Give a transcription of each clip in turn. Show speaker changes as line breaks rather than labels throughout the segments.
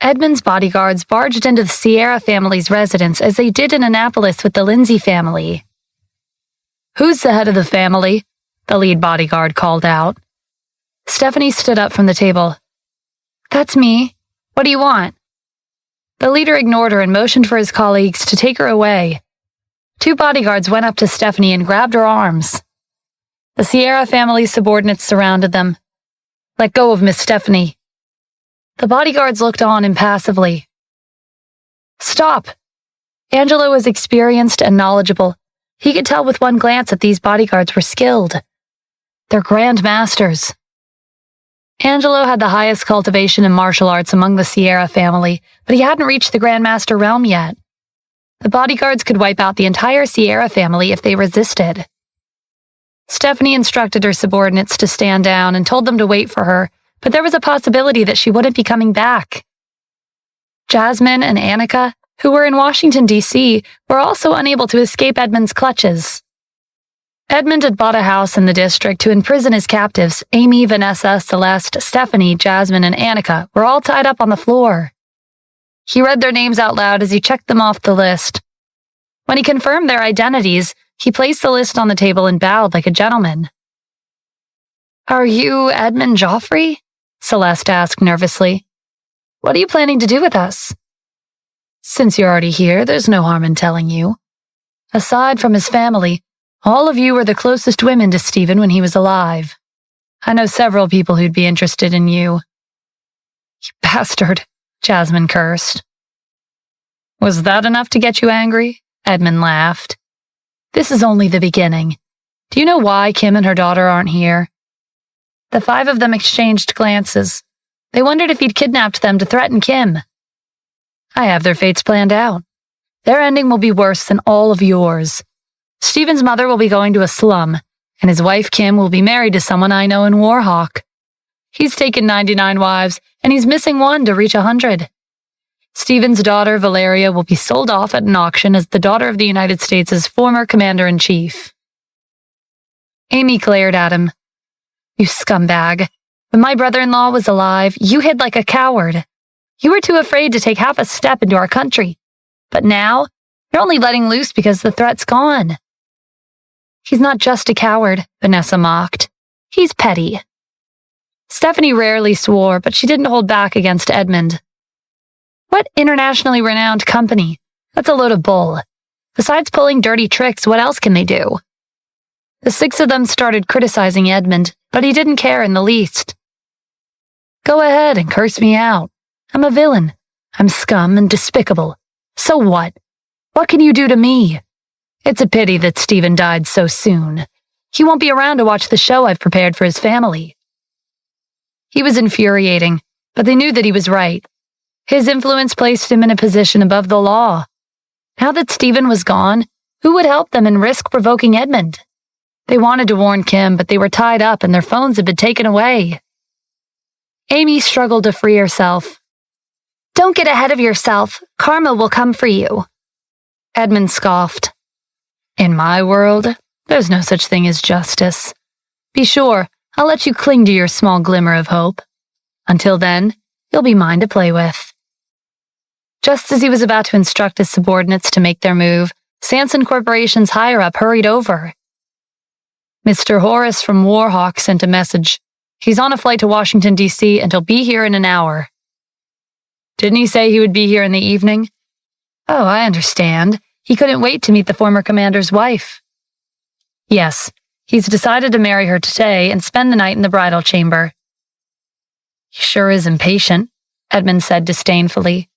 Edmund's bodyguards barged into the Sierra family's residence as they did in Annapolis with the Lindsay family. "Who's the head of the family?" the lead bodyguard called out. Stephanie stood up from the table. "That's me. What do you want?" The leader ignored her and motioned for his colleagues to take her away. Two bodyguards went up to Stephanie and grabbed her arms. The Sierra family's subordinates surrounded them. "Let go of Miss Stephanie." The bodyguards looked on impassively. "Stop!" Angelo was experienced and knowledgeable. He could tell with one glance that these bodyguards were skilled. They're grand masters. Angelo had the highest cultivation in martial arts among the Sierra family, but he hadn't reached the Grandmaster realm yet. The bodyguards could wipe out the entire Sierra family if they resisted. Stephanie instructed her subordinates to stand down and told them to wait for her, but there was a possibility that she wouldn't be coming back. Jasmine and Annika, who were in Washington, D.C., were also unable to escape Edmund's clutches. Edmund had bought a house in the district to imprison his captives. Amy, Vanessa, Celeste, Stephanie, Jasmine, and Annika were all tied up on the floor. He read their names out loud as he checked them off the list. When he confirmed their identities, he placed the list on the table and bowed like a gentleman. "Are you Edmund Joffrey?" Celeste asked nervously. "What are you planning to do with us?" "Since you're already here, there's no harm in telling you. Aside from his family, all of you were the closest women to Stephen when he was alive. I know several people who'd be interested in you." "You bastard," Jasmine cursed. "Was that enough to get you angry?" Edmund laughed. "This is only the beginning. Do you know why Kim and her daughter aren't here?" The five of them exchanged glances. They wondered if he'd kidnapped them to threaten Kim. "I have their fates planned out. Their ending will be worse than all of yours. Stephen's mother will be going to a slum, and his wife Kim will be married to someone I know in Warhawk. He's taken 99 wives, and he's missing one to reach 100. Stephen's daughter Valeria will be sold off at an auction as the daughter of the United States' former commander-in-chief." Amy glared at him. "You scumbag. When my brother-in-law was alive, you hid like a coward. You were too afraid to take half a step into our country. But now, you're only letting loose because the threat's gone." "He's not just a coward," Vanessa mocked. "He's petty." Stephanie rarely swore, but she didn't hold back against Edmund. "What internationally renowned company? That's a load of bull. Besides pulling dirty tricks, what else can they do?" The six of them started criticizing Edmund, but he didn't care in the least. "Go ahead and curse me out. I'm a villain. I'm scum and despicable. So what? What can you do to me? It's a pity that Stephen died so soon. He won't be around to watch the show I've prepared for his family." He was infuriating, but they knew that he was right. His influence placed him in a position above the law. Now that Stephen was gone, who would help them and risk provoking Edmund? They wanted to warn Kim, but they were tied up and their phones had been taken away. Amy struggled to free herself. "Don't get ahead of yourself. Karma will come for you." Edmund scoffed. "In my world, there's no such thing as justice. Be sure, I'll let you cling to your small glimmer of hope. Until then, you'll be mine to play with." Just as he was about to instruct his subordinates to make their move, Sanson Corporation's higher-up hurried over. "Mr. Horace from Warhawk sent a message. He's on a flight to Washington, D.C., and he'll be here in an hour." "Didn't he say he would be here in the evening?" "Oh, I understand. He couldn't wait to meet the former commander's wife." "Yes, he's decided to marry her today and spend the night in the bridal chamber." "He sure is impatient," Edmund said disdainfully.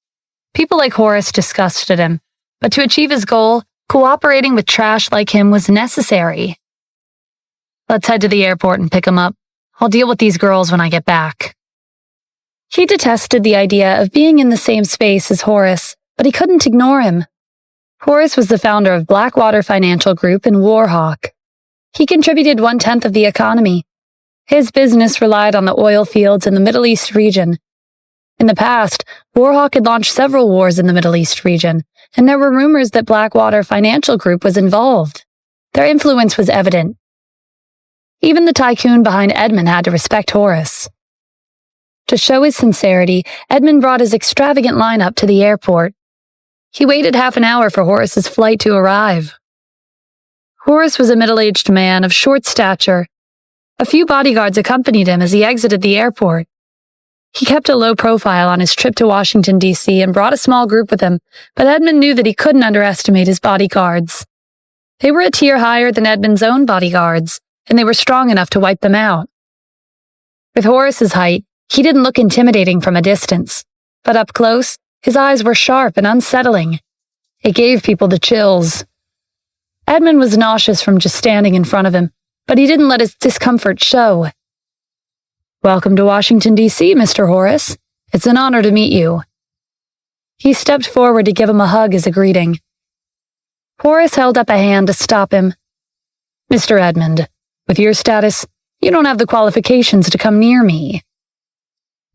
People like Horace disgusted him, but to achieve his goal, cooperating with trash like him was necessary. "Let's head to the airport and pick him up. I'll deal with these girls when I get back." He detested the idea of being in the same space as Horace, but he couldn't ignore him. Horace was the founder of Blackwater Financial Group in Warhawk. He contributed 1/10 of the economy. His business relied on the oil fields in the Middle East region. In the past, Warhawk had launched several wars in the Middle East region, and there were rumors that Blackwater Financial Group was involved. Their influence was evident. Even the tycoon behind Edmund had to respect Horace. To show his sincerity, Edmund brought his extravagant lineup to the airport. He waited half an hour for Horace's flight to arrive. Horace was a middle-aged man of short stature. A few bodyguards accompanied him as he exited the airport. He kept a low profile on his trip to Washington, D.C. and brought a small group with him, but Edmund knew that he couldn't underestimate his bodyguards. They were a tier higher than Edmund's own bodyguards, and they were strong enough to wipe them out. With Horace's height, he didn't look intimidating from a distance, but up close, his eyes were sharp and unsettling. It gave people the chills. Edmund was nauseous from just standing in front of him, but he didn't let his discomfort show. "Welcome to Washington, D.C., Mr. Horace. It's an honor to meet you." He stepped forward to give him a hug as a greeting. Horace held up a hand to stop him. "Mr. Edmund, with your status, you don't have the qualifications to come near me."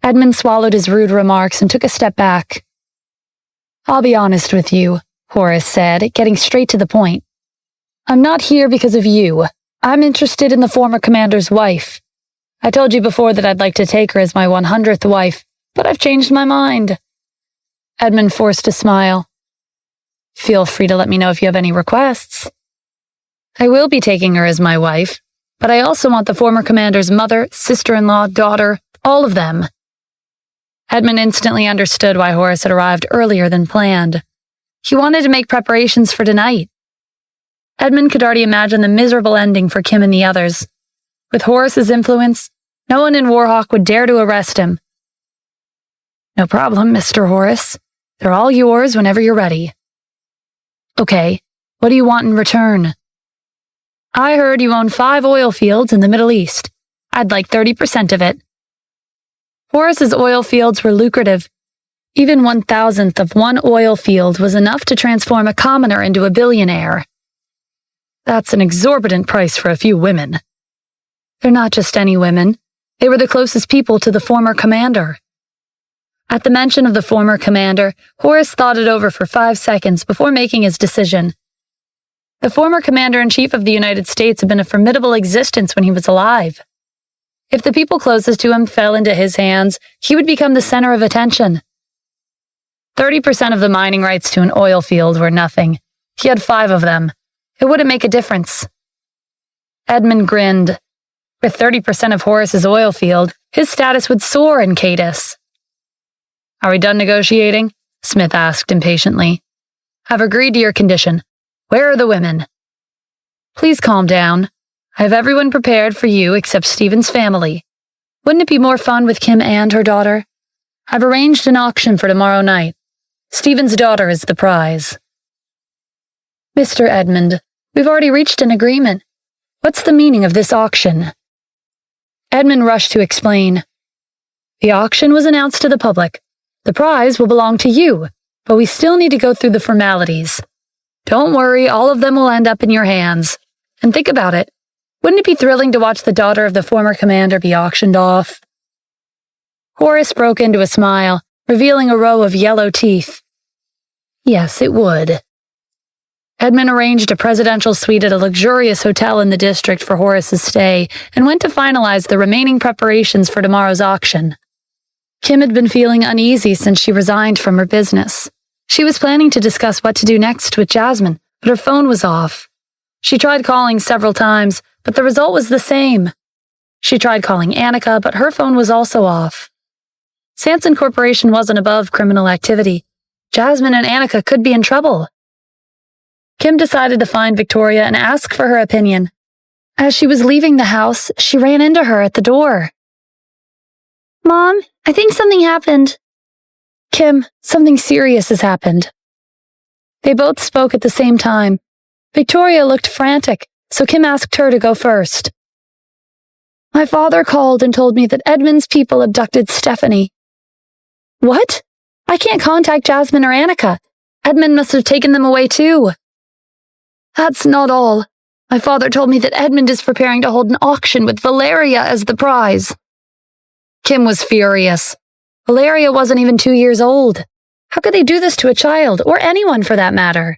Edmund swallowed his rude remarks and took a step back. "I'll be honest with you," Horace said, getting straight to the point. "I'm not here because of you. I'm interested in the former commander's wife. I told you before that I'd like to take her as my 100th wife, but I've changed my mind." Edmund forced a smile. "Feel free to let me know if you have any requests." "I will be taking her as my wife, but I also want the former commander's mother, sister-in-law, daughter, all of them." Edmund instantly understood why Horace had arrived earlier than planned. He wanted to make preparations for tonight. Edmund could already imagine the miserable ending for Kim and the others. With Horace's influence, no one in Warhawk would dare to arrest him. "No problem, Mr. Horace. They're all yours whenever you're ready." "Okay, what do you want in return?" "I heard you own 5 oil fields in the Middle East. I'd like 30% of it." Horace's oil fields were lucrative. Even 1,000th of one oil field was enough to transform a commoner into a billionaire. "That's an exorbitant price for a few women." "They're not just any women. They were the closest people to the former commander." At the mention of the former commander, Horace thought it over for 5 seconds before making his decision. The former commander-in-chief of the United States had been a formidable existence when he was alive. If the people closest to him fell into his hands, he would become the center of attention. 30% of the mining rights to an oil field were nothing. He had 5 of them. It wouldn't make a difference. Edmund grinned. With 30% of Horace's oil field, his status would soar in Cadis. "Are we done negotiating?" Smith asked impatiently. "I've agreed to your condition. Where are the women?" "Please calm down. I have everyone prepared for you except Stephen's family. Wouldn't it be more fun with Kim and her daughter? I've arranged an auction for tomorrow night. Stephen's daughter is the prize." "Mr. Edmund, we've already reached an agreement. What's the meaning of this auction?" Edmund rushed to explain. "The auction was announced to the public. The prize will belong to you, but we still need to go through the formalities. Don't worry, all of them will end up in your hands. And think about it. Wouldn't it be thrilling to watch the daughter of the former commander be auctioned off?" Horace broke into a smile, revealing a row of yellow teeth. "Yes, it would." Edmund arranged a presidential suite at a luxurious hotel in the district for Horace's stay and went to finalize the remaining preparations for tomorrow's auction. Kim had been feeling uneasy since she resigned from her business. She was planning to discuss what to do next with Jasmine, but her phone was off. She tried calling several times, but the result was the same. She tried calling Annika, but her phone was also off. Sanson Corporation wasn't above criminal activity. Jasmine and Annika could be in trouble. Kim decided to find Victoria and ask for her opinion. As she was leaving the house, she ran into her at the door. "Mom, I think something happened." "Kim, something serious has happened." They both spoke at the same time. Victoria looked frantic, so Kim asked her to go first. "My father called and told me that Edmund's people abducted Stephanie." "What? I can't contact Jasmine or Annika. Edmund must have taken them away too." "That's not all. My father told me that Edmund is preparing to hold an auction with Valeria as the prize." Kim was furious. Valeria wasn't even 2 years old. How could they do this to a child, or anyone for that matter?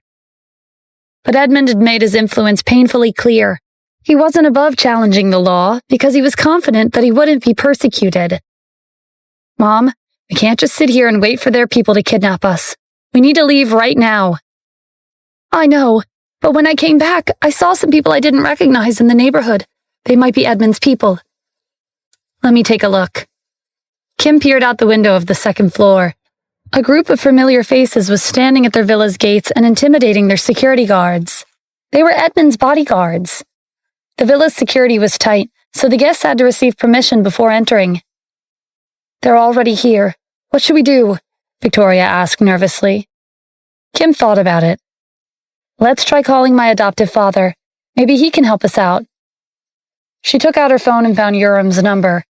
But Edmund had made his influence painfully clear. He wasn't above challenging the law because he was confident that he wouldn't be persecuted. Mom, we can't just sit here and wait for their people to kidnap us. We need to leave right now. I know, but when I came back, I saw some people I didn't recognize in the neighborhood. They might be Edmund's people. Let me take a look. Kim peered out the window of the second floor. A group of familiar faces was standing at their villa's gates and intimidating their security guards. They were Edmund's bodyguards. The villa's security was tight, so the guests had to receive permission before entering. They're already here. What should we do? Victoria asked nervously. Kim thought about it. Let's try calling my adoptive father. Maybe he can help us out. She took out her phone and found Urim's number.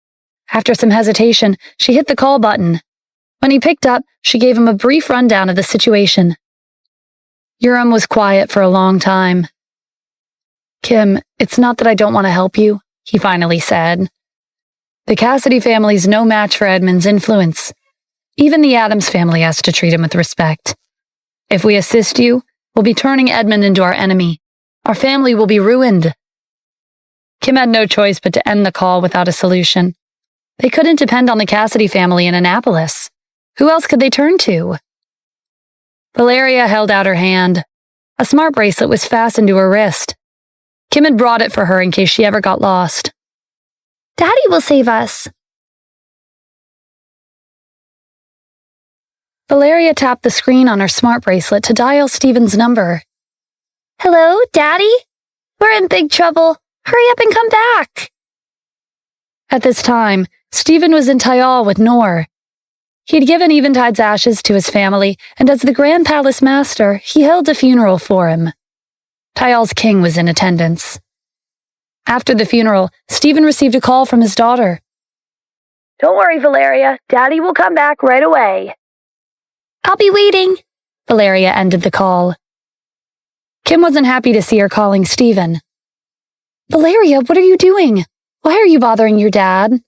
After some hesitation, she hit the call button. When he picked up, she gave him a brief rundown of the situation. Urim was quiet for a long time. Kim, it's not that I don't want to help you, he finally said. The Cassidy family's no match for Edmund's influence. Even the Adams family has to treat him with respect. If we assist you, we'll be turning Edmund into our enemy. Our family will be ruined. Kim had no choice but to end the call without a solution. They couldn't depend on the Cassidy family in Annapolis. Who else could they turn to? Valeria held out her hand. A smart bracelet was fastened to her wrist. Kim had brought it for her in case she ever got lost. Daddy will save us. Valeria tapped the screen on her smart bracelet to dial Stephen's number. Hello, Daddy? We're in big trouble. Hurry up and come back. At this time, Stephen was in Tyal with Noor. He'd given Eventide's ashes to his family, and as the Grand Palace Master, he held a funeral for him. Tyal's king was in attendance. After the funeral, Stephen received a call from his daughter. Don't worry, Valeria. Daddy will come back right away. I'll be waiting. Valeria ended the call. Kim wasn't happy to see her calling Stephen. Valeria, what are you doing? Why are you bothering your dad?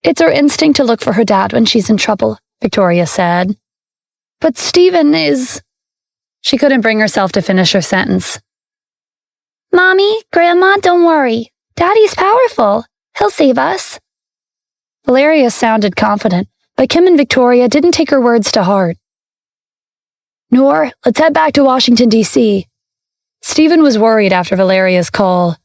It's her instinct to look for her dad when she's in trouble, Victoria said. But Stephen is... She couldn't bring herself to finish her sentence. Mommy, Grandma, don't worry. Daddy's powerful. He'll save us. Valeria sounded confident, but Kim and Victoria didn't take her words to heart. Noor, let's head back to Washington, D.C. Stephen was worried after Valeria's call.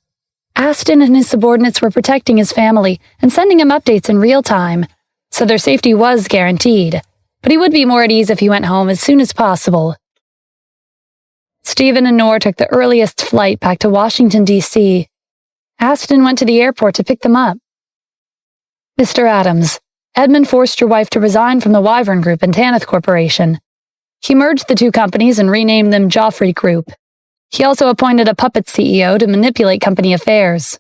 Aston and his subordinates were protecting his family and sending him updates in real time, so their safety was guaranteed, but he would be more at ease if he went home as soon as possible. Stephen and Noor took the earliest flight back to Washington, D.C. Aston went to the airport to pick them up. Mr. Adams, Edmund forced your wife to resign from the Wyvern Group and Tanith Corporation. He merged the two companies and renamed them Joffrey Group. He also appointed a puppet CEO to manipulate company affairs.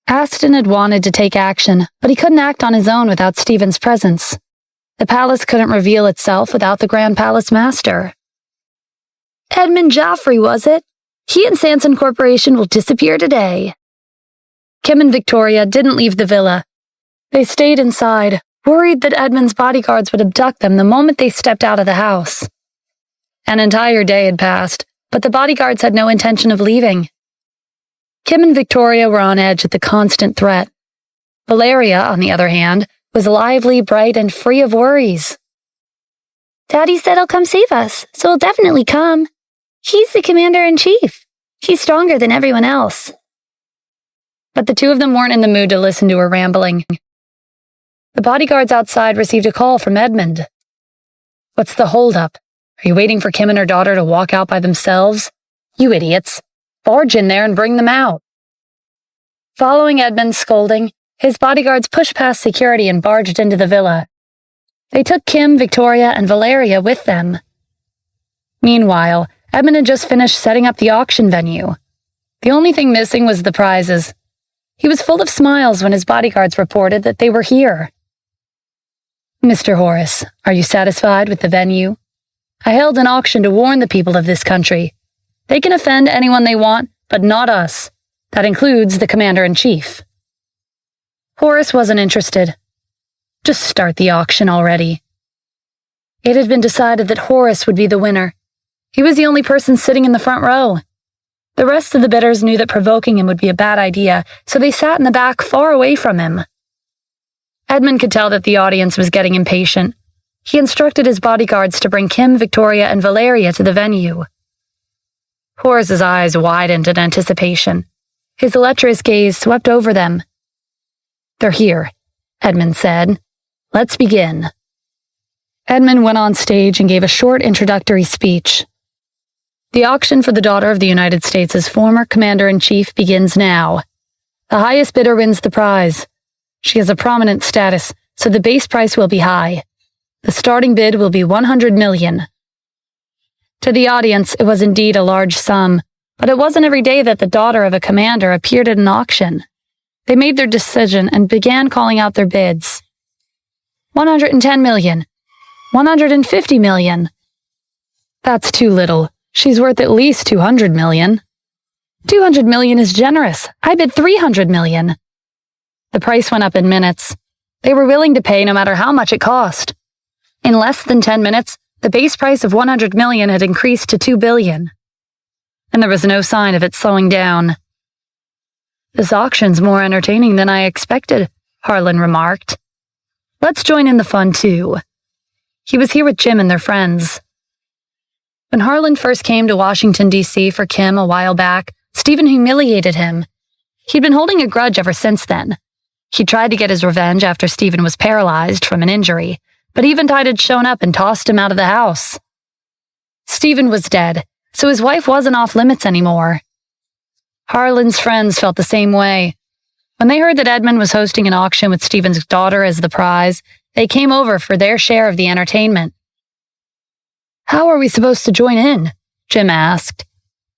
Aston had wanted to take action, but he couldn't act on his own without Stephen's presence. The palace couldn't reveal itself without the Grand Palace Master. Edmund Joffrey, was it? He and Sanson Corporation will disappear today. Kim and Victoria didn't leave the villa. They stayed inside, worried that Edmund's bodyguards would abduct them the moment they stepped out of the house. An entire day had passed, but the bodyguards had no intention of leaving. Kim and Victoria were on edge at the constant threat. Valeria, on the other hand, was lively, bright, and free of worries. Daddy said he'll come save us, so he'll definitely come. He's the commander-in-chief. He's stronger than everyone else. But the two of them weren't in the mood to listen to her rambling. The bodyguards outside received a call from Edmund. What's the holdup? Are you waiting for Kim and her daughter to walk out by themselves? You idiots. Barge in there and bring them out. Following Edmund's scolding, his bodyguards pushed past security and barged into the villa. They took Kim, Victoria, and Valeria with them. Meanwhile, Edmund had just finished setting up the auction venue. The only thing missing was the prizes. He was full of smiles when his bodyguards reported that they were here. Mr. Horace, are you satisfied with the venue? I held an auction to warn the people of this country. They can offend anyone they want, but not us. That includes the commander-in-chief. Horace wasn't interested. Just start the auction already. It had been decided that Horace would be the winner. He was the only person sitting in the front row. The rest of the bidders knew that provoking him would be a bad idea, so they sat in the back far away from him. Edmund could tell that the audience was getting impatient. He instructed his bodyguards to bring Kim, Victoria, and Valeria to the venue. Horace's eyes widened in anticipation. His lecherous gaze swept over them. "They're here," Edmund said. "Let's begin." Edmund went on stage and gave a short introductory speech. "The auction for the daughter of the United States' former Commander-in-Chief begins now. The highest bidder wins the prize. She has a prominent status, so the base price will be high. The starting bid will be 100 million. To the audience, it was indeed a large sum, but it wasn't every day that the daughter of a commander appeared at an auction. They made their decision and began calling out their bids. 110 million. 150 million. That's too little. She's worth at least 200 million. 200 million is generous. I bid 300 million. The price went up in minutes. They were willing to pay no matter how much it cost. In less than 10 minutes, the base price of 100 million had increased to 2 billion. And there was no sign of it slowing down. "This auction's more entertaining than I expected," Harlan remarked. "Let's join in the fun, too." He was here with Jim and their friends. When Harlan first came to Washington, D.C. for Kim a while back, Stephen humiliated him. He'd been holding a grudge ever since then. He tried to get his revenge after Stephen was paralyzed from an injury, but Eventide had shown up and tossed him out of the house. Stephen was dead, so his wife wasn't off limits anymore. Harlan's friends felt the same way. When they heard that Edmund was hosting an auction with Stephen's daughter as the prize, they came over for their share of the entertainment. "How are we supposed to join in?" Jim asked.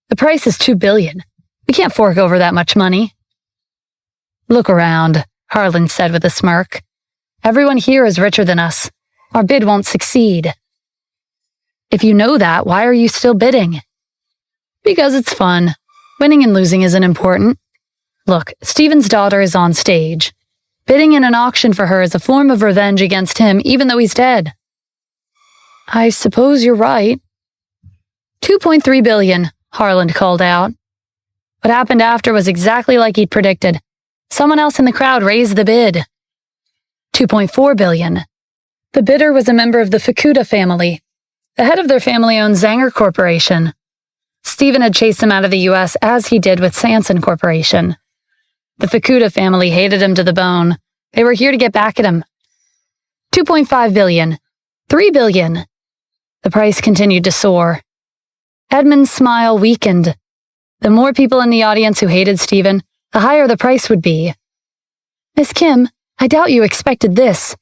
"The price is 2 billion. We can't fork over that much money." "Look around," Harlan said with a smirk. "Everyone here is richer than us. Our bid won't succeed." "If you know that, why are you still bidding?" "Because it's fun. Winning and losing isn't important. Look, Stephen's daughter is on stage. Bidding in an auction for her is a form of revenge against him, even though he's dead." "I suppose you're right." 2.3 billion, Harlan called out. What happened after was exactly like he'd predicted. Someone else in the crowd raised the bid. 2.4 billion. The bidder was a member of the Fukuda family. The head of their family owned Zanger Corporation. Stephen had chased him out of the U.S. as he did with Sanson Corporation. The Fukuda family hated him to the bone. They were here to get back at him. 2.5 billion. 3 billion. The price continued to soar. Edmund's smile weakened. The more people in the audience who hated Stephen, the higher the price would be. "Miss Kim, I doubt you expected this.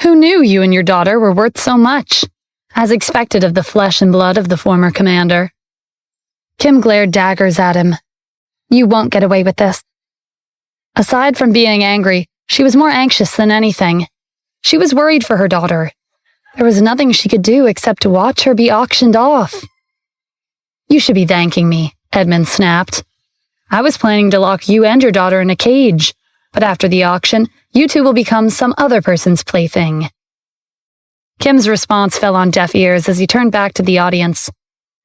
Who knew you and your daughter were worth so much?" As expected of the flesh and blood of the former commander. Kim glared daggers at him. "You won't get away with this." Aside from being angry, she was more anxious than anything. She was worried for her daughter. There was nothing she could do except to watch her be auctioned off. "You should be thanking me," Edmund snapped. "I was planning to lock you and your daughter in a cage, but after the auction, you two will become some other person's plaything." Kim's response fell on deaf ears as he turned back to the audience.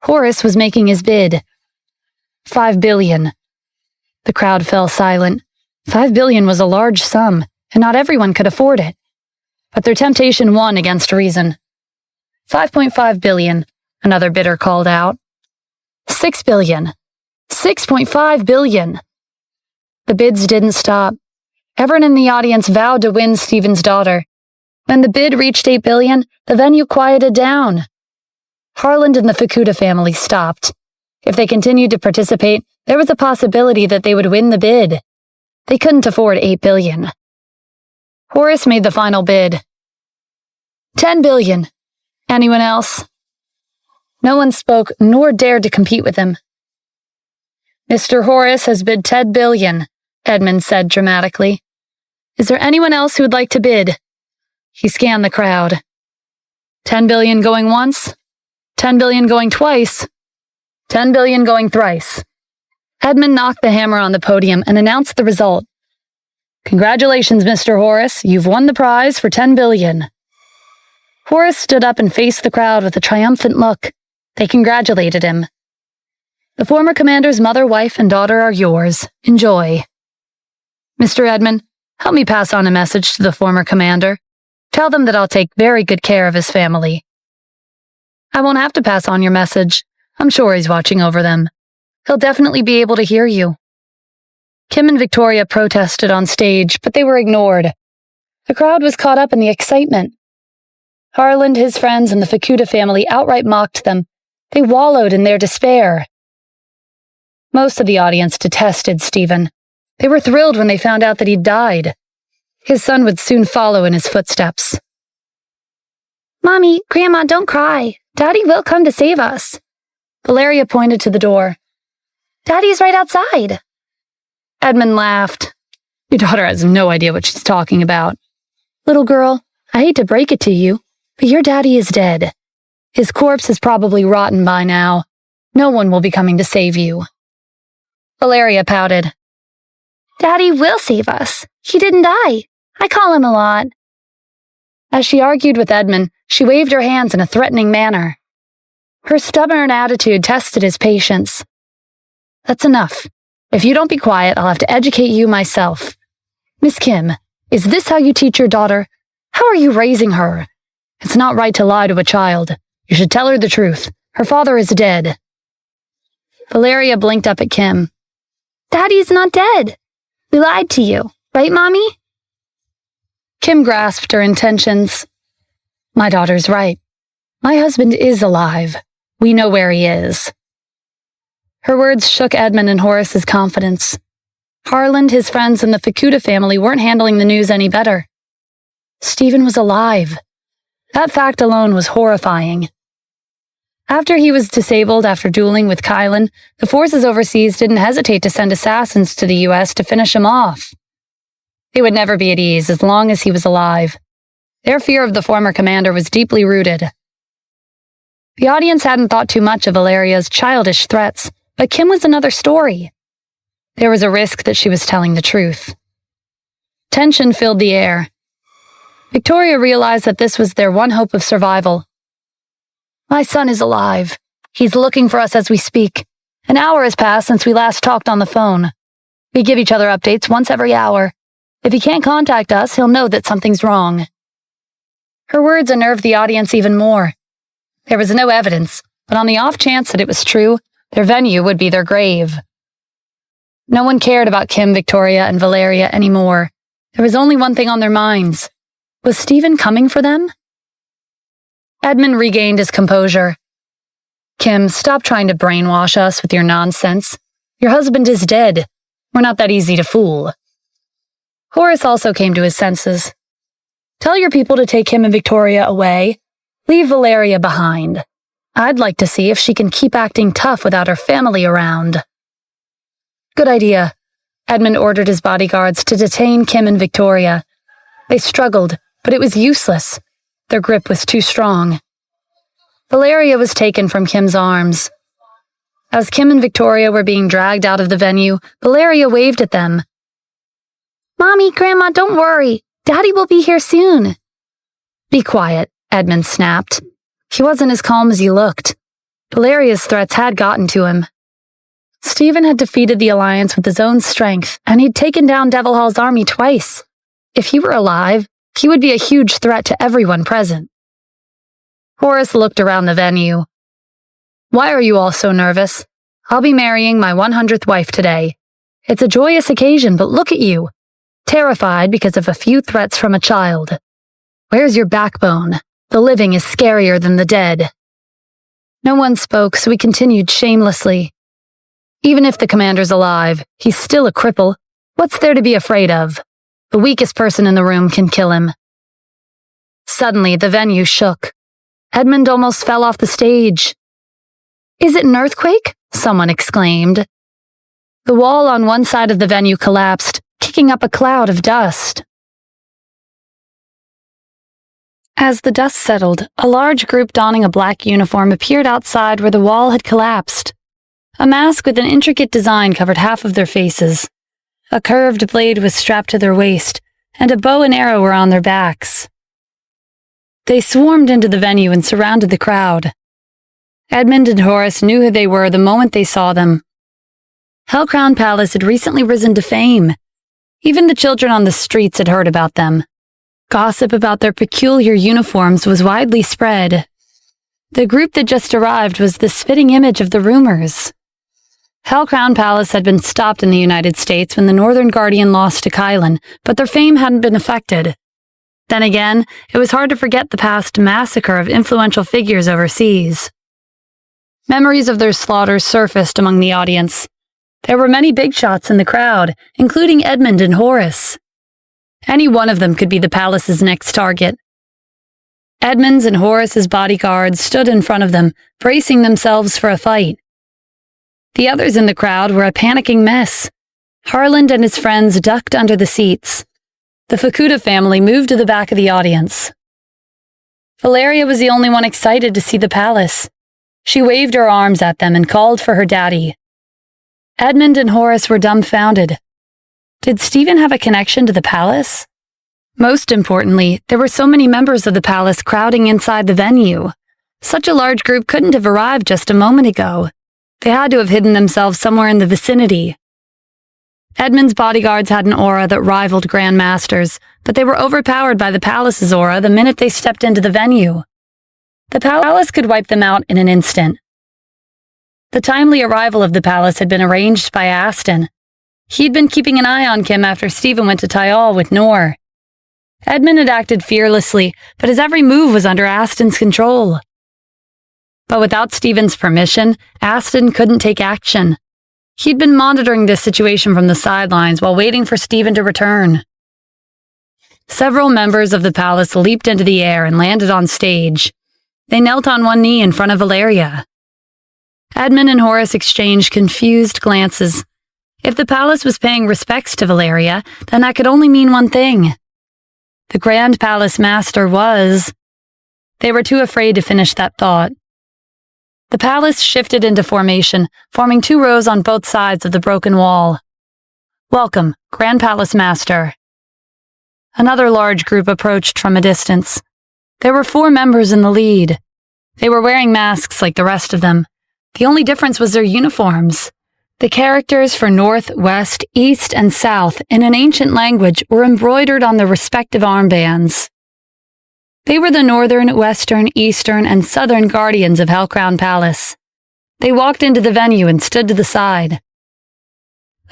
Horace was making his bid. 5 billion. The crowd fell silent. 5 billion was a large sum, and not everyone could afford it. But their temptation won against reason. 5.5 billion, another bidder called out. 6 billion. 6.5 billion. The bids didn't stop. Everyone in the audience vowed to win Stephen's daughter. When the bid reached 8 billion, the venue quieted down. Harlan and the Fukuda family stopped. If they continued to participate, there was a possibility that they would win the bid. They couldn't afford 8 billion. Horace made the final bid. 10 billion. Anyone else? No one spoke nor dared to compete with him. "Mr. Horace has bid 10 billion, Edmund said dramatically. "Is there anyone else who would like to bid?" He scanned the crowd. 10 billion going once, 10 billion going twice, 10 billion going thrice. Edmund knocked the hammer on the podium and announced the result. "Congratulations, Mr. Horace. You've won the prize for 10 billion. Horace stood up and faced the crowd with a triumphant look. They congratulated him. "The former commander's mother, wife, and daughter are yours. Enjoy." "Mr. Edmund, Help me pass on a message to the former commander. Tell them that I'll take very good care of his family. I won't have to pass on your message. I'm sure he's watching over them. He'll definitely be able to hear you. Kim and Victoria protested on stage, but they were ignored. The crowd was caught up in the excitement. Harland, his friends, and the Fukuda family outright mocked them. They wallowed in their despair. Most of the audience detested Stephen. They were thrilled when they found out that he'd died. His son would soon follow in his footsteps. Mommy, Grandma, don't cry. Daddy will come to save us. Valeria pointed to the door. Daddy's right outside. Edmund laughed. Your daughter has no idea what she's talking about. Little girl, I hate to break it to you, but your daddy is dead. His corpse is probably rotten by now. No one will be coming to save you. Valeria pouted. Daddy will save us. He didn't die. I call him a lot. As she argued with Edmund, she waved her hands in a threatening manner. Her stubborn attitude tested his patience. That's enough. If you don't be quiet, I'll have to educate you myself. Miss Kim, is this how you teach your daughter? How are you raising her? It's not right to lie to a child. You should tell her the truth. Her father is dead. Valeria blinked up at Kim. Daddy's not dead. We lied to you, right, Mommy? Kim grasped her intentions. My daughter's right. My husband is alive. We know where he is. Her words shook Edmund and Horace's confidence. Harland, his friends, and the Fukuda family weren't handling the news any better. Stephen was alive. That fact alone was horrifying. After he was disabled after dueling with Kylan, the forces overseas didn't hesitate to send assassins to the U.S. to finish him off. They would never be at ease as long as he was alive. Their fear of the former commander was deeply rooted. The audience hadn't thought too much of Valeria's childish threats, but Kim was another story. There was a risk that she was telling the truth. Tension filled the air. Victoria realized that this was their one hope of survival. My son is alive. He's looking for us as we speak. An hour has passed since we last talked on the phone. We give each other updates once every hour. If he can't contact us, he'll know that something's wrong. Her words unnerved the audience even more. There was no evidence, but on the off chance that it was true, their venue would be their grave. No one cared about Kim, Victoria, and Valeria anymore. There was only one thing on their minds. Was Stephen coming for them? Edmund regained his composure. Kim, stop trying to brainwash us with your nonsense. Your husband is dead. We're not that easy to fool. Horace also came to his senses. Tell your people to take him and Victoria away. Leave Valeria behind. I'd like to see if she can keep acting tough without her family around. Good idea. Edmund ordered his bodyguards to detain Kim and Victoria. They struggled, but it was useless. Their grip was too strong. Valeria was taken from Kim's arms. As Kim and Victoria were being dragged out of the venue, Valeria waved at them. Mommy, Grandma, don't worry. Daddy will be here soon. Be quiet, Edmund snapped. He wasn't as calm as he looked. Valeria's threats had gotten to him. Stephen had defeated the Alliance with his own strength, and he'd taken down Devil Hall's army twice. If he were alive, he would be a huge threat to everyone present. Horace looked around the venue. Why are you all so nervous? I'll be marrying my 100th wife today. It's a joyous occasion, but look at you. Terrified because of a few threats from a child. Where's your backbone? The living is scarier than the dead. No one spoke, so he continued shamelessly. Even if the commander's alive, he's still a cripple. What's there to be afraid of? The weakest person in the room can kill him. Suddenly, the venue shook. Edmund almost fell off the stage. Is it an earthquake? Someone exclaimed. The wall on one side of the venue collapsed, kicking up a cloud of dust. As the dust settled, a large group donning a black uniform appeared outside where the wall had collapsed. A mask with an intricate design covered half of their faces. A curved blade was strapped to their waist, and a bow and arrow were on their backs. They swarmed into the venue and surrounded the crowd. Edmund and Horace knew who they were the moment they saw them. Hellcrown Palace had recently risen to fame. Even the children on the streets had heard about them. Gossip about their peculiar uniforms was widely spread. The group that just arrived was the spitting image of the rumors. Hellcrown Palace had been stopped in the United States when the Northern Guardian lost to Kylan, but their fame hadn't been affected. Then again, it was hard to forget the past massacre of influential figures overseas. Memories of their slaughters surfaced among the audience. There were many big shots in the crowd, including Edmund and Horace. Any one of them could be the palace's next target. Edmund's and Horace's bodyguards stood in front of them, bracing themselves for a fight. The others in the crowd were a panicking mess. Harland and his friends ducked under the seats. The Fukuda family moved to the back of the audience. Valeria was the only one excited to see the palace. She waved her arms at them and called for her daddy. Edmund and Horace were dumbfounded. Did Stephen have a connection to the palace? Most importantly, there were so many members of the palace crowding inside the venue. Such a large group couldn't have arrived just a moment ago. They had to have hidden themselves somewhere in the vicinity. Edmund's bodyguards had an aura that rivaled Grand Master's, but they were overpowered by the palace's aura the minute they stepped into the venue. The palace could wipe them out in an instant. The timely arrival of the palace had been arranged by Aston. He'd been keeping an eye on Kim after Stephen went to Tyal with Noor. Edmund had acted fearlessly, but his every move was under Aston's control. But without Stephen's permission, Aston couldn't take action. He'd been monitoring this situation from the sidelines while waiting for Stephen to return. Several members of the palace leaped into the air and landed on stage. They knelt on one knee in front of Valeria. Edmund and Horace exchanged confused glances. If the palace was paying respects to Valeria, then that could only mean one thing. The Grand Palace Master was... They were too afraid to finish that thought. The palace shifted into formation, forming 2 rows on both sides of the broken wall. Welcome, Grand Palace Master. Another large group approached from a distance. There were 4 members in the lead. They were wearing masks like the rest of them. The only difference was their uniforms. The characters for North, West, East, and South in an ancient language were embroidered on their respective armbands. They were the Northern, Western, Eastern, and Southern guardians of Hellcrown Palace. They walked into the venue and stood to the side.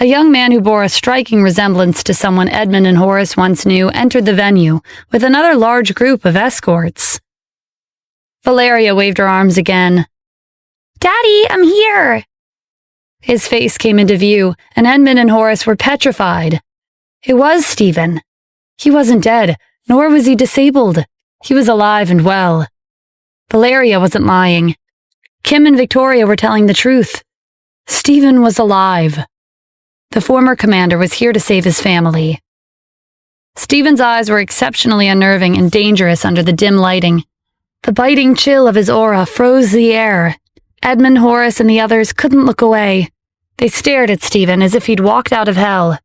A young man who bore a striking resemblance to someone Edmund and Horace once knew entered the venue with another large group of escorts. Valeria waved her arms again. "Daddy, I'm here!" His face came into view, and Edmund and Horace were petrified. It was Stephen. He wasn't dead, nor was he disabled. He was alive and well. Valeria wasn't lying. Kim and Victoria were telling the truth. Stephen was alive. The former commander was here to save his family. Stephen's eyes were exceptionally unnerving and dangerous under the dim lighting. The biting chill of his aura froze the air. Edmund, Horace, and the others couldn't look away. They stared at Stephen as if he'd walked out of hell.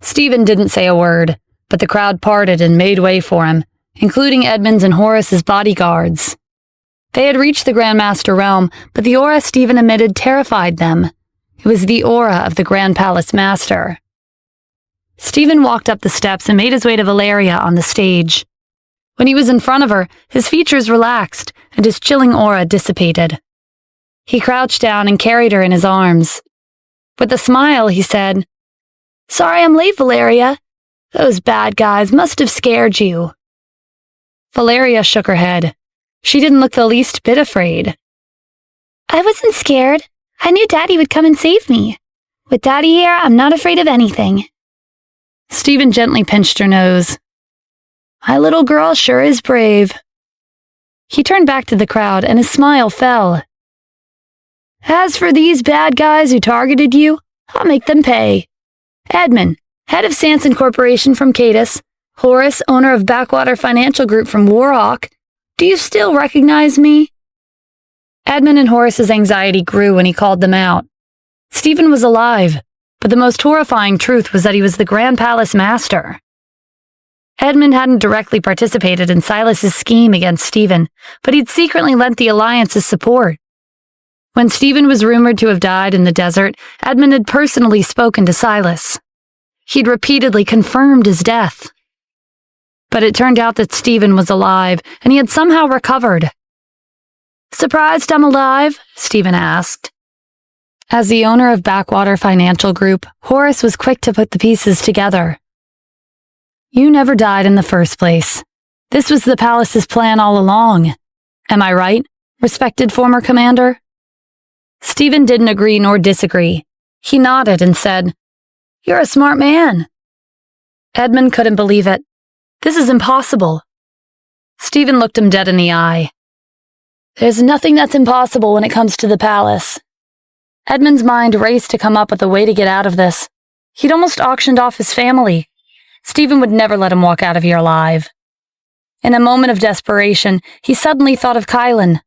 Stephen didn't say a word, but the crowd parted and made way for him, including Edmund's and Horace's bodyguards. They had reached the Grandmaster realm, but the aura Stephen emitted terrified them. It was the aura of the Grand Palace Master. Stephen walked up the steps and made his way to Valeria on the stage. When he was in front of her, his features relaxed and his chilling aura dissipated. He crouched down and carried her in his arms. With a smile, he said, "Sorry I'm late, Valeria. Those bad guys must have scared you." Valeria shook her head. She didn't look the least bit afraid. "I wasn't scared. I knew Daddy would come and save me. With Daddy here, I'm not afraid of anything." Stephen gently pinched her nose. "My little girl sure is brave." He turned back to the crowd and his smile fell. "As for these bad guys who targeted you, I'll make them pay. Edmund, head of Sanson Corporation from Cadis, Horace, owner of Backwater Financial Group from Warhawk, do you still recognize me?" Edmund and Horace's anxiety grew when he called them out. Stephen was alive, but the most horrifying truth was that he was the Grand Palace Master. Edmund hadn't directly participated in Silas's scheme against Stephen, but he'd secretly lent the Alliance's support. When Stephen was rumored to have died in the desert, Edmund had personally spoken to Silas. He'd repeatedly confirmed his death. But it turned out that Stephen was alive, and he had somehow recovered. "Surprised I'm alive?" Stephen asked. As the owner of Backwater Financial Group, Horace was quick to put the pieces together. "You never died in the first place. This was the palace's plan all along. Am I right, respected former commander?" Stephen didn't agree nor disagree. He nodded and said, "You're a smart man." Edmund couldn't believe it. "This is impossible." Stephen looked him dead in the eye. "There's nothing that's impossible when it comes to the palace." Edmund's mind raced to come up with a way to get out of this. He'd almost auctioned off his family. Stephen would never let him walk out of here alive. In a moment of desperation, he suddenly thought of Kylan.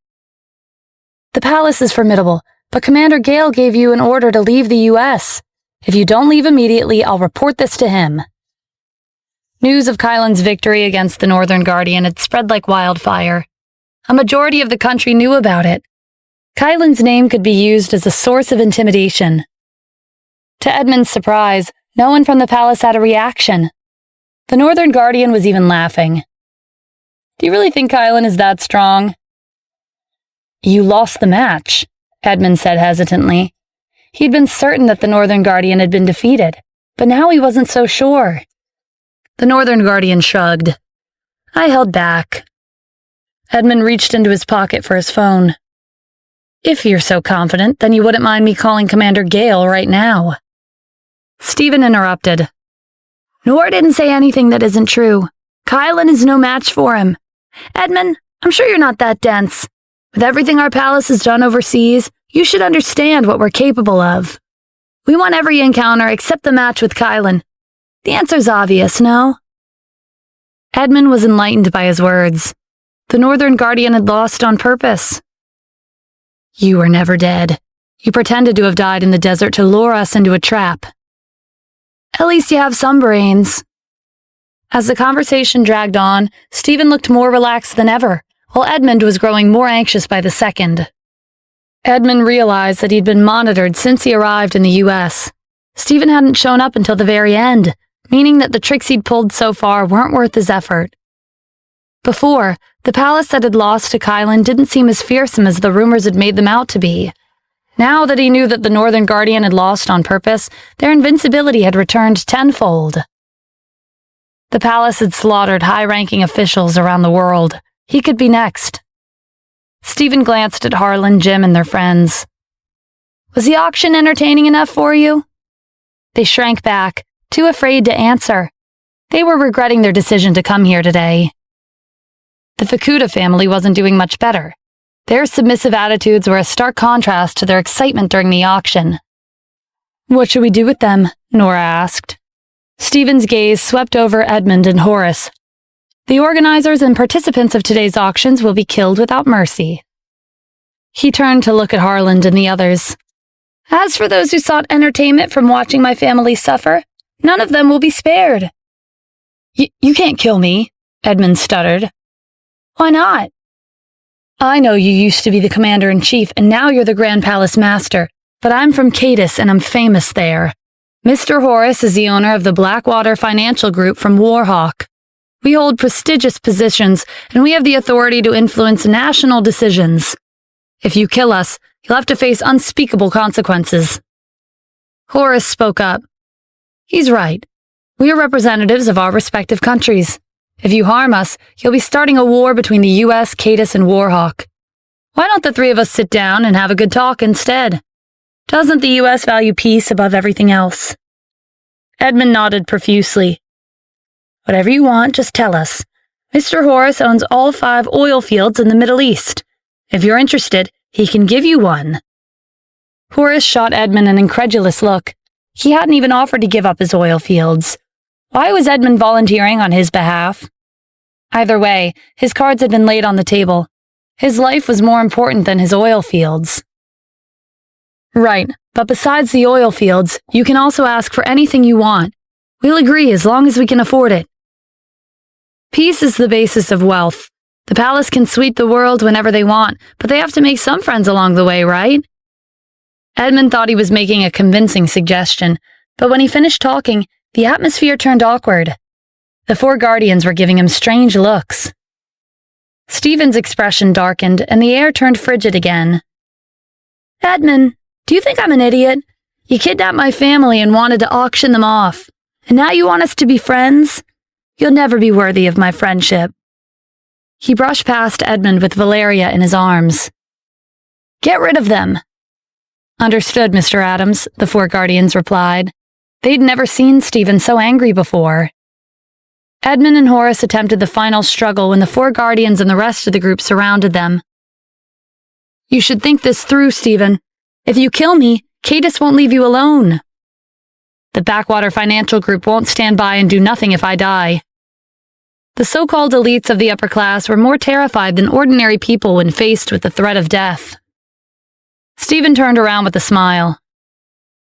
"The palace is formidable, but Commander Gale gave you an order to leave the U.S. If you don't leave immediately, I'll report this to him." News of Kylan's victory against the Northern Guardian had spread like wildfire. A majority of the country knew about it. Kylan's name could be used as a source of intimidation. To Edmund's surprise, no one from the palace had a reaction. The Northern Guardian was even laughing. "Do you really think Kylan is that strong?" "You lost the match," Edmund said hesitantly. He'd been certain that the Northern Guardian had been defeated, but now he wasn't so sure. The Northern Guardian shrugged. "I held back." Edmund reached into his pocket for his phone. "If you're so confident, then you wouldn't mind me calling Commander Gale right now." Stephen interrupted. "Nora didn't say anything that isn't true. Kylan is no match for him. Edmund, I'm sure you're not that dense. With everything our palace has done overseas, you should understand what we're capable of. We want every encounter except the match with Kylan. The answer's obvious, no?" Edmund was enlightened by his words. The Northern Guardian had lost on purpose. "You were never dead. You pretended to have died in the desert to lure us into a trap." "At least you have some brains." As the conversation dragged on, Stephen looked more relaxed than ever, while Edmund was growing more anxious by the second. Edmund realized that he'd been monitored since he arrived in the U.S. Stephen hadn't shown up until the very end, meaning that the tricks he'd pulled so far weren't worth his effort. Before, the palace that had lost to Kylan didn't seem as fearsome as the rumors had made them out to be. Now that he knew that the Northern Guardian had lost on purpose, their invincibility had returned tenfold. The palace had slaughtered high-ranking officials around the world. He could be next. Stephen glanced at Harlan, Jim, and their friends. "Was the auction entertaining enough for you?" They shrank back, too afraid to answer. They were regretting their decision to come here today. The Fukuda family wasn't doing much better. Their submissive attitudes were a stark contrast to their excitement during the auction. "What should we do with them?" Nora asked. Stephen's gaze swept over Edmund and Horace. "The organizers and participants of today's auctions will be killed without mercy." He turned to look at Harlan and the others. "As for those who sought entertainment from watching my family suffer, none of them will be spared." You can't kill me," Edmund stuttered. "Why not?" "I know you used to be the commander-in-chief, and now you're the Grand Palace Master, but I'm from Cadis and I'm famous there. Mr. Horace is the owner of the Blackwater Financial Group from Warhawk. We hold prestigious positions, and we have the authority to influence national decisions. If you kill us, you'll have to face unspeakable consequences." Horace spoke up. "He's right. We are representatives of our respective countries. If you harm us, you'll be starting a war between the U.S., Cadis, and Warhawk. Why don't the three of us sit down and have a good talk instead? Doesn't the U.S. value peace above everything else?" Edmund nodded profusely. "Whatever you want, just tell us. Mr. Horace owns all 5 oil fields in the Middle East. If you're interested, he can give you one." Horace shot Edmund an incredulous look. He hadn't even offered to give up his oil fields. Why was Edmund volunteering on his behalf? Either way, his cards had been laid on the table. His life was more important than his oil fields. "Right, but besides the oil fields, you can also ask for anything you want. We'll agree as long as we can afford it." Peace is the basis of wealth. The palace can sweep the world whenever they want, but they have to make some friends along the way, right? Edmund thought he was making a convincing suggestion, but when he finished talking, The atmosphere turned awkward. The four guardians were giving him strange looks. Stephen's expression darkened, and the air turned frigid again. "Edmund, do you think I'm an idiot? You kidnapped my family and wanted to auction them off. And now you want us to be friends? You'll never be worthy of my friendship." He brushed past Edmund with Valeria in his arms. "Get rid of them." "Understood, Mr. Adams," the four guardians replied. They'd never seen Stephen so angry before. Edmund and Horace attempted the final struggle when the four guardians and the rest of the group surrounded them. "You should think this through, Stephen. If you kill me, Cadis won't leave you alone. The Backwater Financial Group won't stand by and do nothing if I die." The so-called elites of the upper class were more terrified than ordinary people when faced with the threat of death. Stephen turned around with a smile.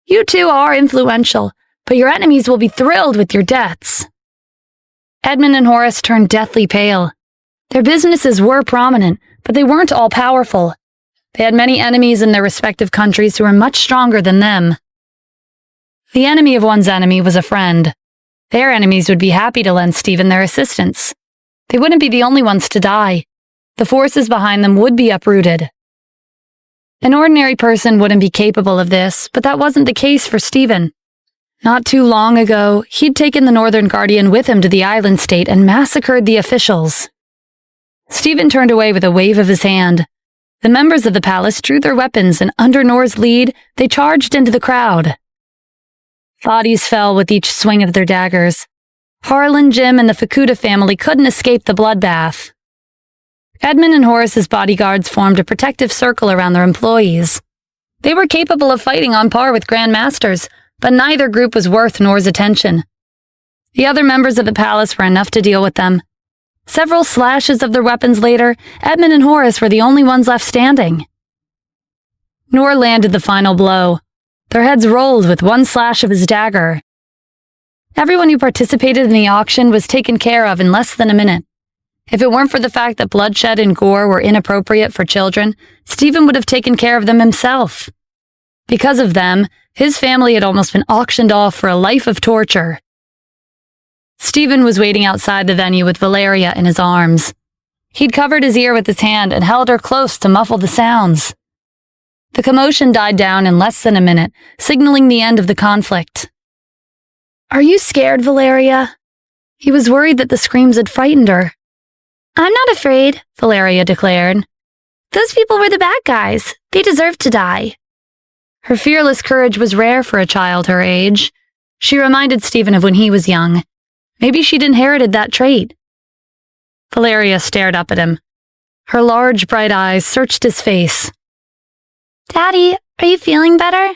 "You two are influential, but your enemies will be thrilled with your deaths." Edmund and Horace turned deathly pale. Their businesses were prominent, but they weren't all powerful. They had many enemies in their respective countries who were much stronger than them. The enemy of one's enemy was a friend. Their enemies would be happy to lend Stephen their assistance. They wouldn't be the only ones to die. The forces behind them would be uprooted. An ordinary person wouldn't be capable of this, but that wasn't the case for Stephen. Not too long ago, he'd taken the Northern Guardian with him to the island state and massacred the officials. Stephen turned away with a wave of his hand. The members of the palace drew their weapons, and under Nor's lead, they charged into the crowd. Bodies fell with each swing of their daggers. Harlan, Jim, and the Fukuda family couldn't escape the bloodbath. Edmund and Horace's bodyguards formed a protective circle around their employees. They were capable of fighting on par with Grand Masters, but neither group was worth Nor's attention. The other members of the palace were enough to deal with them. Several slashes of their weapons later, Edmund and Horace were the only ones left standing. Nor landed the final blow. Their heads rolled with one slash of his dagger. Everyone who participated in the auction was taken care of in less than a minute. If it weren't for the fact that bloodshed and gore were inappropriate for children, Stephen would have taken care of them himself. Because of them, his family had almost been auctioned off for a life of torture. Stephen was waiting outside the venue with Valeria in his arms. He'd covered his ear with his hand and held her close to muffle the sounds. The commotion died down in less than a minute, signaling the end of the conflict. "Are you scared, Valeria?" He was worried that the screams had frightened her. "I'm not afraid," Valeria declared. "Those people were the bad guys. They deserved to die." Her fearless courage was rare for a child her age. She reminded Stephen of when he was young. Maybe she'd inherited that trait. Valeria stared up at him. Her large, bright eyes searched his face. "Daddy, are you feeling better?"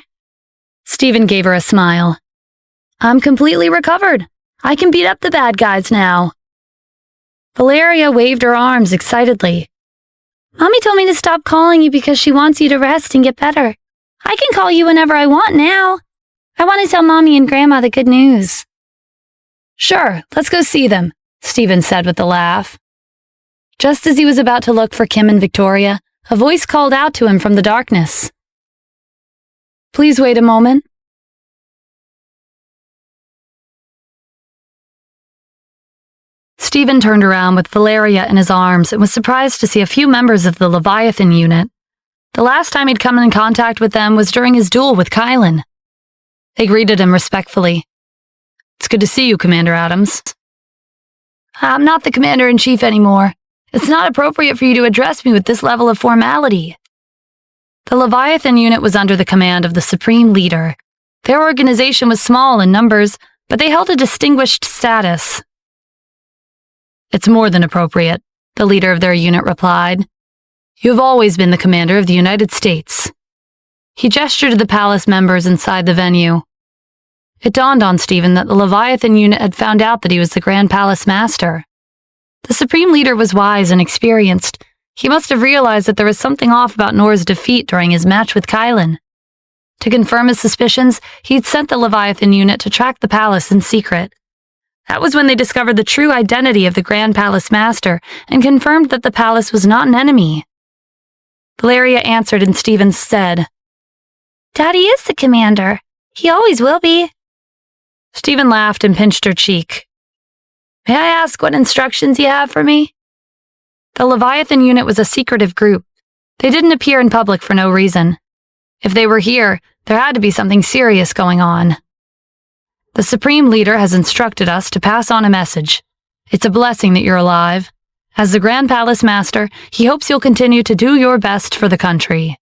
Stephen gave her a smile. "I'm completely recovered. I can beat up the bad guys now." Valeria waved her arms excitedly. "Mommy told me to stop calling you because she wants you to rest and get better. I can call you whenever I want now. I want to tell Mommy and Grandma the good news." "Sure, let's go see them," Stephen said with a laugh. Just as he was about to look for Kim and Victoria, a voice called out to him from the darkness. "Please wait a moment." Stephen turned around with Valeria in his arms and was surprised to see a few members of the Leviathan unit. The last time he'd come in contact with them was during his duel with Kylan. They greeted him respectfully. "It's good to see you, Commander Adams." "I'm not the Commander-in-Chief anymore. It's not appropriate for you to address me with this level of formality." The Leviathan unit was under the command of the Supreme Leader. Their organization was small in numbers, but they held a distinguished status. "It's more than appropriate," the leader of their unit replied. "You have always been the commander of the United States." He gestured to the palace members inside the venue. It dawned on Stephen that the Leviathan unit had found out that he was the Grand Palace Master. The Supreme Leader was wise and experienced. He must have realized that there was something off about Nor's defeat during his match with Kylan. To confirm his suspicions, he'd sent the Leviathan unit to track the palace in secret. That was when they discovered the true identity of the Grand Palace Master and confirmed that the palace was not an enemy. Valeria answered in Stephen's stead. "Daddy is the commander. He always will be." Stephen laughed and pinched her cheek. May I ask what instructions you have for me? The Leviathan unit was a secretive group. They didn't appear in public for no reason. If they were here, there had to be something serious going on. The Supreme Leader has instructed us to pass on a message. It's a blessing that you're alive. As the Grand Palace Master, he hopes you'll continue to do your best for the country.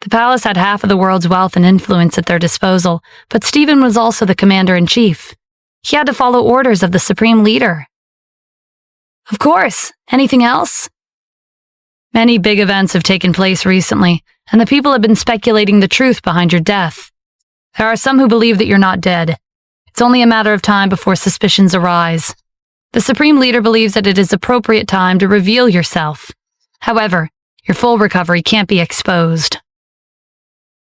The palace had half of the world's wealth and influence at their disposal, but Stephen was also the commander-in-chief. He had to follow orders of the Supreme Leader. Of course. Anything else? Many big events have taken place recently, and the people have been speculating the truth behind your death. There are some who believe that you're not dead. It's only a matter of time before suspicions arise. The Supreme Leader believes that it is appropriate time to reveal yourself. However, your full recovery can't be exposed.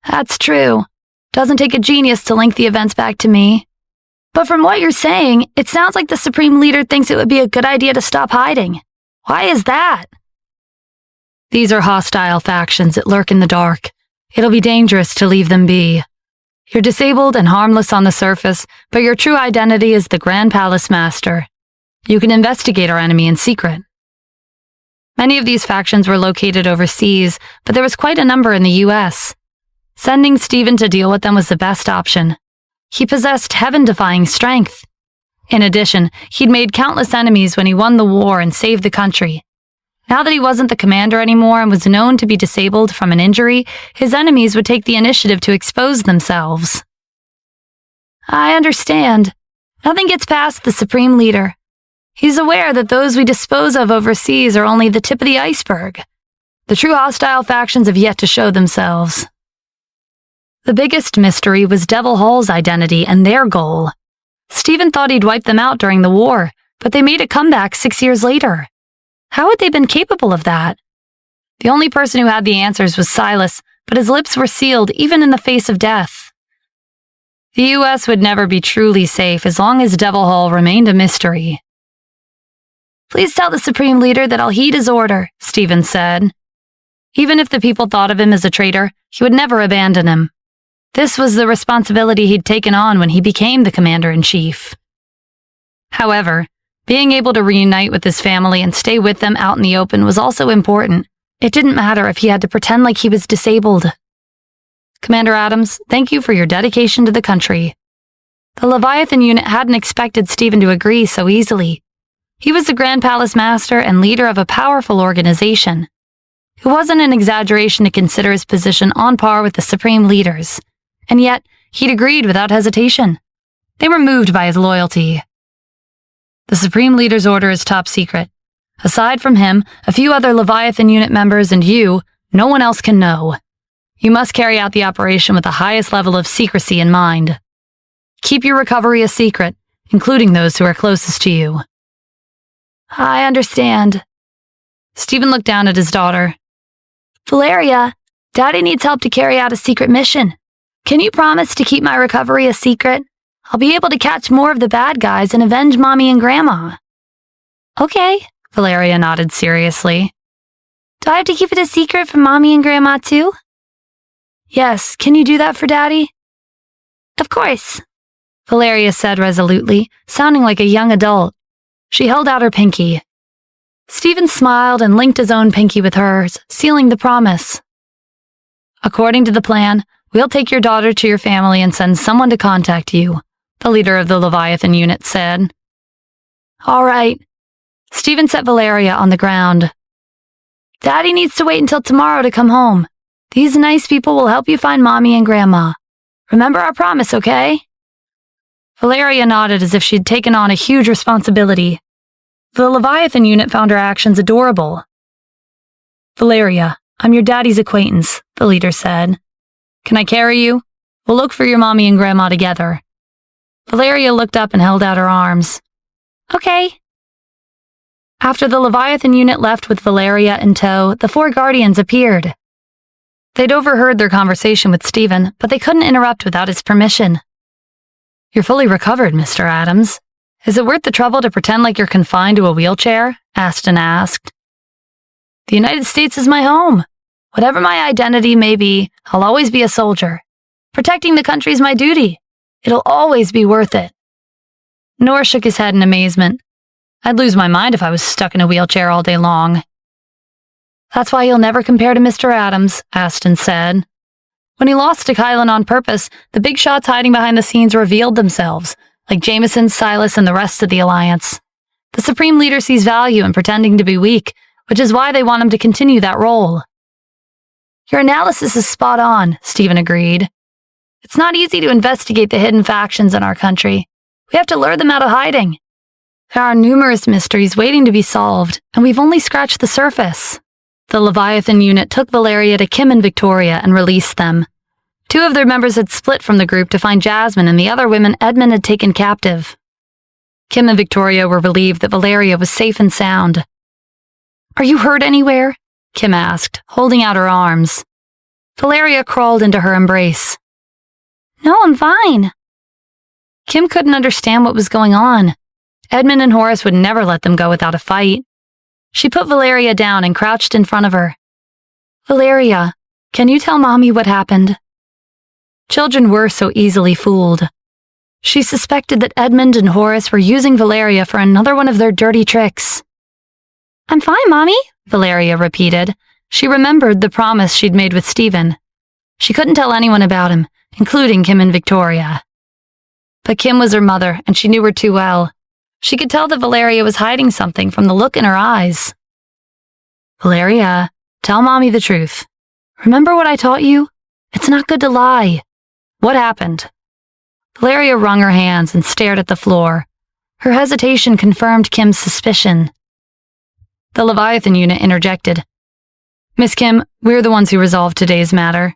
That's true. Doesn't take a genius to link the events back to me. But from what you're saying, it sounds like the Supreme Leader thinks it would be a good idea to stop hiding. Why is that? These are hostile factions that lurk in the dark. It'll be dangerous to leave them be. You're disabled and harmless on the surface, but your true identity is the Grand Palace Master. You can investigate our enemy in secret. Many of these factions were located overseas, but there was quite a number in the U.S. Sending Stephen to deal with them was the best option. He possessed heaven-defying strength. In addition, he'd made countless enemies when he won the war and saved the country. Now that he wasn't the commander anymore and was known to be disabled from an injury, his enemies would take the initiative to expose themselves. I understand. Nothing gets past the Supreme Leader. He's aware that those we dispose of overseas are only the tip of the iceberg. The true hostile factions have yet to show themselves. The biggest mystery was Devil Hall's identity and their goal. Stephen thought he'd wiped them out during the war, but they made a comeback 6 years later. How had they been capable of that? The only person who had the answers was Silas, but his lips were sealed even in the face of death. The U.S. would never be truly safe as long as Devil Hall remained a mystery. Please tell the Supreme Leader that I'll heed his order, Stephen said. Even if the people thought of him as a traitor, he would never abandon him. This was the responsibility he'd taken on when he became the commander-in-chief. However, being able to reunite with his family and stay with them out in the open was also important. It didn't matter if he had to pretend like he was disabled. Commander Adams, thank you for your dedication to the country. The Leviathan unit hadn't expected Stephen to agree so easily. He was the Grand Palace Master and leader of a powerful organization. It wasn't an exaggeration to consider his position on par with the Supreme Leader's, and yet he'd agreed without hesitation. They were moved by his loyalty. The Supreme Leader's order is top secret. Aside from him, a few other Leviathan unit members and you, no one else can know. You must carry out the operation with the highest level of secrecy in mind. Keep your recovery a secret, including those who are closest to you. I understand. Stephen looked down at his daughter. Valeria, Daddy needs help to carry out a secret mission. Can you promise to keep my recovery a secret? I'll be able to catch more of the bad guys and avenge Mommy and Grandma. Okay, Valeria nodded seriously. Do I have to keep it a secret from Mommy and Grandma too? Yes, can you do that for Daddy? Of course, Valeria said resolutely, sounding like a young adult. She held out her pinky. Stephen smiled and linked his own pinky with hers, sealing the promise. According to the plan, we'll take your daughter to your family and send someone to contact you, the leader of the Leviathan unit said. All right. Stephen set Valeria on the ground. Daddy needs to wait until tomorrow to come home. These nice people will help you find Mommy and Grandma. Remember our promise, okay? Valeria nodded as if she'd taken on a huge responsibility. The Leviathan unit found her actions adorable. Valeria, I'm your daddy's acquaintance, the leader said. Can I carry you? We'll look for your Mommy and Grandma together. Valeria looked up and held out her arms. Okay. After the Leviathan unit left with Valeria in tow, the 4 guardians appeared. They'd overheard their conversation with Stephen, but they couldn't interrupt without his permission. You're fully recovered, Mr. Adams. Is it worth the trouble to pretend like you're confined to a wheelchair? Aston asked. The United States is my home. Whatever my identity may be, I'll always be a soldier. Protecting the country is my duty. It'll always be worth it. Nor shook his head in amazement. I'd lose my mind if I was stuck in a wheelchair all day long. That's why you'll never compare to Mr. Adams, Aston said. When he lost to Kylan on purpose, the big shots hiding behind the scenes revealed themselves, like Jameson, Silas, and the rest of the Alliance. The Supreme Leader sees value in pretending to be weak, which is why they want him to continue that role. Your analysis is spot on, Stephen agreed. It's not easy to investigate the hidden factions in our country. We have to lure them out of hiding. There are numerous mysteries waiting to be solved, and we've only scratched the surface. The Leviathan unit took Valeria to Kim and Victoria and released them. 2 of their members had split from the group to find Jasmine and the other women Edmund had taken captive. Kim and Victoria were relieved that Valeria was safe and sound. Are you hurt anywhere? Kim asked, holding out her arms. Valeria crawled into her embrace. No, I'm fine. Kim couldn't understand what was going on. Edmund and Horace would never let them go without a fight. She put Valeria down and crouched in front of her. Valeria, can you tell Mommy what happened? Children were so easily fooled. She suspected that Edmund and Horace were using Valeria for another one of their dirty tricks. I'm fine, Mommy, Valeria repeated. She remembered the promise she'd made with Stephen. She couldn't tell anyone about him, including Kim and Victoria. But Kim was her mother, and she knew her too well. She could tell that Valeria was hiding something from the look in her eyes. Valeria, tell Mommy the truth. Remember what I taught you? It's not good to lie. What happened? Valeria wrung her hands and stared at the floor. Her hesitation confirmed Kim's suspicion. The Leviathan unit interjected. Miss Kim, we're the ones who resolved today's matter.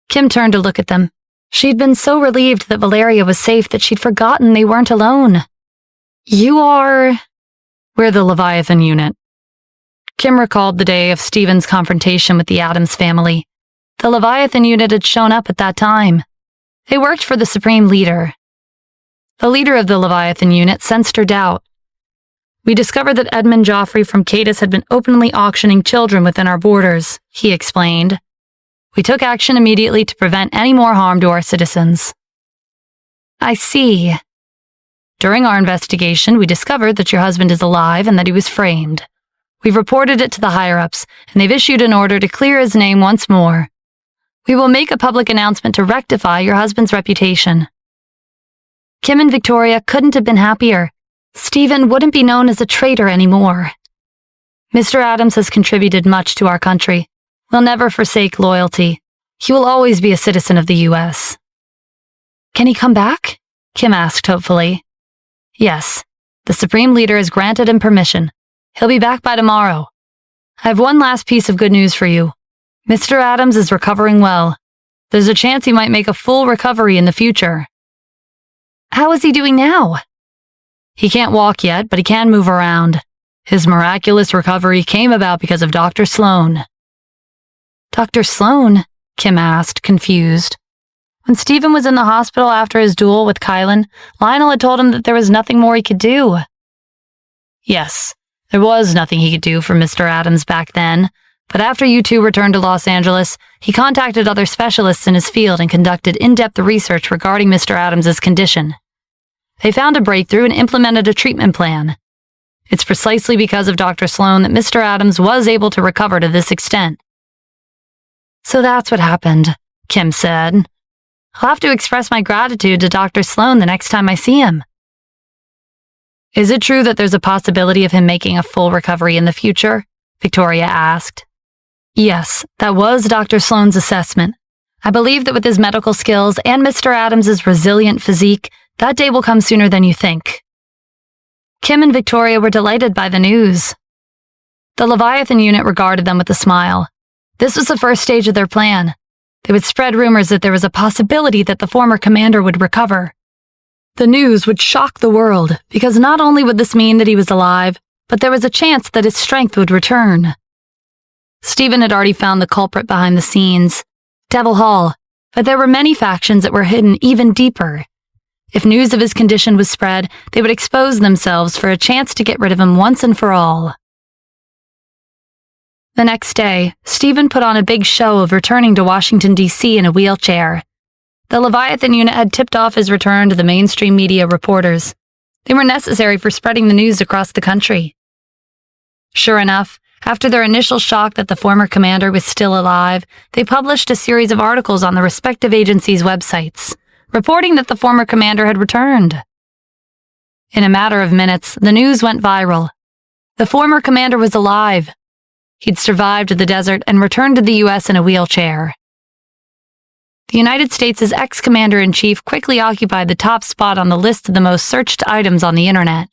Kim turned to look at them. She'd been so relieved that Valeria was safe that she'd forgotten they weren't alone. You are... We're the Leviathan unit. Kim recalled the day of Stephen's confrontation with the Adams family. The Leviathan unit had shown up at that time. They worked for the Supreme Leader. The leader of the Leviathan unit sensed her doubt. We discovered that Edmund Joffrey from Cadis had been openly auctioning children within our borders, he explained. We took action immediately to prevent any more harm to our citizens. I see. During our investigation, we discovered that your husband is alive and that he was framed. We've reported it to the higher-ups, and they've issued an order to clear his name once more. We will make a public announcement to rectify your husband's reputation. Kim and Victoria couldn't have been happier. Stephen wouldn't be known as a traitor anymore. Mr. Adams has contributed much to our country. We'll never forsake loyalty. He will always be a citizen of the U.S. Can he come back? Kim asked hopefully. Yes, the Supreme Leader has granted him permission. He'll be back by tomorrow. I have one last piece of good news for you. Mr. Adams is recovering well. There's a chance he might make a full recovery in the future. How is he doing now? He can't walk yet, but he can move around. His miraculous recovery came about because of Dr. Sloan. Dr. Sloan? Kim asked, confused. When Stephen was in the hospital after his duel with Kylan, Lionel had told him that there was nothing more he could do. Yes, there was nothing he could do for Mr. Adams back then, but after you two returned to Los Angeles, he contacted other specialists in his field and conducted in-depth research regarding Mr. Adams's condition. They found a breakthrough and implemented a treatment plan. It's precisely because of Dr. Sloan that Mr. Adams was able to recover to this extent. So that's what happened, Kim said. I'll have to express my gratitude to Dr. Sloan the next time I see him. Is it true that there's a possibility of him making a full recovery in the future? Victoria asked. Yes, that was Dr. Sloan's assessment. I believe that with his medical skills and Mr. Adams's resilient physique, that day will come sooner than you think. Kim and Victoria were delighted by the news. The Leviathan unit regarded them with a smile. This was the first stage of their plan. They would spread rumors that there was a possibility that the former commander would recover. The news would shock the world, because not only would this mean that he was alive, but there was a chance that his strength would return. Stephen had already found the culprit behind the scenes, Devil Hall, but there were many factions that were hidden even deeper. If news of his condition was spread, they would expose themselves for a chance to get rid of him once and for all. The next day, Stephen put on a big show of returning to Washington, D.C. in a wheelchair. The Leviathan unit had tipped off his return to the mainstream media reporters. They were necessary for spreading the news across the country. Sure enough, after their initial shock that the former commander was still alive, they published a series of articles on the respective agencies' websites, reporting that the former commander had returned. In a matter of minutes, the news went viral. The former commander was alive. He'd survived the desert and returned to the U.S. in a wheelchair. The United States' ex-commander-in-chief quickly occupied the top spot on the list of the most searched items on the internet.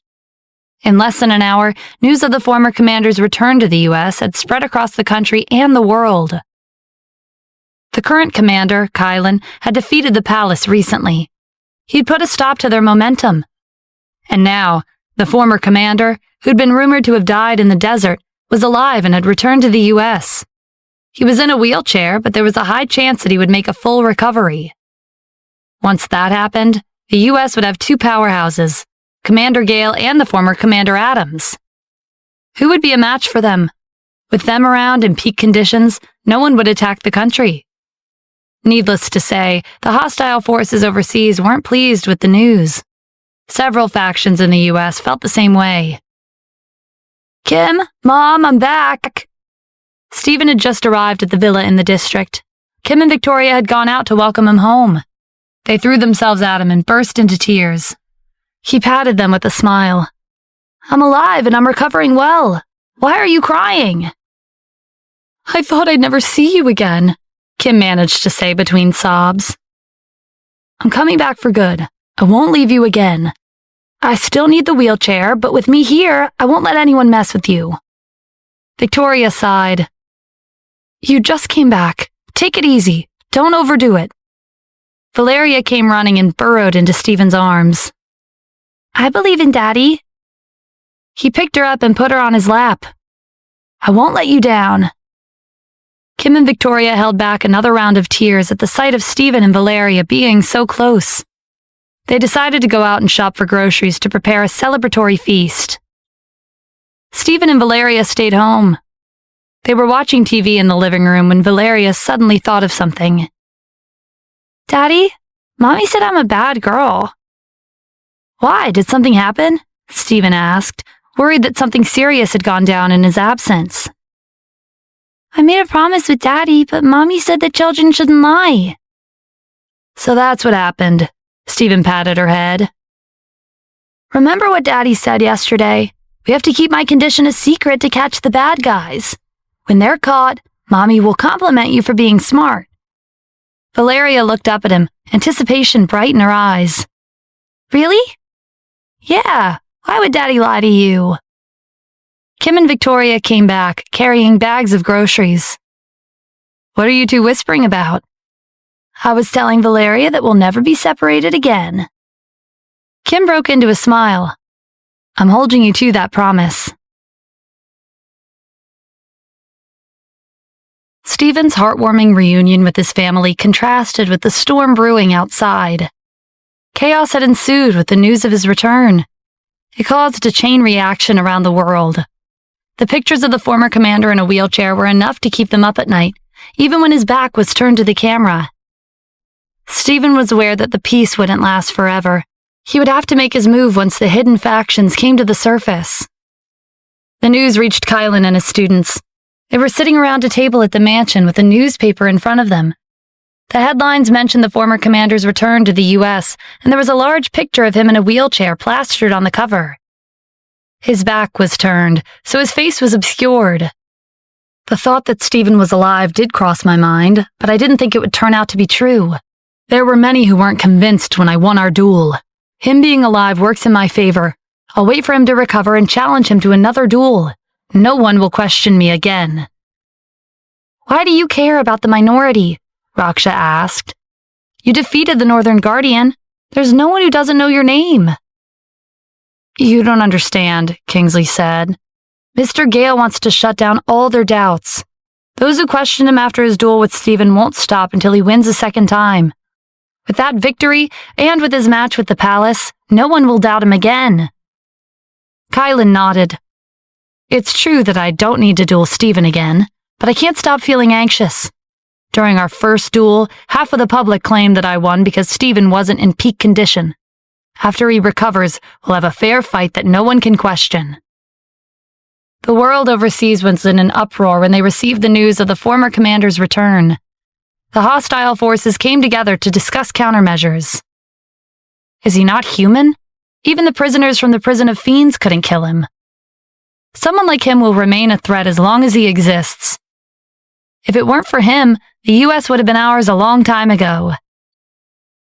In less than an hour, news of the former commander's return to the U.S. had spread across the country and the world. The current commander, Kylan, had defeated the palace recently. He'd put a stop to their momentum. And now, the former commander, who'd been rumored to have died in the desert, was alive and had returned to the U.S. He was in a wheelchair, but there was a high chance that he would make a full recovery. Once that happened, the U.S. would have two powerhouses, Commander Gale and the former Commander Adams. Who would be a match for them? With them around in peak conditions, no one would attack the country. Needless to say, the hostile forces overseas weren't pleased with the news. Several factions in the U.S. felt the same way. "Kim, Mom, I'm back." Stephen had just arrived at the villa in the district. Kim and Victoria had gone out to welcome him home. They threw themselves at him and burst into tears. He patted them with a smile. "I'm alive and I'm recovering well. Why are you crying?" "I thought I'd never see you again," Kim managed to say between sobs. "I'm coming back for good. I won't leave you again. I still need the wheelchair, but with me here, I won't let anyone mess with you." Victoria sighed. "You just came back. Take it easy. Don't overdo it." Valeria came running and burrowed into Stephen's arms. "I believe in Daddy." He picked her up and put her on his lap. "I won't let you down." Kim and Victoria held back another round of tears at the sight of Stephen and Valeria being so close. They decided to go out and shop for groceries to prepare a celebratory feast. Stephen and Valeria stayed home. They were watching TV in the living room when Valeria suddenly thought of something. "Daddy, Mommy said I'm a bad girl." "Why? Did something happen?" Stephen asked, worried that something serious had gone down in his absence. "I made a promise with Daddy, but Mommy said that children shouldn't lie." "So that's what happened." Stephen patted her head. "Remember what Daddy said yesterday? We have to keep my condition a secret to catch the bad guys. When they're caught, Mommy will compliment you for being smart." Valeria looked up at him, anticipation bright in her eyes. "Really?" "Yeah, why would Daddy lie to you?" Kim and Victoria came back, carrying bags of groceries. "What are you two whispering about?" "I was telling Valeria that we'll never be separated again." Kim broke into a smile. "I'm holding you to that promise." Stephen's heartwarming reunion with his family contrasted with the storm brewing outside. Chaos had ensued with the news of his return. It caused a chain reaction around the world. The pictures of the former commander in a wheelchair were enough to keep them up at night, even when his back was turned to the camera. Stephen was aware that the peace wouldn't last forever. He would have to make his move once the hidden factions came to the surface. The news reached Kylan and his students. They were sitting around a table at the mansion with a newspaper in front of them. The headlines mentioned the former commander's return to the U.S., and there was a large picture of him in a wheelchair plastered on the cover. His back was turned, so his face was obscured. The thought that Stephen was alive did cross my mind, but I didn't think it would turn out to be true. There were many who weren't convinced when I won our duel. Him being alive works in my favor. I'll wait for him to recover and challenge him to another duel. No one will question me again. "Why do you care about the minority?" Raksha asked. "You defeated the Northern Guardian. There's no one who doesn't know your name." "You don't understand," Kingsley said. "Mr. Gale wants to shut down all their doubts. Those who questioned him after his duel with Stephen won't stop until he wins a second time. With that victory, and with his match with the palace, no one will doubt him again." Kylan nodded. "It's true that I don't need to duel Stephen again, but I can't stop feeling anxious. During our first duel, half of the public claimed that I won because Stephen wasn't in peak condition. After he recovers, we'll have a fair fight that no one can question." The world overseas was in an uproar when they received the news of the former commander's return. The hostile forces came together to discuss countermeasures. Is he not human? Even the prisoners from the prison of fiends couldn't kill him. Someone like him will remain a threat as long as he exists. If it weren't for him, the U.S. would have been ours a long time ago.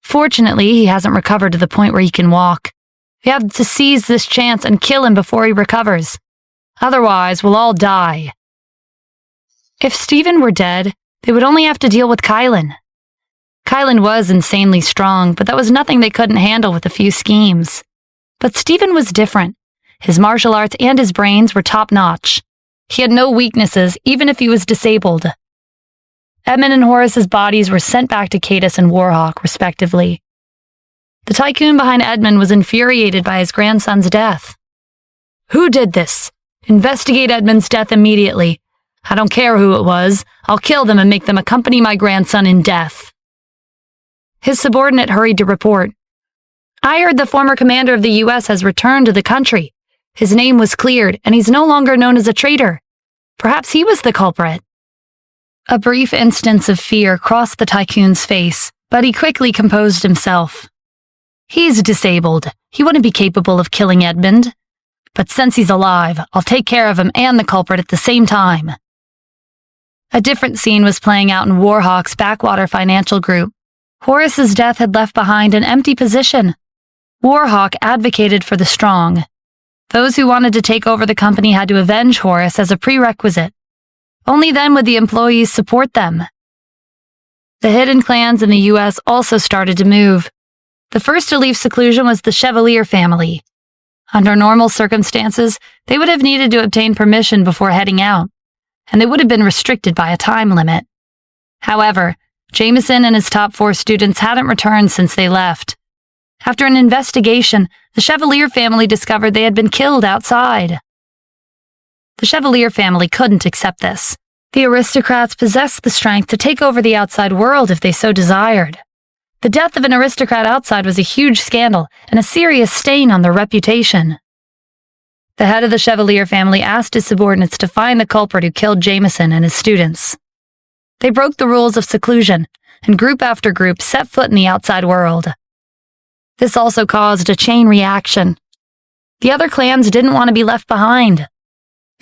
Fortunately, he hasn't recovered to the point where he can walk. We have to seize this chance and kill him before he recovers. Otherwise, we'll all die. If Stephen were dead, they would only have to deal with Kylan. Kylan was insanely strong, but that was nothing they couldn't handle with a few schemes. But Stephen was different. His martial arts and his brains were top-notch. He had no weaknesses, even if he was disabled. Edmund and Horace's bodies were sent back to Cadus and Warhawk, respectively. The tycoon behind Edmund was infuriated by his grandson's death. "Who did this? Investigate Edmund's death immediately. I don't care who it was. I'll kill them and make them accompany my grandson in death." His subordinate hurried to report. "I heard the former commander of the U.S. has returned to the country. His name was cleared, and he's no longer known as a traitor. Perhaps he was the culprit." A brief instance of fear crossed the tycoon's face, but he quickly composed himself. "He's disabled. He wouldn't be capable of killing Edmund. But since he's alive, I'll take care of him and the culprit at the same time." A different scene was playing out in Warhawk's backwater financial group. Horace's death had left behind an empty position. Warhawk advocated for the strong. Those who wanted to take over the company had to avenge Horace as a prerequisite. Only then would the employees support them. The hidden clans in the U.S. also started to move. The first to leave seclusion was the Chevalier family. Under normal circumstances, they would have needed to obtain permission before heading out, and they would have been restricted by a time limit. However, Jameson and his top 4 students hadn't returned since they left. After an investigation, the Chevalier family discovered they had been killed outside. The Chevalier family couldn't accept this. The aristocrats possessed the strength to take over the outside world if they so desired. The death of an aristocrat outside was a huge scandal and a serious stain on their reputation. The head of the Chevalier family asked his subordinates to find the culprit who killed Jameson and his students. They broke the rules of seclusion, and group after group set foot in the outside world. This also caused a chain reaction. The other clans didn't want to be left behind.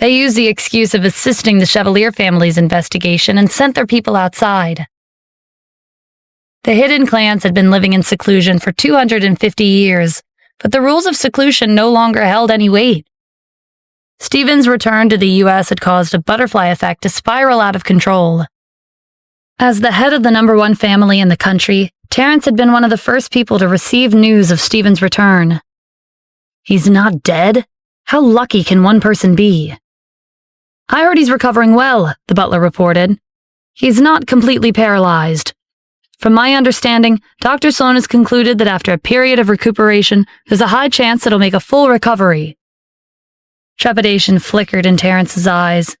They used the excuse of assisting the Chevalier family's investigation and sent their people outside. The hidden clans had been living in seclusion for 250 years, but the rules of seclusion no longer held any weight. Stephen's return to the U.S. had caused a butterfly effect to spiral out of control. As the head of the #1 family in the country, Terrence had been one of the first people to receive news of Stephen's return. "He's not dead? How lucky can one person be?" "I heard he's recovering well," the butler reported. "He's not completely paralyzed. From my understanding, Dr. Sloan has concluded that after a period of recuperation, there's a high chance it'll make a full recovery." Trepidation flickered in Terrence's eyes.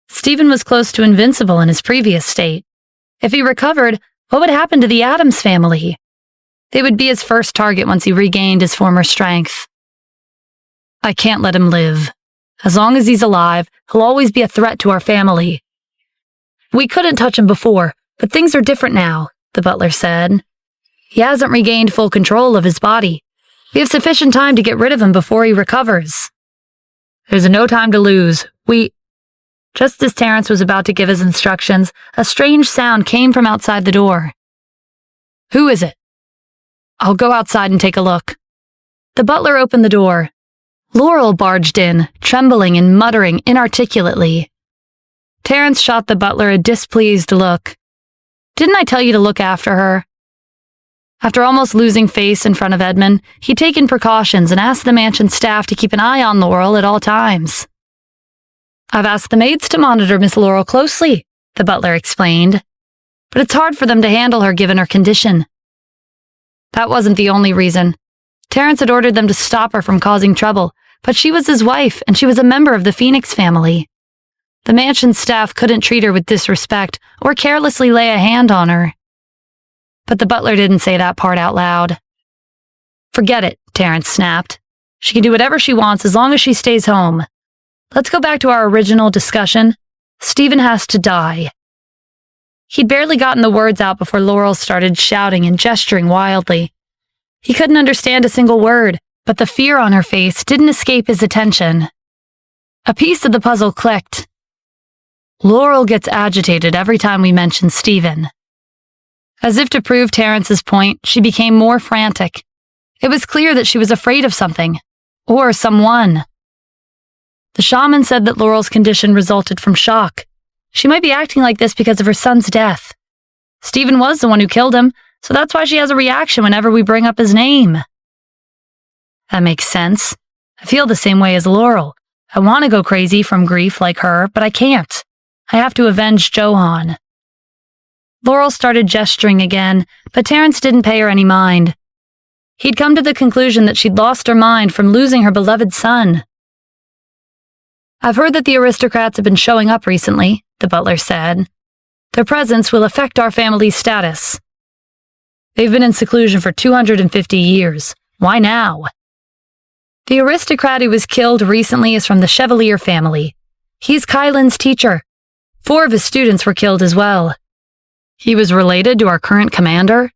Stephen was close to invincible in his previous state. If he recovered, what would happen to the Addams family? They would be his first target once he regained his former strength. "I can't let him live. As long as he's alive, he'll always be a threat to our family." "We couldn't touch him before, but things are different now," the butler said. "He hasn't regained full control of his body. We have sufficient time to get rid of him before he recovers." "There's no time to lose. Just as Terrence was about to give his instructions, a strange sound came from outside the door. "Who is it?" "I'll go outside and take a look." The butler opened the door. Laurel barged in, trembling and muttering inarticulately. Terrence shot the butler a displeased look. "Didn't I tell you to look after her?" After almost losing face in front of Edmund, he'd taken precautions and asked the mansion staff to keep an eye on Laurel at all times. "I've asked the maids to monitor Miss Laurel closely," the butler explained. "But it's hard for them to handle her given her condition." That wasn't the only reason. Terrence had ordered them to stop her from causing trouble, but she was his wife and she was a member of the Phoenix family. The mansion staff couldn't treat her with disrespect or carelessly lay a hand on her. But the butler didn't say that part out loud. "Forget it," Terrence snapped. "She can do whatever she wants as long as she stays home. Let's go back to our original discussion. Stephen has to die." He'd barely gotten the words out before Laurel started shouting and gesturing wildly. He couldn't understand a single word, but the fear on her face didn't escape his attention. A piece of the puzzle clicked. Laurel gets agitated every time we mention Stephen. As if to prove Terrence's point, she became more frantic. It was clear that she was afraid of something, or someone. The shaman said that Laurel's condition resulted from shock. She might be acting like this because of her son's death. Stephen was the one who killed him, so that's why she has a reaction whenever we bring up his name. That makes sense. I feel the same way as Laurel. I want to go crazy from grief like her, but I can't. I have to avenge Johan. Laurel started gesturing again, but Terrence didn't pay her any mind. He'd come to the conclusion that she'd lost her mind from losing her beloved son. "I've heard that the aristocrats have been showing up recently," the butler said. "Their presence will affect our family's status. They've been in seclusion for 250 years. Why now?" "The aristocrat who was killed recently is from the Chevalier family. He's Kylan's teacher. 4 of his students were killed as well. He was related to our current commander?"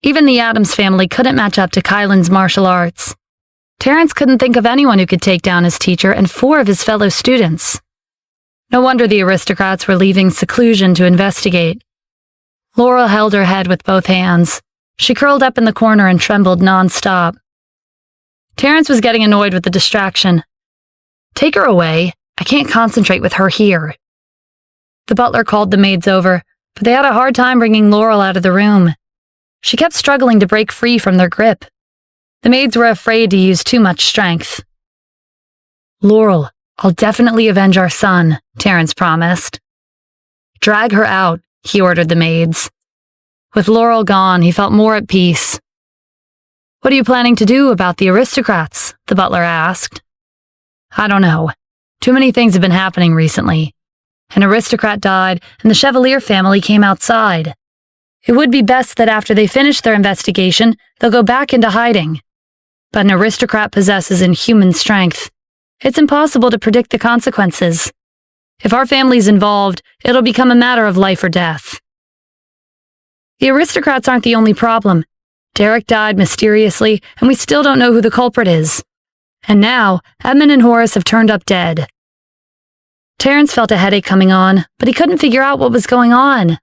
Even the Adams family couldn't match up to Kylan's martial arts. Terrence couldn't think of anyone who could take down his teacher and 4 of his fellow students. No wonder the aristocrats were leaving seclusion to investigate. Laurel held her head with both hands. She curled up in the corner and trembled non-stop. Terrence was getting annoyed with the distraction. "Take her away. I can't concentrate with her here." The butler called the maids over, but they had a hard time bringing Laurel out of the room. She kept struggling to break free from their grip. The maids were afraid to use too much strength. "Laurel, I'll definitely avenge our son," Terrence promised. "Drag her out," he ordered the maids. With Laurel gone, he felt more at peace. "What are you planning to do about the aristocrats?" the butler asked. "I don't know. Too many things have been happening recently. An aristocrat died, and the Chevalier family came outside. It would be best that after they finish their investigation, they'll go back into hiding. But an aristocrat possesses inhuman strength. It's impossible to predict the consequences. If our family's involved, it'll become a matter of life or death." The aristocrats aren't the only problem. Derek died mysteriously, and we still don't know who the culprit is. And now, Edmund and Horace have turned up dead. Terrence felt a headache coming on, but he couldn't figure out what was going on.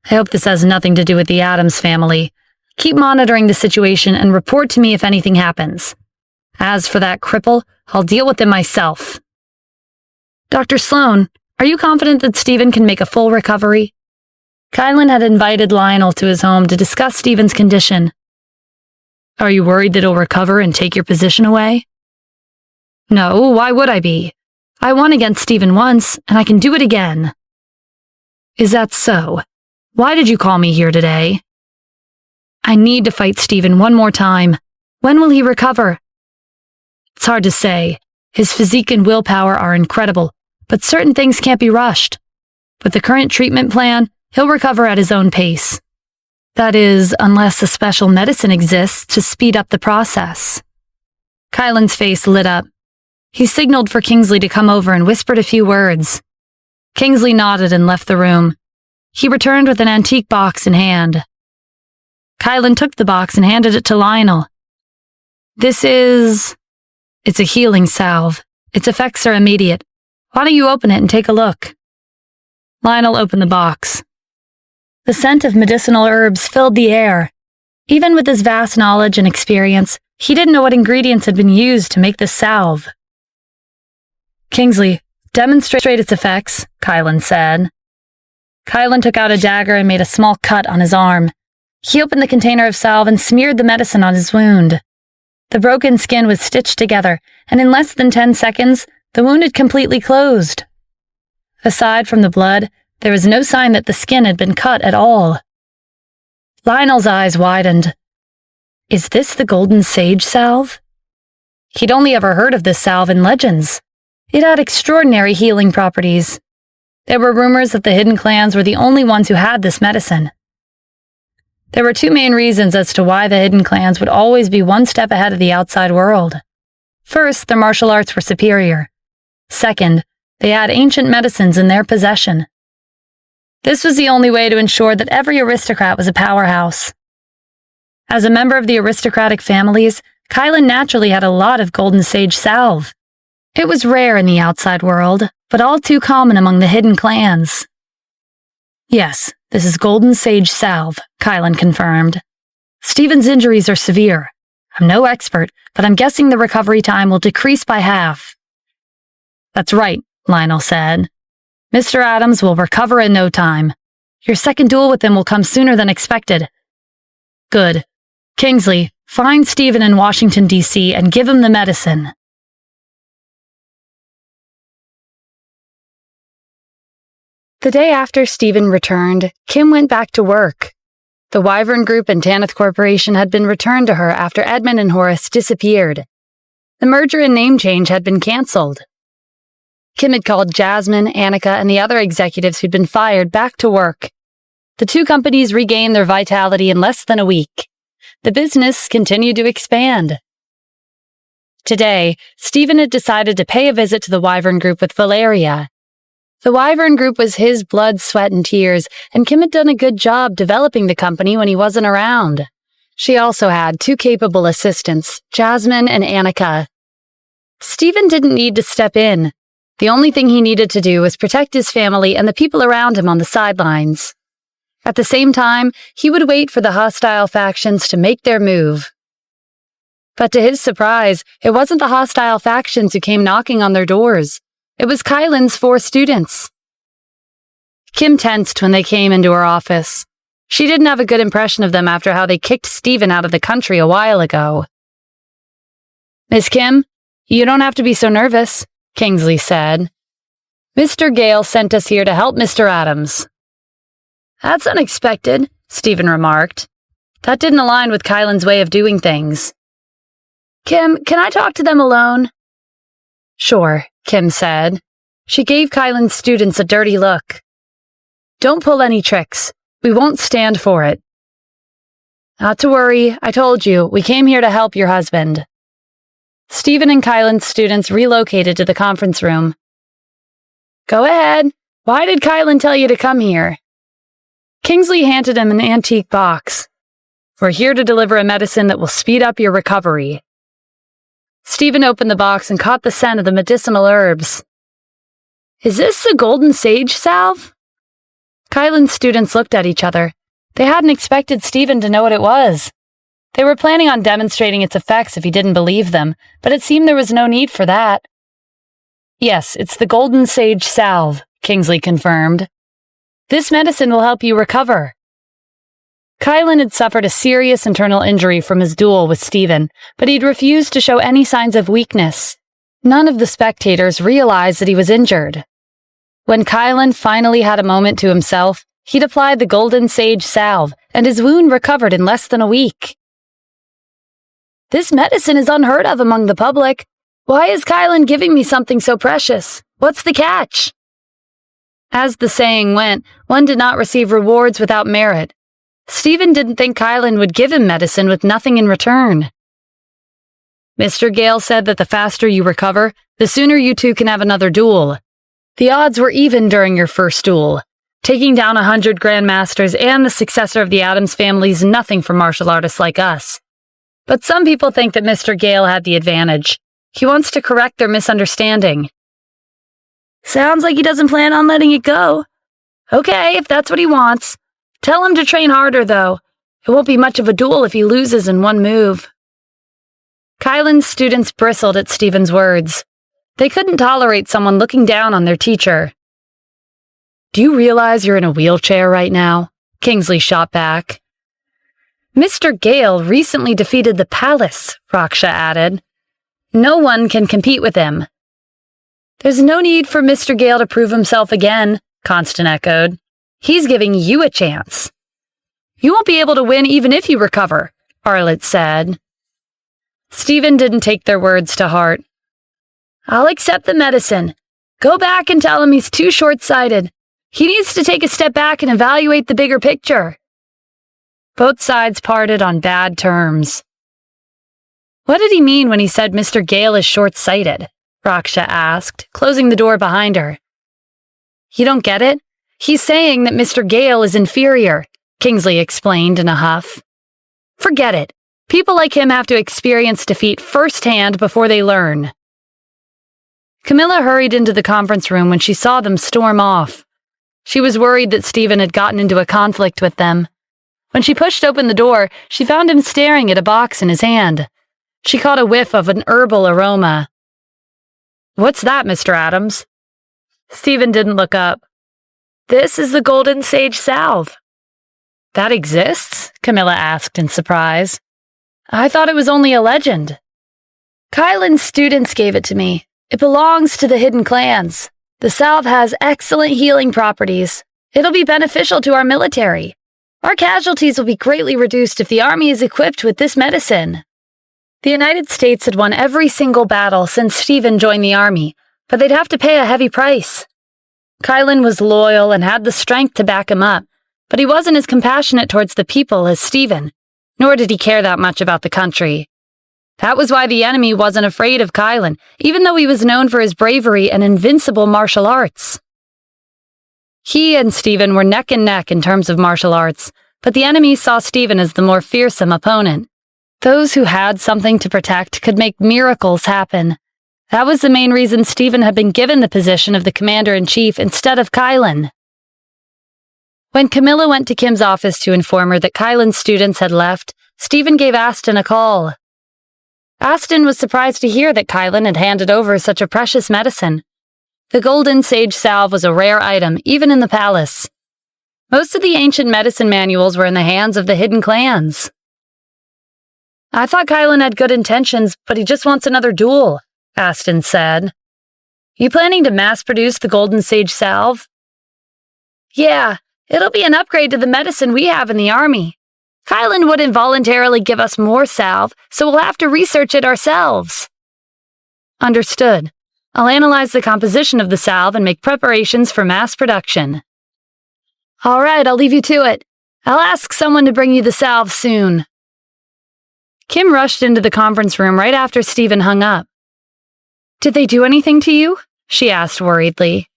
"I hope this has nothing to do with the Adams family. Keep monitoring the situation and report to me if anything happens. As for that cripple, I'll deal with him myself." "Dr. Sloan, are you confident that Stephen can make a full recovery?" Kylan had invited Lionel to his home to discuss Stephen's condition. "Are you worried that he'll recover and take your position away?" "No, why would I be? I won against Stephen once, and I can do it again." "Is that so? Why did you call me here today?" "I need to fight Stephen one more time. When will he recover?" "It's hard to say. His physique and willpower are incredible, but certain things can't be rushed. With the current treatment plan, he'll recover at his own pace. That is, unless a special medicine exists to speed up the process." Kylan's face lit up. He signaled for Kingsley to come over and whispered a few words. Kingsley nodded and left the room. He returned with an antique box in hand. Kylan took the box and handed it to Lionel. "This is... It's a healing salve. Its effects are immediate. Why don't you open it and take a look?" Lionel opened the box. The scent of medicinal herbs filled the air. Even with his vast knowledge and experience, he didn't know what ingredients had been used to make the salve. "Kingsley, demonstrate its effects," Kylan said. Kylan took out a dagger and made a small cut on his arm. He opened the container of salve and smeared the medicine on his wound. The broken skin was stitched together, and in less than 10 seconds, the wound had completely closed. Aside from the blood, there was no sign that the skin had been cut at all. Lionel's eyes widened. Is this the golden sage salve? He'd only ever heard of this salve in legends. It had extraordinary healing properties. There were rumors that the hidden clans were the only ones who had this medicine. There were two main reasons as to why the hidden clans would always be one step ahead of the outside world. First, their martial arts were superior. Second, they had ancient medicines in their possession. This was the only way to ensure that every aristocrat was a powerhouse. As a member of the aristocratic families, Kylan naturally had a lot of golden sage salve. It was rare in the outside world, but all too common among the hidden clans. Yes, this is golden sage salve, Kylan confirmed. Stephen's injuries are severe. I'm no expert, but I'm guessing the recovery time will decrease by half. That's right, Lionel said. Mr. Adams will recover in no time. Your second duel with him will come sooner than expected. Good. Kingsley, find Stephen in Washington, D.C. and give him the medicine. The day after Stephen returned, Kim went back to work. The Wyvern Group and Tanith Corporation had been returned to her after Edmund and Horace disappeared. The merger and name change had been canceled. Kim had called Jasmine, Annika, and the other executives who'd been fired back to work. The two companies regained their vitality in less than a week. The business continued to expand. Today, Stephen had decided to pay a visit to the Wyvern Group with Valeria. The Wyvern Group was his blood, sweat, and tears, and Kim had done a good job developing the company when he wasn't around. She also had two capable assistants, Jasmine and Annika. Stephen didn't need to step in. The only thing he needed to do was protect his family and the people around him on the sidelines. At the same time, he would wait for the hostile factions to make their move. But to his surprise, it wasn't the hostile factions who came knocking on their doors. It was Kylan's 4 students. Kim tensed when they came into her office. She didn't have a good impression of them after how they kicked Stephen out of the country a while ago. Miss Kim, you don't have to be so nervous, Kingsley said. Mr. Gale sent us here to help Mr. Adams. That's unexpected, Stephen remarked. That didn't align with Kylan's way of doing things. Kim, can I talk to them alone? Sure, Kim said. She gave Kylan's students a dirty look. Don't pull any tricks. We won't stand for it. Not to worry, I told you, we came here to help your husband. Stephen and Kylan's students relocated to the conference room. Go ahead. Why did Kylan tell you to come here? Kingsley handed him an antique box. We're here to deliver a medicine that will speed up your recovery. Stephen opened the box and caught the scent of the medicinal herbs. Is this the golden sage salve? Kylan's students looked at each other. They hadn't expected Stephen to know what it was. They were planning on demonstrating its effects if he didn't believe them, but it seemed there was no need for that. Yes, it's the golden sage salve, Kingsley confirmed. This medicine will help you recover. Kylan had suffered a serious internal injury from his duel with Stephen, but he'd refused to show any signs of weakness. None of the spectators realized that he was injured. When Kylan finally had a moment to himself, he'd applied the golden sage salve, and his wound recovered in less than a week. This medicine is unheard of among the public. Why is Kylan giving me something so precious? What's the catch? As the saying went, one did not receive rewards without merit. Stephen didn't think Kylan would give him medicine with nothing in return. Mr. Gale said that the faster you recover, the sooner you two can have another duel. The odds were even during your first duel. Taking down 100 grandmasters and the successor of the Adams family is nothing for martial artists like us. But some people think that Mr. Gale had the advantage. He wants to correct their misunderstanding. Sounds like he doesn't plan on letting it go. Okay, if that's what he wants. Tell him to train harder, though. It won't be much of a duel if he loses in one move. Kylan's students bristled at Stephen's words. They couldn't tolerate someone looking down on their teacher. Do you realize you're in a wheelchair right now? Kingsley shot back. Mr. Gale recently defeated the Palace, Raksha added. No one can compete with him. There's no need for Mr. Gale to prove himself again, Constant echoed. He's giving you a chance. You won't be able to win even if you recover, Arlett said. Stephen didn't take their words to heart. I'll accept the medicine. Go back and tell him he's too short-sighted. He needs to take a step back and evaluate the bigger picture." Both sides parted on bad terms. "What did he mean when he said Mr. Gale is short-sighted?" Raksha asked, closing the door behind her. "You don't get it? He's saying that Mr. Gale is inferior," Kingsley explained in a huff. "Forget it. People like him have to experience defeat firsthand before they learn." Camilla hurried into the conference room when she saw them storm off. She was worried that Stephen had gotten into a conflict with them. When she pushed open the door, she found him staring at a box in his hand. She caught a whiff of an herbal aroma. "What's that, Mr. Adams?" Stephen didn't look up. "This is the golden sage salve." "That exists?" Camilla asked in surprise. "I thought it was only a legend." "Kylan's students gave it to me. It belongs to the hidden clans. The salve has excellent healing properties. It'll be beneficial to our military. Our casualties will be greatly reduced if the army is equipped with this medicine." The United States had won every single battle since Stephen joined the army, but they'd have to pay a heavy price. Kylan was loyal and had the strength to back him up, but he wasn't as compassionate towards the people as Stephen, nor did he care that much about the country. That was why the enemy wasn't afraid of Kylan, even though he was known for his bravery and invincible martial arts. He and Stephen were neck and neck in terms of martial arts, but the enemy saw Stephen as the more fearsome opponent. Those who had something to protect could make miracles happen. That was the main reason Stephen had been given the position of the commander-in-chief instead of Kylan. When Camilla went to Kim's office to inform her that Kylan's students had left, Stephen gave Aston a call. Aston was surprised to hear that Kylan had handed over such a precious medicine. The golden sage salve was a rare item, even in the palace. Most of the ancient medicine manuals were in the hands of the hidden clans. "I thought Kylan had good intentions, but he just wants another duel," Aston said. "You planning to mass-produce the golden sage salve?" "Yeah, it'll be an upgrade to the medicine we have in the army. Kylan wouldn't voluntarily give us more salve, so we'll have to research it ourselves." "Understood. I'll analyze the composition of the salve and make preparations for mass production." "All right, I'll leave you to it. I'll ask someone to bring you the salve soon." Kim rushed into the conference room right after Stephen hung up. "Did they do anything to you?" she asked worriedly.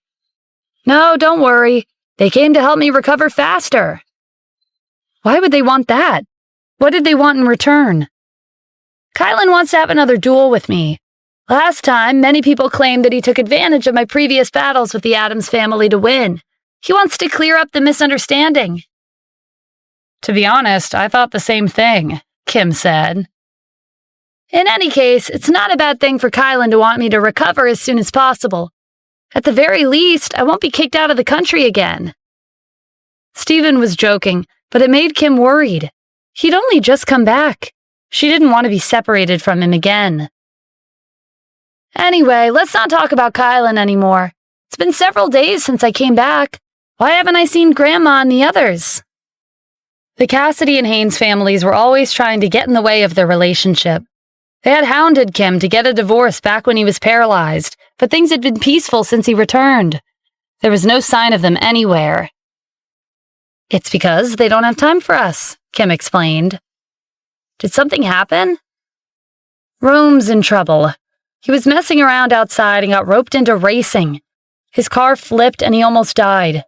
"No, don't worry. They came to help me recover faster." "Why would they want that? What did they want in return?" "Kylan wants to have another duel with me. Last time, many people claimed that he took advantage of my previous battles with the Addams family to win. He wants to clear up the misunderstanding." "To be honest, I thought the same thing," Kim said. "In any case, it's not a bad thing for Kylan to want me to recover as soon as possible. At the very least, I won't be kicked out of the country again." Stephen was joking, but it made Kim worried. He'd only just come back. She didn't want to be separated from him again. "Anyway, let's not talk about Kylan anymore. It's been several days since I came back. Why haven't I seen Grandma and the others?" The Cassidy and Haynes families were always trying to get in the way of their relationship. They had hounded Kim to get a divorce back when he was paralyzed, but things had been peaceful since he returned. There was no sign of them anywhere. "It's because they don't have time for us," Kim explained. "Did something happen?" "Rome's in trouble. He was messing around outside and got roped into racing. His car flipped and he almost died.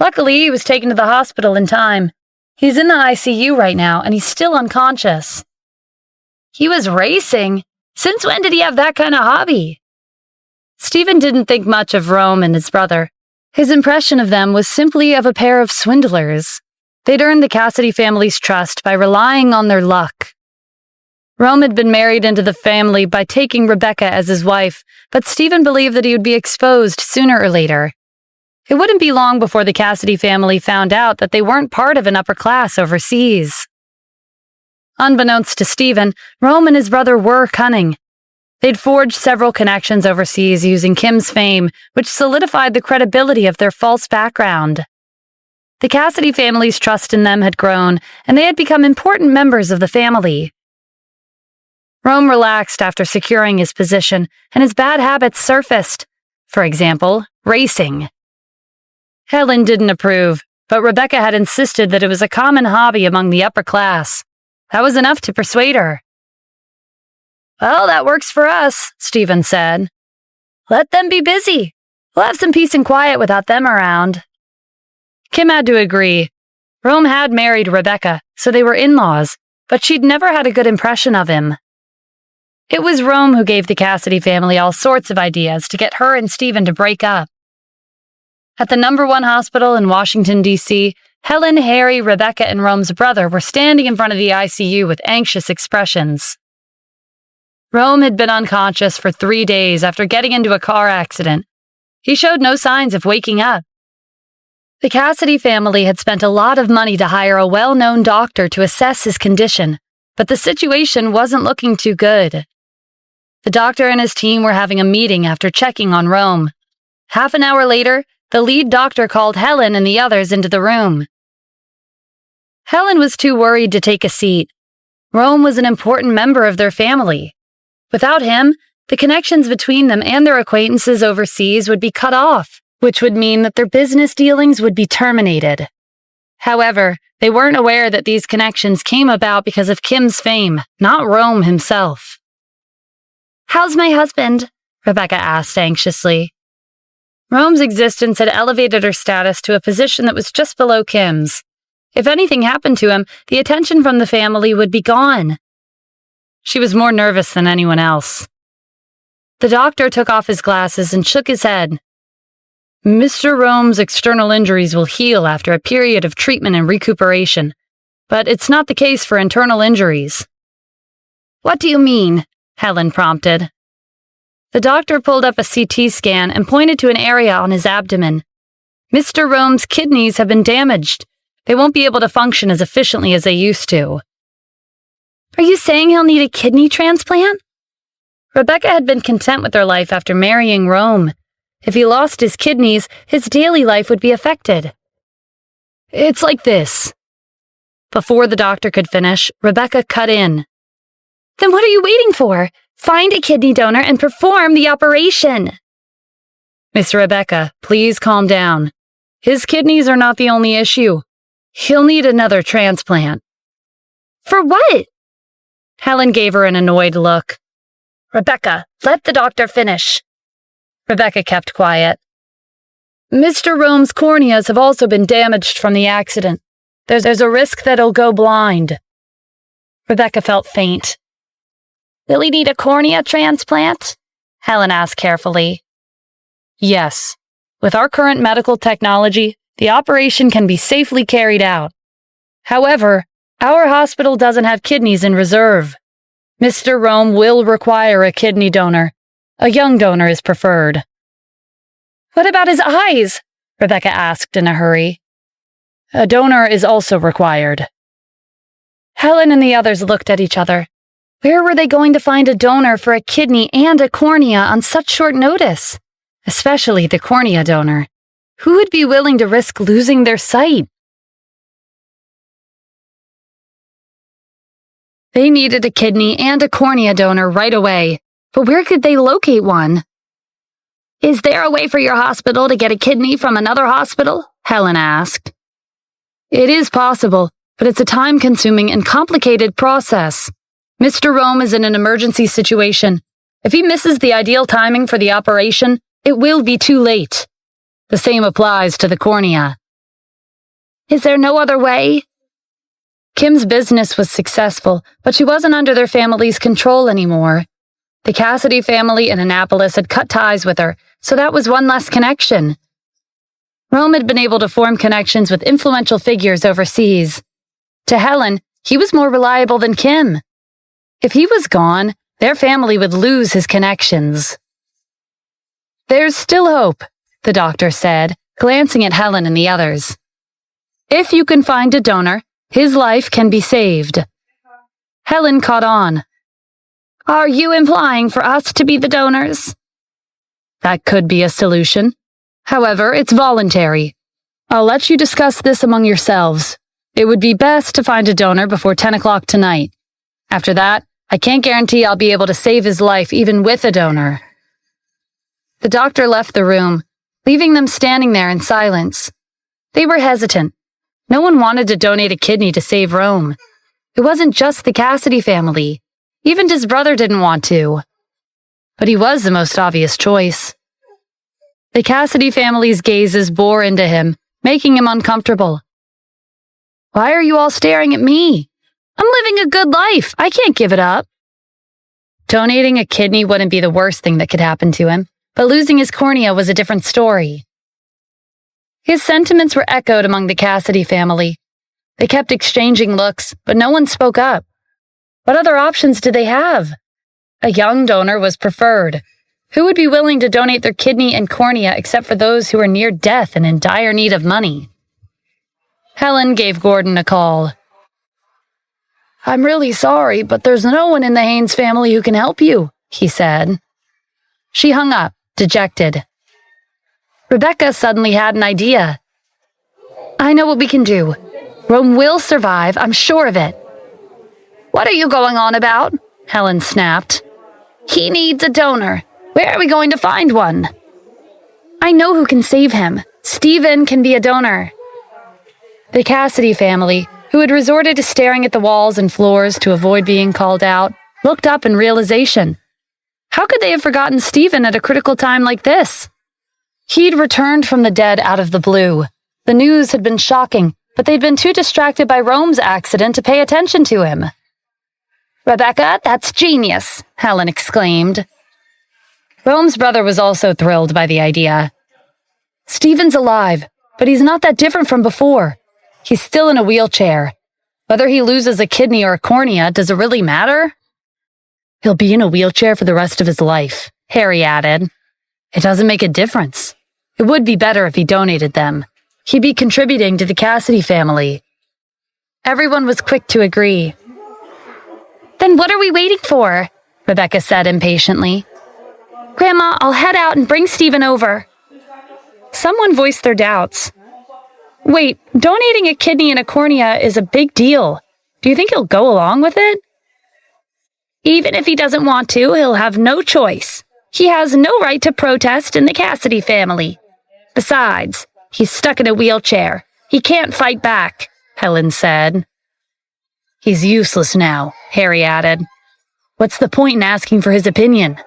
Luckily, he was taken to the hospital in time. He's in the ICU right now, and he's still unconscious." "He was racing? Since when did he have that kind of hobby?" Stephen didn't think much of Rome and his brother. His impression of them was simply of a pair of swindlers. They'd earned the Cassidy family's trust by relying on their luck. Rome had been married into the family by taking Rebecca as his wife, but Stephen believed that he would be exposed sooner or later. It wouldn't be long before the Cassidy family found out that they weren't part of an upper class overseas. Unbeknownst to Stephen, Rome and his brother were cunning. They'd forged several connections overseas using Kim's fame, which solidified the credibility of their false background. The Cassidy family's trust in them had grown, and they had become important members of the family. Rome relaxed after securing his position, and his bad habits surfaced. For example, racing. Helen didn't approve, but Rebecca had insisted that it was a common hobby among the upper class. That was enough to persuade her. "Well, that works for us," Stephen said. "Let them be busy. We'll have some peace and quiet without them around." Kim had to agree. Rome had married Rebecca, so they were in-laws, but she'd never had a good impression of him. It was Rome who gave the Cassidy family all sorts of ideas to get her and Stephen to break up. At the #1 hospital in Washington, D.C., Helen, Harry, Rebecca, and Rome's brother were standing in front of the ICU with anxious expressions. Rome had been unconscious for 3 days after getting into a car accident. He showed no signs of waking up. The Cassidy family had spent a lot of money to hire a well-known doctor to assess his condition, but the situation wasn't looking too good. The doctor and his team were having a meeting after checking on Rome. Half an hour later, the lead doctor called Helen and the others into the room. Helen was too worried to take a seat. Rome was an important member of their family. Without him, the connections between them and their acquaintances overseas would be cut off, which would mean that their business dealings would be terminated. However, they weren't aware that these connections came about because of Kim's fame, not Rome himself. "How's my husband?" Rebecca asked anxiously. Rome's existence had elevated her status to a position that was just below Kim's. If anything happened to him, the attention from the family would be gone. She was more nervous than anyone else. The doctor took off his glasses and shook his head. "Mr. Rome's external injuries will heal after a period of treatment and recuperation, but it's not the case for internal injuries." "What do you mean?" Helen prompted. The doctor pulled up a CT scan and pointed to an area on his abdomen. "Mr. Rome's kidneys have been damaged. They won't be able to function as efficiently as they used to." "Are you saying he'll need a kidney transplant?" Rebecca had been content with her life after marrying Rome. If he lost his kidneys, his daily life would be affected. "It's like this." Before the doctor could finish, Rebecca cut in. "Then what are you waiting for? Find a kidney donor and perform the operation." "Miss Rebecca, please calm down. His kidneys are not the only issue. He'll need another transplant." "For what?" Helen gave her an annoyed look. "Rebecca, let the doctor finish." Rebecca kept quiet. "Mr. Rome's corneas have also been damaged from the accident. There's a risk that he'll go blind." Rebecca felt faint. "Will he need a cornea transplant?" Helen asked carefully. "Yes. With our current medical technology, the operation can be safely carried out. However, our hospital doesn't have kidneys in reserve. Mr. Rome will require a kidney donor. A young donor is preferred." "What about his eyes?" Rebecca asked in a hurry. "A donor is also required." Helen and the others looked at each other. Where were they going to find a donor for a kidney and a cornea on such short notice? Especially the cornea donor. Who would be willing to risk losing their sight? They needed a kidney and a cornea donor right away, but where could they locate one? "Is there a way for your hospital to get a kidney from another hospital?" Helen asked. "It is possible, but it's a time-consuming and complicated process. Mr. Rome is in an emergency situation. If he misses the ideal timing for the operation, it will be too late. The same applies to the cornea." "Is there no other way?" Kim's business was successful, but she wasn't under their family's control anymore. The Cassidy family in Annapolis had cut ties with her, so that was one less connection. Rome had been able to form connections with influential figures overseas. To Helen, he was more reliable than Kim. If he was gone, their family would lose his connections. "There's still hope," the doctor said, glancing at Helen and the others. "If you can find a donor, his life can be saved." Helen caught on. "Are you implying for us to be the donors?" "That could be a solution. However, it's voluntary. I'll let you discuss this among yourselves. It would be best to find a donor before 10 o'clock tonight. After that, I can't guarantee I'll be able to save his life even with a donor." The doctor left the room, leaving them standing there in silence. They were hesitant. No one wanted to donate a kidney to save Rome. It wasn't just the Cassidy family. Even his brother didn't want to. But he was the most obvious choice. The Cassidy family's gazes bore into him, making him uncomfortable. "Why are you all staring at me? I'm living a good life. I can't give it up." Donating a kidney wouldn't be the worst thing that could happen to him, but losing his cornea was a different story. His sentiments were echoed among the Cassidy family. They kept exchanging looks, but no one spoke up. What other options did they have? A young donor was preferred. Who would be willing to donate their kidney and cornea except for those who were near death and in dire need of money? Helen gave Gordon a call. "I'm really sorry, but there's no one in the Haynes family who can help you," he said. She hung up, dejected. Rebecca suddenly had an idea. "I know what we can do. Rome will survive, I'm sure of it." "What are you going on about?" Helen snapped. "He needs a donor. Where are we going to find one?" "I know who can save him. Stephen can be a donor." The Cassidy family, who had resorted to staring at the walls and floors to avoid being called out, looked up in realization. How could they have forgotten Stephen at a critical time like this? He'd returned from the dead out of the blue. The news had been shocking, but they'd been too distracted by Rome's accident to pay attention to him. "Rebecca, that's genius," Helen exclaimed. Rome's brother was also thrilled by the idea. "Stephen's alive, but he's not that different from before. He's still in a wheelchair. Whether he loses a kidney or a cornea, does it really matter?" "He'll be in a wheelchair for the rest of his life," Harry added. "It doesn't make a difference. It would be better if he donated them. He'd be contributing to the Cassidy family." Everyone was quick to agree. "Then what are we waiting for?" Rebecca said impatiently. "Grandma, I'll head out and bring Stephen over." Someone voiced their doubts. "Wait, donating a kidney and a cornea is a big deal. Do you think he'll go along with it?" "Even if he doesn't want to, he'll have no choice. He has no right to protest in the Cassidy family. Besides, he's stuck in a wheelchair. He can't fight back," Helen said. "He's useless now," Harry added. "What's the point in asking for his opinion?"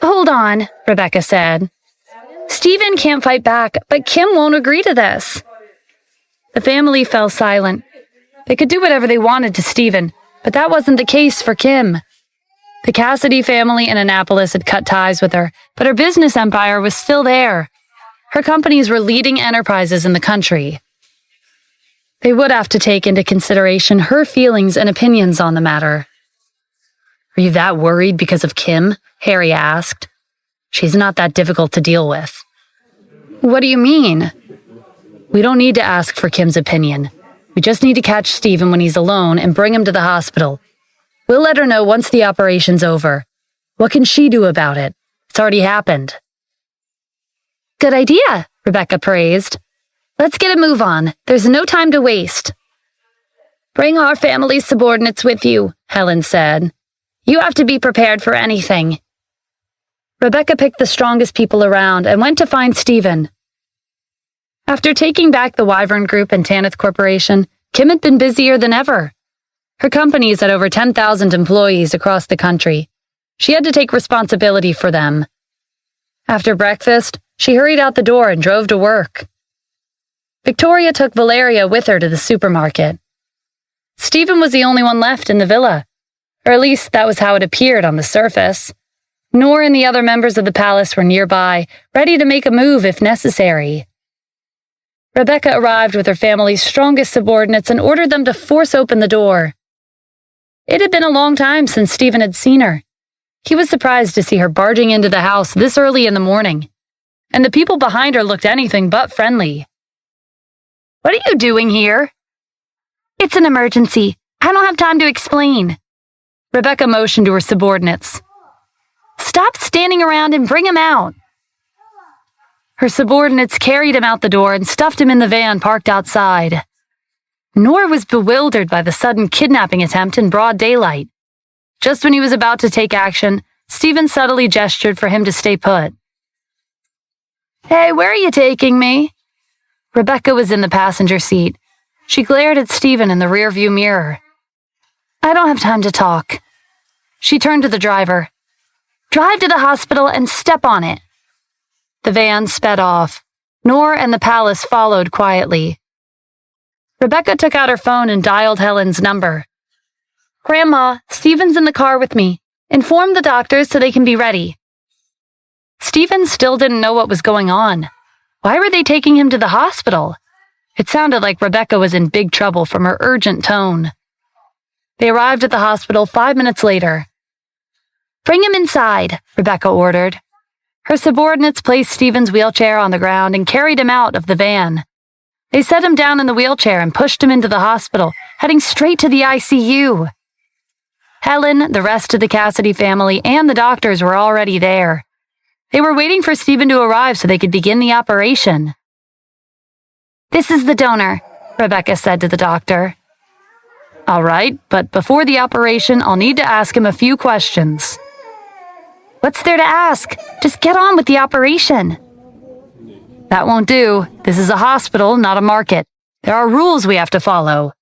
"Hold on," Rebecca said. "Stephen can't fight back, but Kim won't agree to this." The family fell silent. They could do whatever they wanted to Stephen, but that wasn't the case for Kim. The Cassidy family in Annapolis had cut ties with her, but her business empire was still there. Her companies were leading enterprises in the country. They would have to take into consideration her feelings and opinions on the matter. "Are you that worried because of Kim?" Harry asked. "She's not that difficult to deal with." "What do you mean?" "We don't need to ask for Kim's opinion. We just need to catch Stephen when he's alone and bring him to the hospital. We'll let her know once the operation's over. What can she do about it? It's already happened." "Good idea," Rebecca praised. "Let's get a move on. There's no time to waste." "Bring our family's subordinates with you," Helen said. "You have to be prepared for anything." Rebecca picked the strongest people around and went to find Stephen. After taking back the Wyvern Group and Tanith Corporation, Kim had been busier than ever. Her companies had over 10,000 employees across the country. She had to take responsibility for them. After breakfast, she hurried out the door and drove to work. Victoria took Valeria with her to the supermarket. Stephen was the only one left in the villa, or at least that was how it appeared on the surface. Nor and the other members of the palace were nearby, ready to make a move if necessary. Rebecca arrived with her family's strongest subordinates and ordered them to force open the door. It had been a long time since Stephen had seen her. He was surprised to see her barging into the house this early in the morning, and the people behind her looked anything but friendly. "What are you doing here?" "It's an emergency. I don't have time to explain." Rebecca motioned to her subordinates. "Stop standing around and bring him out." Her subordinates carried him out the door and stuffed him in the van parked outside. Nora was bewildered by the sudden kidnapping attempt in broad daylight. Just when he was about to take action, Stephen subtly gestured for him to stay put. "Hey, where are you taking me?" Rebecca was in the passenger seat. She glared at Stephen in the rearview mirror. "I don't have time to talk." She turned to the driver. "Drive to the hospital and step on it." The van sped off. Noor and the palace followed quietly. Rebecca took out her phone and dialed Helen's number. "Grandma, Stephen's in the car with me. Inform the doctors so they can be ready." Stephen still didn't know what was going on. Why were they taking him to the hospital? It sounded like Rebecca was in big trouble from her urgent tone. They arrived at the hospital 5 minutes later. "Bring him inside," Rebecca ordered. Her subordinates placed Stephen's wheelchair on the ground and carried him out of the van. They set him down in the wheelchair and pushed him into the hospital, heading straight to the ICU. Helen, the rest of the Cassidy family, and the doctors were already there. They were waiting for Stephen to arrive so they could begin the operation. "This is the donor," Rebecca said to the doctor. "All right, but before the operation, I'll need to ask him a few questions." "What's there to ask? Just get on with the operation." "That won't do. This is a hospital, not a market. There are rules we have to follow."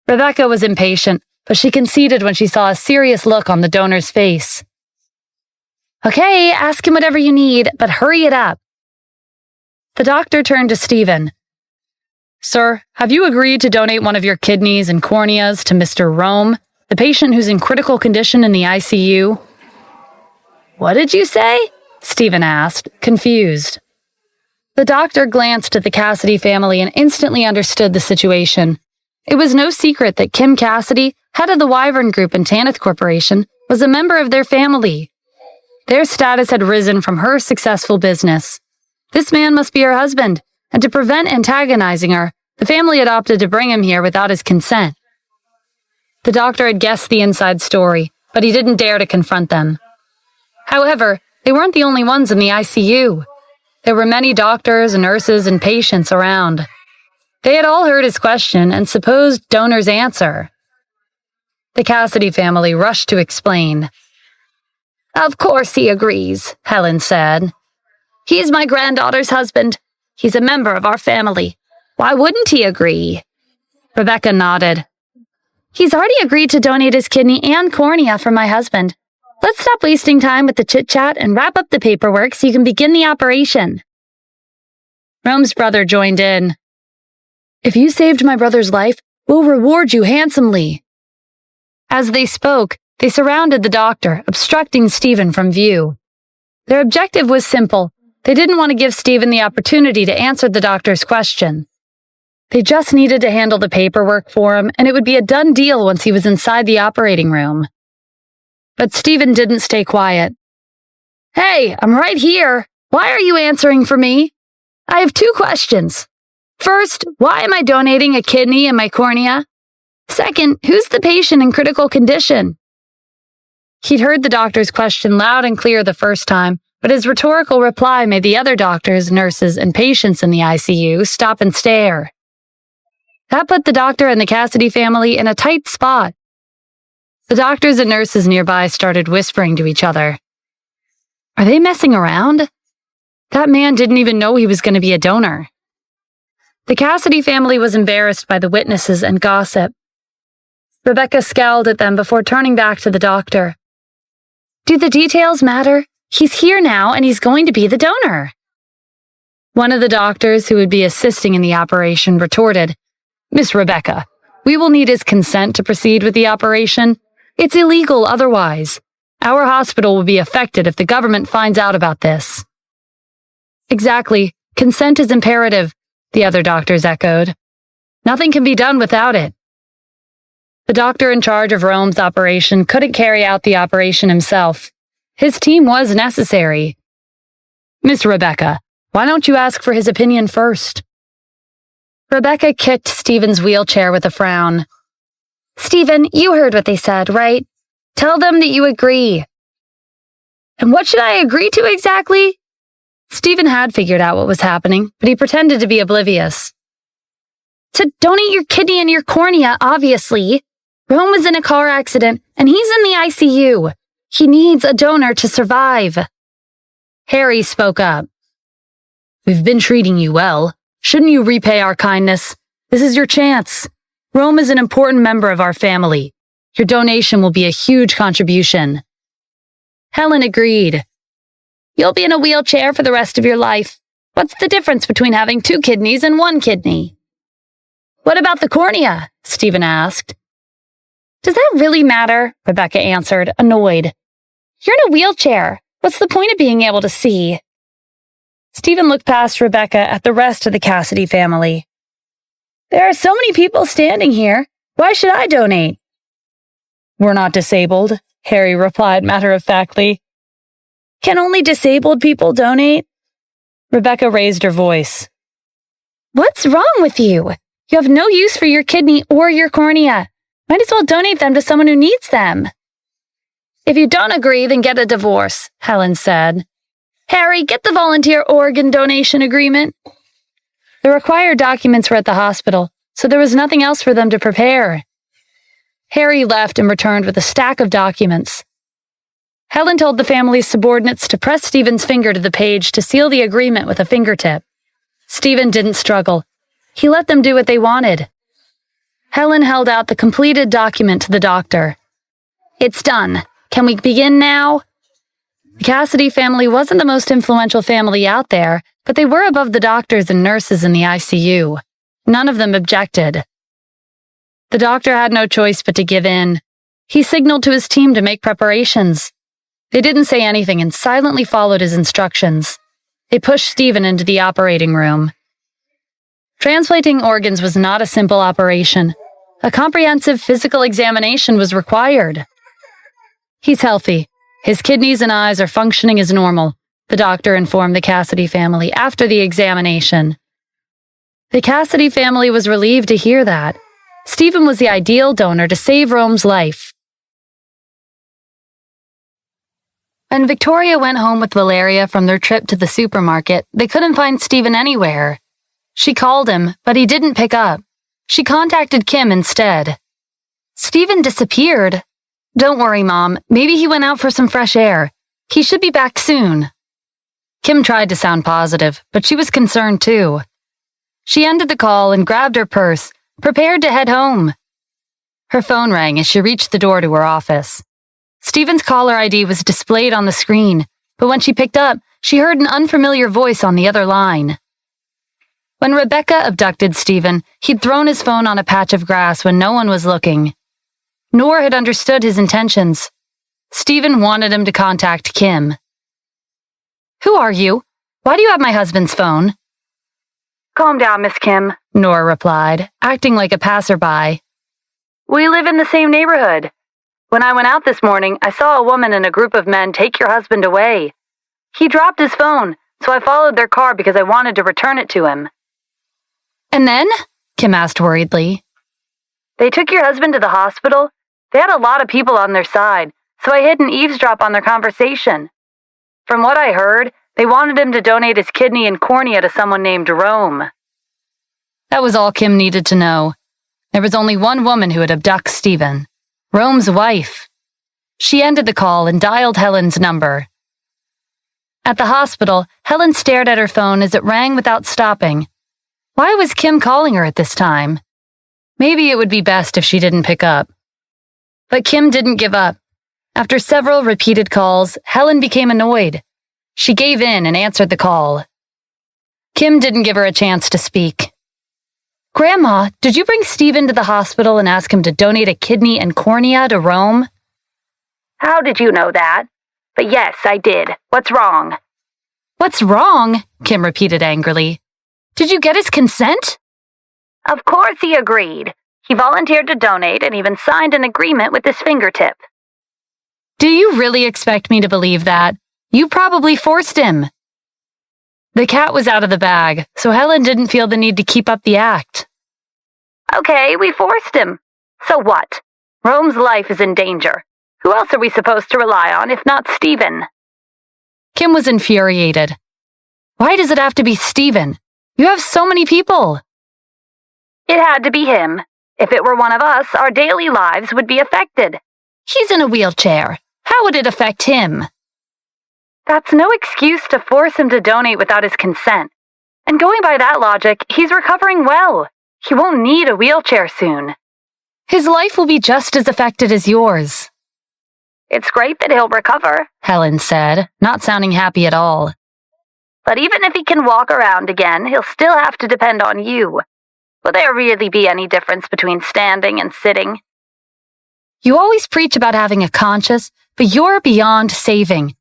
Rebecca was impatient, but she conceded when she saw a serious look on the donor's face. "Okay, ask him whatever you need, but hurry it up." The doctor turned to Stephen. "Sir, have you agreed to donate one of your kidneys and corneas to Mr. Rome, the patient who's in critical condition in the ICU?" "What did you say?" Stephen asked, confused. The doctor glanced at the Cassidy family and instantly understood the situation. It was no secret that Kim Cassidy, head of the Wyvern Group and Tanith Corporation, was a member of their family. Their status had risen from her successful business. This man must be her husband, and to prevent antagonizing her, the family had opted to bring him here without his consent. The doctor had guessed the inside story, but he didn't dare to confront them. However, they weren't the only ones in the ICU. There were many doctors, nurses, and patients around. They had all heard his question and supposed donor's answer. The Cassidy family rushed to explain. "Of course he agrees," Helen said. "He's my granddaughter's husband. He's a member of our family. Why wouldn't he agree?" Rebecca nodded. "He's already agreed to donate his kidney and cornea for my husband. Let's stop wasting time with the chit-chat and wrap up the paperwork so you can begin the operation." Rome's brother joined in. "If you saved my brother's life, we'll reward you handsomely." As they spoke, they surrounded the doctor, obstructing Stephen from view. Their objective was simple. They didn't want to give Stephen the opportunity to answer the doctor's question. They just needed to handle the paperwork for him, and it would be a done deal once he was inside the operating room. But Stephen didn't stay quiet. "Hey, I'm right here. Why are you answering for me? I have 2 questions. First, why am I donating a kidney and my cornea? Second, who's the patient in critical condition?" He'd heard the doctor's question loud and clear the first time, but his rhetorical reply made the other doctors, nurses, and patients in the ICU stop and stare. That put the doctor and the Cassidy family in a tight spot. The doctors and nurses nearby started whispering to each other. Are they messing around? That man didn't even know he was going to be a donor. The Cassidy family was embarrassed by the witnesses and gossip. Rebecca scowled at them before turning back to the doctor. "Do the details matter? He's here now and he's going to be the donor." One of the doctors who would be assisting in the operation retorted, "Miss Rebecca, we will need his consent to proceed with the operation. It's illegal otherwise. Our hospital will be affected if the government finds out about this." "Exactly. Consent is imperative," the other doctors echoed. "Nothing can be done without it." The doctor in charge of Rome's operation couldn't carry out the operation himself. His team was necessary. "Miss Rebecca, why don't you ask for his opinion first?" Rebecca kicked Stephen's wheelchair with a frown. "Stephen, you heard what they said, right? Tell them that you agree." "And what should I agree to exactly?" Stephen had figured out what was happening, but he pretended to be oblivious. "To donate your kidney and your cornea, obviously." Rome was in a car accident, and he's in the ICU. He needs a donor to survive. Harry spoke up. We've been treating you well. Shouldn't you repay our kindness? This is your chance. Rome is an important member of our family. Your donation will be a huge contribution. Helen agreed. You'll be in a wheelchair for the rest of your life. What's the difference between having 2 kidneys and 1 kidney? What about the cornea? Stephen asked. Does that really matter? Rebecca answered, annoyed. You're in a wheelchair. What's the point of being able to see? Stephen looked past Rebecca at the rest of the Cassidy family. There are so many people standing here. Why should I donate? We're not disabled, Harry replied matter-of-factly. Can only disabled people donate? Rebecca raised her voice. What's wrong with you? You have no use for your kidney or your cornea. Might as well donate them to someone who needs them. If you don't agree, then get a divorce, Helen said. Harry, get the volunteer organ donation agreement. The required documents were at the hospital, so there was nothing else for them to prepare. Harry left and returned with a stack of documents. Helen told the family's subordinates to press Stephen's finger to the page to seal the agreement with a fingertip. Stephen didn't struggle. He let them do what they wanted. Helen held out the completed document to the doctor. It's done. Can we begin now? The Cassidy family wasn't the most influential family out there, but they were above the doctors and nurses in the ICU. None of them objected. The doctor had no choice but to give in. He signaled to his team to make preparations. They didn't say anything and silently followed his instructions. They pushed Stephen into the operating room. Transplanting organs was not a simple operation. A comprehensive physical examination was required. He's healthy. His kidneys and eyes are functioning as normal, the doctor informed the Cassidy family after the examination. The Cassidy family was relieved to hear that. Stephen was the ideal donor to save Rome's life. When Victoria went home with Valeria from their trip to the supermarket, they couldn't find Stephen anywhere. She called him, but he didn't pick up. She contacted Kim instead. Stephen disappeared. Don't worry, Mom. Maybe he went out for some fresh air. He should be back soon. Kim tried to sound positive, but she was concerned too. She ended the call and grabbed her purse, prepared to head home. Her phone rang as she reached the door to her office. Stephen's caller ID was displayed on the screen, but when she picked up, she heard an unfamiliar voice on the other line. When Rebecca abducted Stephen, he'd thrown his phone on a patch of grass when no one was looking. Noor had understood his intentions. Stephen wanted him to contact Kim. Who are you? Why do you have my husband's phone? Calm down, Miss Kim, Noor replied, acting like a passerby. We live in the same neighborhood. When I went out this morning, I saw a woman and a group of men take your husband away. He dropped his phone, so I followed their car because I wanted to return it to him. And then? Kim asked worriedly. They took your husband to the hospital. They had a lot of people on their side, so I hid and eavesdropped on their conversation. From what I heard, they wanted him to donate his kidney and cornea to someone named Rome. That was all Kim needed to know. There was only one woman who had abducted Stephen, Rome's wife. She ended the call and dialed Helen's number. At the hospital, Helen stared at her phone as it rang without stopping. Why was Kim calling her at this time? Maybe it would be best if she didn't pick up. But Kim didn't give up. After several repeated calls, Helen became annoyed. She gave in and answered the call. Kim didn't give her a chance to speak. Grandma, did you bring Stephen to the hospital and ask him to donate a kidney and cornea to Rome? How did you know that? But yes, I did. What's wrong? What's wrong? Kim repeated angrily. Did you get his consent? Of course he agreed. He volunteered to donate and even signed an agreement with his fingertip. Do you really expect me to believe that? You probably forced him. The cat was out of the bag, so Helen didn't feel the need to keep up the act. Okay, we forced him. So what? Rome's life is in danger. Who else are we supposed to rely on if not Stephen? Kim was infuriated. Why does it have to be Stephen? You have so many people. It had to be him. If it were one of us, our daily lives would be affected. He's in a wheelchair. How would it affect him? That's no excuse to force him to donate without his consent. And going by that logic, he's recovering well. He won't need a wheelchair soon. His life will be just as affected as yours. It's great that he'll recover, Helen said, not sounding happy at all. But even if he can walk around again, he'll still have to depend on you. Will there really be any difference between standing and sitting? You always preach about having a conscience, but you're beyond saving.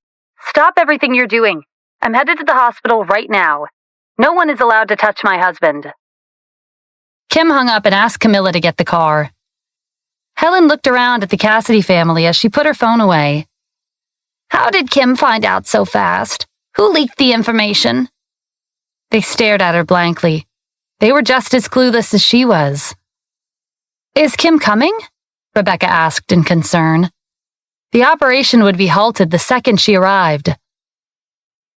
Stop everything you're doing. I'm headed to the hospital right now. No one is allowed to touch my husband. Kim hung up and asked Camilla to get the car. Helen looked around at the Cassidy family as she put her phone away. How did Kim find out so fast? Who leaked the information? They stared at her blankly. They were just as clueless as she was. Is Kim coming? Rebecca asked in concern. The operation would be halted the second she arrived.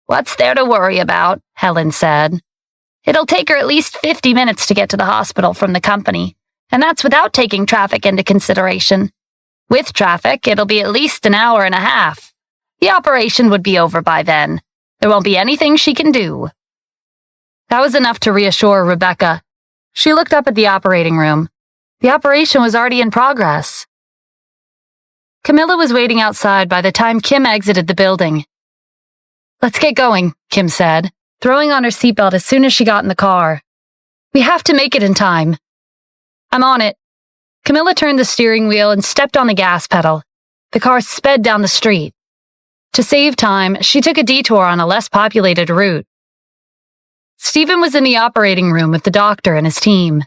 What's there to worry about? Helen said. It'll take her at least 50 minutes to get to the hospital from the company, and that's without taking traffic into consideration. With traffic, it'll be at least an hour and a half. The operation would be over by then. There won't be anything she can do. That was enough to reassure Rebecca. She looked up at the operating room. The operation was already in progress. Camilla was waiting outside by the time Kim exited the building. Let's get going, Kim said, throwing on her seatbelt as soon as she got in the car. We have to make it in time. I'm on it. Camilla turned the steering wheel and stepped on the gas pedal. The car sped down the street. To save time, she took a detour on a less populated route. Stephen was in the operating room with the doctor and his team.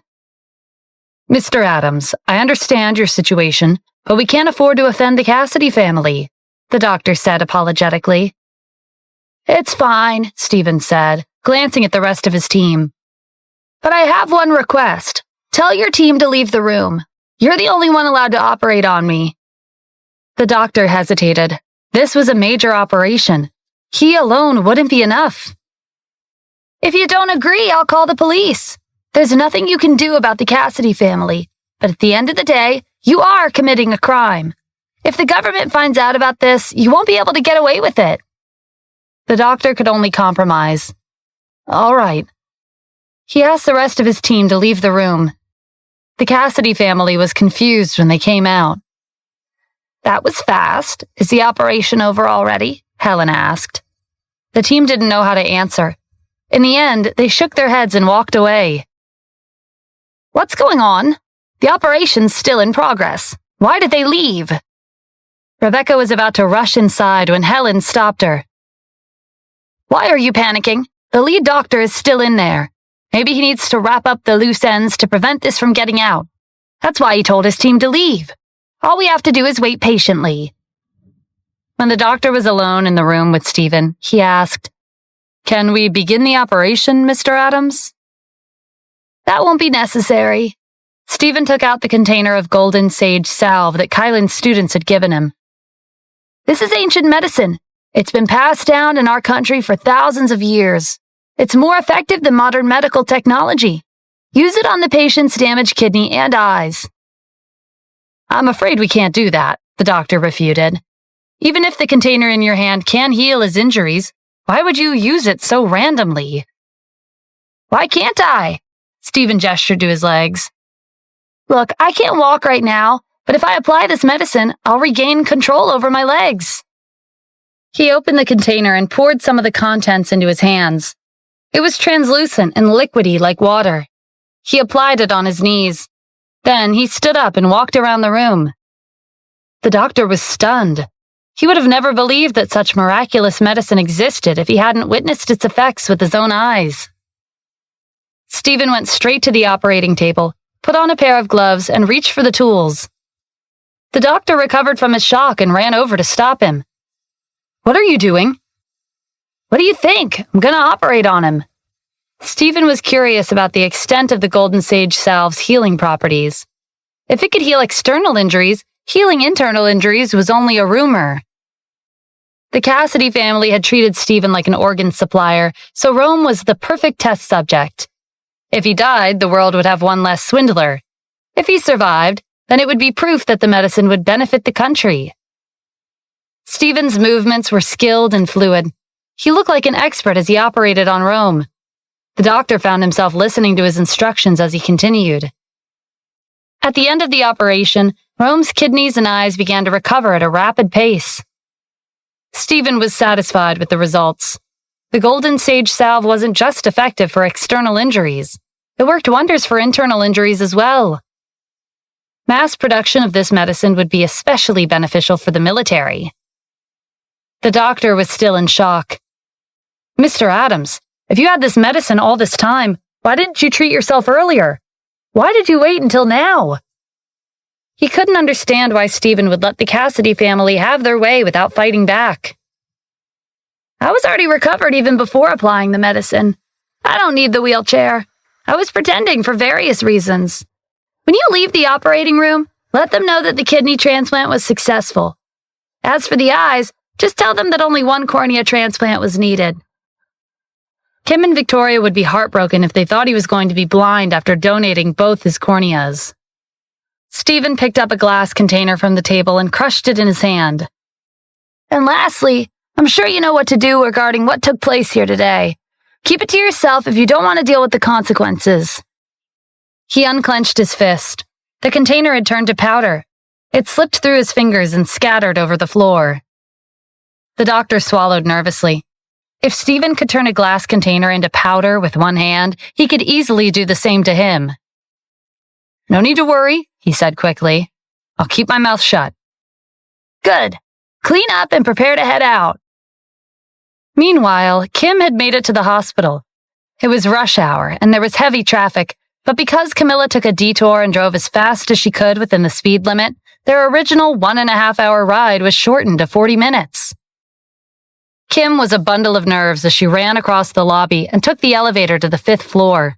Mr. Adams, I understand your situation, but we can't afford to offend the Cassidy family, the doctor said apologetically. It's fine, Stephen said, glancing at the rest of his team. But I have one request. Tell your team to leave the room. You're the only one allowed to operate on me. The doctor hesitated. This was a major operation. He alone wouldn't be enough. If you don't agree, I'll call the police. There's nothing you can do about the Cassidy family, but at the end of the day, you are committing a crime. If the government finds out about this, you won't be able to get away with it. The doctor could only compromise. All right. He asked the rest of his team to leave the room. The Cassidy family was confused when they came out. That was fast. Is the operation over already? Helen asked. The team didn't know how to answer. In the end, they shook their heads and walked away. What's going on? The operation's still in progress. Why did they leave? Rebecca was about to rush inside when Helen stopped her. Why are you panicking? The lead doctor is still in there. Maybe he needs to wrap up the loose ends to prevent this from getting out. That's why he told his team to leave. All we have to do is wait patiently. When the doctor was alone in the room with Stephen, he asked, Can we begin the operation, Mr. Adams? That won't be necessary. Stephen took out the container of golden sage salve that Kylan's students had given him. This is ancient medicine. It's been passed down in our country for thousands of years. It's more effective than modern medical technology. Use it on the patient's damaged kidney and eyes. I'm afraid we can't do that, the doctor refuted. Even if the container in your hand can heal his injuries, why would you use it so randomly? Why can't I? Stephen gestured to his legs. Look, I can't walk right now, but if I apply this medicine, I'll regain control over my legs. He opened the container and poured some of the contents into his hands. It was translucent and liquidy like water. He applied it on his knees. Then he stood up and walked around the room. The doctor was stunned. He would have never believed that such miraculous medicine existed if he hadn't witnessed its effects with his own eyes. Stephen went straight to the operating table, put on a pair of gloves, and reached for the tools. The doctor recovered from his shock and ran over to stop him. What are you doing? What do you think? I'm going to operate on him. Stephen was curious about the extent of the golden sage salve's healing properties. If it could heal external injuries, healing internal injuries was only a rumor. The Cassidy family had treated Stephen like an organ supplier, so Rome was the perfect test subject. If he died, the world would have one less swindler. If he survived, then it would be proof that the medicine would benefit the country. Stephen's movements were skilled and fluid. He looked like an expert as he operated on Rome. The doctor found himself listening to his instructions as he continued. At the end of the operation, Rome's kidneys and eyes began to recover at a rapid pace. Stephen was satisfied with the results. The golden sage salve wasn't just effective for external injuries. It worked wonders for internal injuries as well. Mass production of this medicine would be especially beneficial for the military. The doctor was still in shock. Mr. Adams, if you had this medicine all this time, why didn't you treat yourself earlier? Why did you wait until now? He couldn't understand why Stephen would let the Cassidy family have their way without fighting back. I was already recovered even before applying the medicine. I don't need the wheelchair. I was pretending for various reasons. When you leave the operating room, let them know that the kidney transplant was successful. As for the eyes, just tell them that only one cornea transplant was needed. Kim and Victoria would be heartbroken if they thought he was going to be blind after donating both his corneas. Stephen picked up a glass container from the table and crushed it in his hand. And lastly, I'm sure you know what to do regarding what took place here today. Keep it to yourself if you don't want to deal with the consequences. He unclenched his fist. The container had turned to powder. It slipped through his fingers and scattered over the floor. The doctor swallowed nervously. If Stephen could turn a glass container into powder with one hand, he could easily do the same to him. No need to worry, he said quickly. I'll keep my mouth shut. Good. Clean up and prepare to head out. Meanwhile, Kim had made it to the hospital. It was rush hour and there was heavy traffic, but because Camilla took a detour and drove as fast as she could within the speed limit, their original 1.5-hour ride was shortened to 40 minutes. Kim was a bundle of nerves as she ran across the lobby and took the elevator to the 5th floor.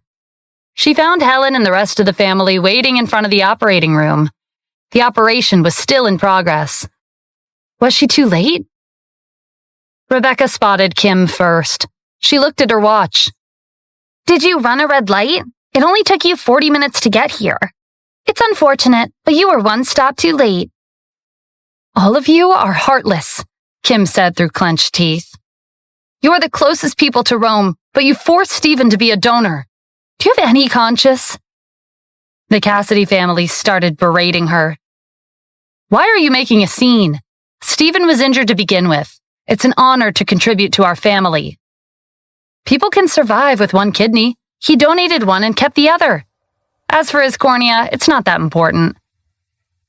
She found Helen and the rest of the family waiting in front of the operating room. The operation was still in progress. Was she too late? Rebecca spotted Kim first. She looked at her watch. Did you run a red light? It only took you 40 minutes to get here. It's unfortunate, but you were one stop too late. All of you are heartless, Kim said through clenched teeth. You're the closest people to Rome, but you forced Stephen to be a donor. Do you have any conscience? The Cassidy family started berating her. Why are you making a scene? Stephen was injured to begin with. It's an honor to contribute to our family. People can survive with one kidney. He donated one and kept the other. As for his cornea, it's not that important.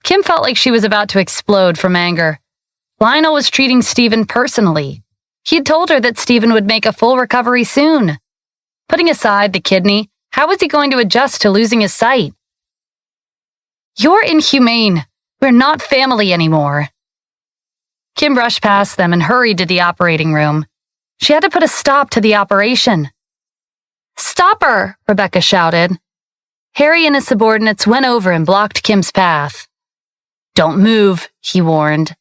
Kim felt like she was about to explode from anger. Lionel was treating Stephen personally. He had told her that Stephen would make a full recovery soon. Putting aside the kidney, how was he going to adjust to losing his sight? You're inhumane. We're not family anymore. Kim brushed past them and hurried to the operating room. She had to put a stop to the operation. Stop her, Rebecca shouted. Harry and his subordinates went over and blocked Kim's path. Don't move, he warned.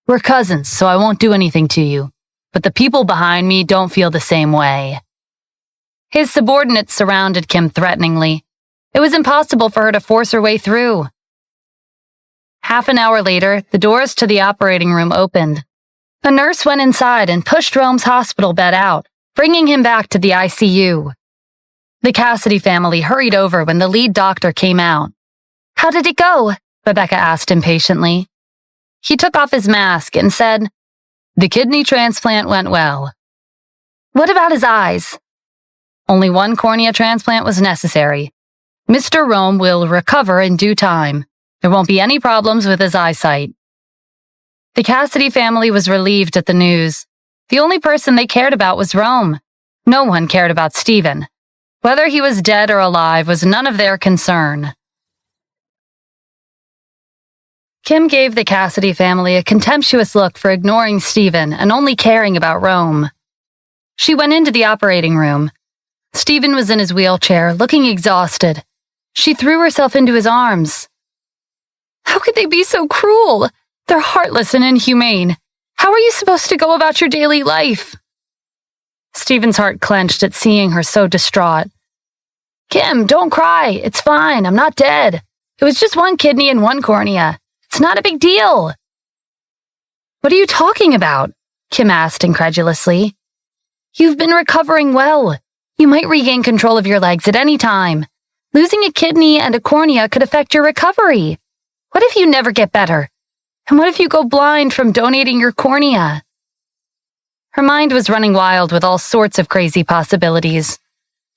We're cousins, so I won't do anything to you. But the people behind me don't feel the same way. His subordinates surrounded Kim threateningly. It was impossible for her to force her way through. Half an hour later, the doors to the operating room opened. A nurse went inside and pushed Rome's hospital bed out, bringing him back to the ICU. The Cassidy family hurried over when the lead doctor came out. How did it go? Rebecca asked impatiently. He took off his mask and said, The kidney transplant went well. What about his eyes? Only one cornea transplant was necessary. Mr. Rome will recover in due time. There won't be any problems with his eyesight. The Cassidy family was relieved at the news. The only person they cared about was Rome. No one cared about Stephen. Whether he was dead or alive was none of their concern. Kim gave the Cassidy family a contemptuous look for ignoring Stephen and only caring about Rome. She went into the operating room. Stephen was in his wheelchair, looking exhausted. She threw herself into his arms. How could they be so cruel? They're heartless and inhumane. How are you supposed to go about your daily life? Stephen's heart clenched at seeing her so distraught. Kim, don't cry. It's fine. I'm not dead. It was just one kidney and one cornea. It's not a big deal. What are you talking about? Kim asked incredulously. You've been recovering well. You might regain control of your legs at any time. Losing a kidney and a cornea could affect your recovery. What if you never get better? And what if you go blind from donating your cornea? Her mind was running wild with all sorts of crazy possibilities.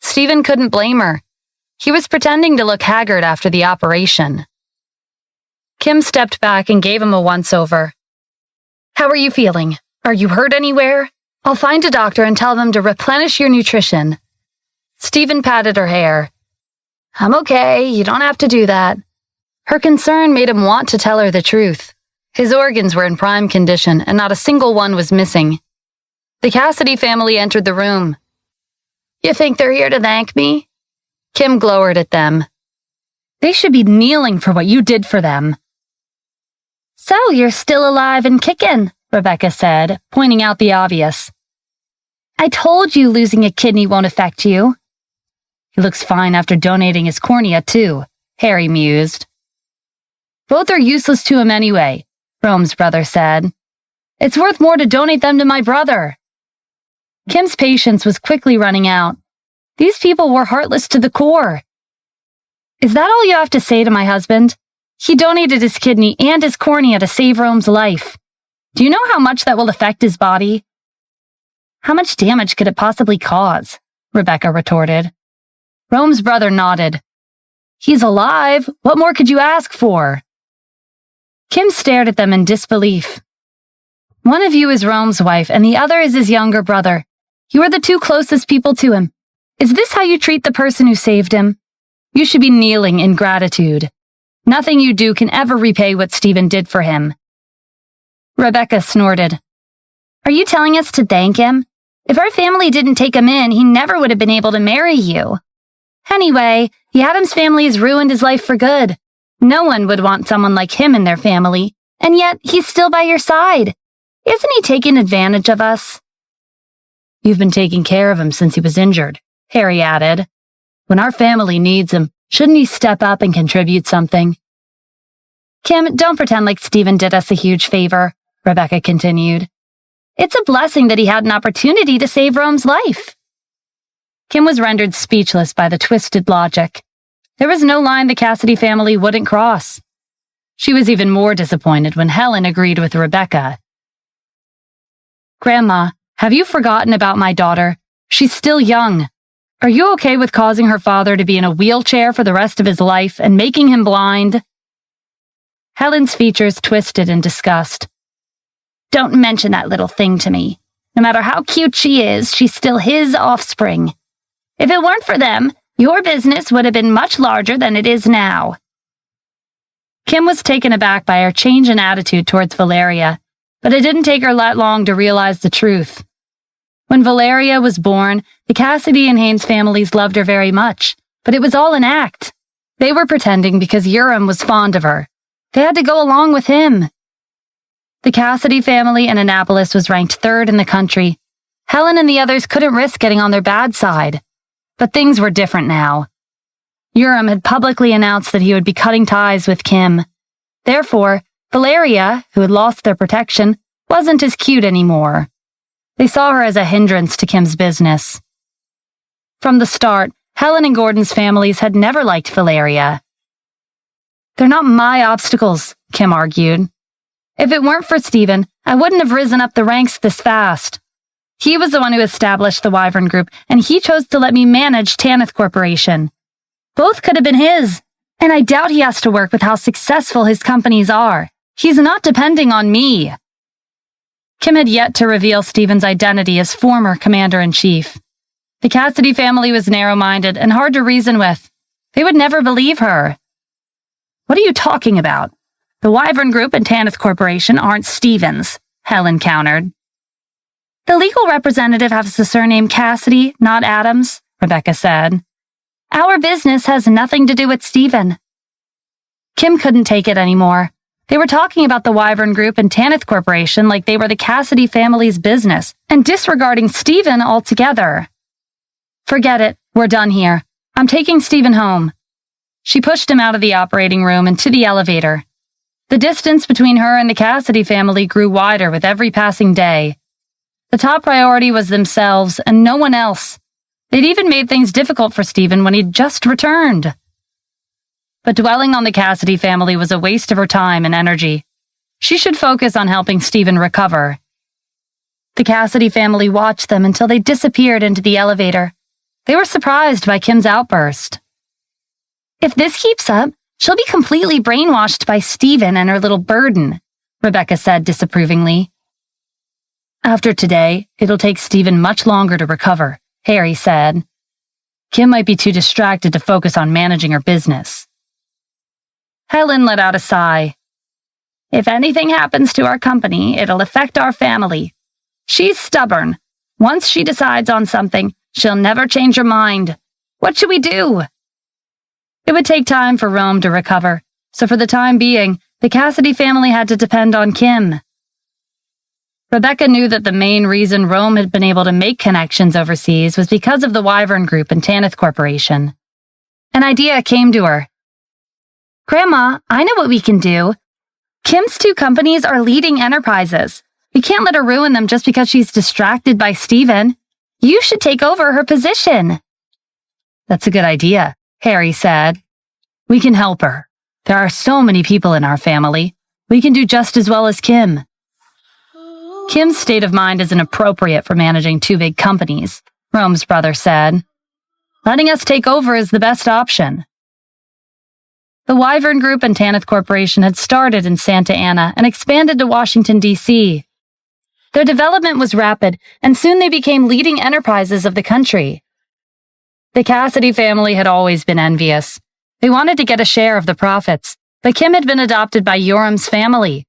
Stephen couldn't blame her. He was pretending to look haggard after the operation. Kim stepped back and gave him a once-over. How are you feeling? Are you hurt anywhere? I'll find a doctor and tell them to replenish your nutrition. Stephen patted her hair. I'm okay, you don't have to do that. Her concern made him want to tell her the truth. His organs were in prime condition and not a single one was missing. The Cassidy family entered the room. You think they're here to thank me? Kim glowered at them. They should be kneeling for what you did for them. So you're still alive and kicking, Rebecca said, pointing out the obvious. I told you losing a kidney won't affect you. He looks fine after donating his cornea, too, Harry mused. Both are useless to him anyway, Rome's brother said. It's worth more to donate them to my brother. Kim's patience was quickly running out. These people were heartless to the core. Is that all you have to say to my husband? He donated his kidney and his cornea to save Rome's life. Do you know how much that will affect his body? How much damage could it possibly cause? Rebecca retorted. Rome's brother nodded. He's alive. What more could you ask for? Kim stared at them in disbelief. One of you is Rome's wife and the other is his younger brother. You are the two closest people to him. Is this how you treat the person who saved him? You should be kneeling in gratitude. Nothing you do can ever repay what Stephen did for him. Rebecca snorted. Are you telling us to thank him? If our family didn't take him in, he never would have been able to marry you. Anyway, the Addams family has ruined his life for good. No one would want someone like him in their family, and yet he's still by your side. Isn't he taking advantage of us? You've been taking care of him since he was injured, Harry added. When our family needs him, shouldn't he step up and contribute something? Kim, don't pretend like Stephen did us a huge favor, Rebecca continued. It's a blessing that he had an opportunity to save Rome's life. Kim was rendered speechless by the twisted logic. There was no line the Cassidy family wouldn't cross. She was even more disappointed when Helen agreed with Rebecca. Grandma, have you forgotten about my daughter? She's still young. Are you okay with causing her father to be in a wheelchair for the rest of his life and making him blind? Helen's features twisted in disgust. Don't mention that little thing to me. No matter how cute she is, she's still his offspring. If it weren't for them, your business would have been much larger than it is now. Kim was taken aback by her change in attitude towards Valeria, but it didn't take her that long to realize the truth. When Valeria was born, the Cassidy and Haynes families loved her very much, but it was all an act. They were pretending because Urim was fond of her. They had to go along with him. The Cassidy family in Annapolis was ranked third in the country. Helen and the others couldn't risk getting on their bad side. But things were different now. Urim had publicly announced that he would be cutting ties with Kim. Therefore, Valeria, who had lost their protection, wasn't as cute anymore. They saw her as a hindrance to Kim's business. From the start, Helen and Gordon's families had never liked Valeria. They're not my obstacles, Kim argued. If it weren't for Stephen, I wouldn't have risen up the ranks this fast. He was the one who established the Wyvern Group, and he chose to let me manage Tanith Corporation. Both could have been his, and I doubt he has to work with how successful his companies are. He's not depending on me. Kim had yet to reveal Stephen's identity as former commander-in-chief. The Cassidy family was narrow-minded and hard to reason with. They would never believe her. What are you talking about? The Wyvern Group and Tanith Corporation aren't Stephen's, Helen countered. The legal representative has the surname Cassidy, not Addams, Rebecca said. Our business has nothing to do with Stephen. Kim couldn't take it anymore. They were talking about the Wyvern Group and Tanith Corporation like they were the Cassidy family's business, and disregarding Stephen altogether. Forget it. We're done here. I'm taking Stephen home. She pushed him out of the operating room and to the elevator. The distance between her and the Cassidy family grew wider with every passing day. The top priority was themselves and no one else. They'd even made things difficult for Stephen when he'd just returned. But dwelling on the Cassidy family was a waste of her time and energy. She should focus on helping Stephen recover. The Cassidy family watched them until they disappeared into the elevator. They were surprised by Kim's outburst. "If this keeps up, she'll be completely brainwashed by Stephen and her little burden," Rebecca said disapprovingly. "After today, it'll take Stephen much longer to recover," Harry said. "Kim might be too distracted to focus on managing her business." Helen let out a sigh. "If anything happens to our company, it'll affect our family. She's stubborn. Once she decides on something, she'll never change her mind. What should we do?" It would take time for Rome to recover, so for the time being, the Cassidy family had to depend on Kim. Rebecca knew that the main reason Rome had been able to make connections overseas was because of the Wyvern Group and Tanith Corporation. An idea came to her. "Grandma, I know what we can do. Kim's two companies are leading enterprises. We can't let her ruin them just because she's distracted by Stephen. You should take over her position." "That's a good idea," Harry said. "We can help her. There are so many people in our family. We can do just as well as Kim." "Kim's state of mind isn't appropriate for managing two big companies," Rome's brother said. "Letting us take over is the best option." The Wyvern Group and Tanith Corporation had started in Santa Ana and expanded to Washington, D.C. Their development was rapid, and soon they became leading enterprises of the country. The Cassidy family had always been envious. They wanted to get a share of the profits, but Kim had been adopted by Yoram's family.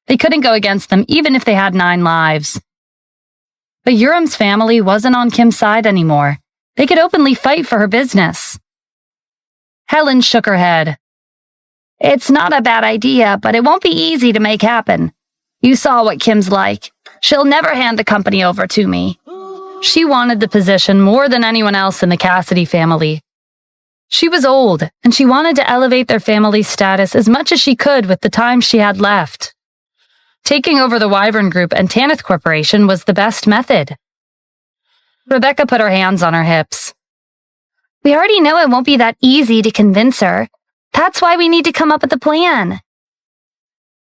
They couldn't go against them even if they had 9 lives. But Yoram's family wasn't on Kim's side anymore. They could openly fight for her business. Helen shook her head. "It's not a bad idea, but it won't be easy to make happen. You saw what Kim's like. She'll never hand the company over to me." She wanted the position more than anyone else in the Cassidy family. She was old, and she wanted to elevate their family's status as much as she could with the time she had left. Taking over the Wyvern Group and Tanith Corporation was the best method. Rebecca put her hands on her hips. "We already know it won't be that easy to convince her. That's why we need to come up with a plan."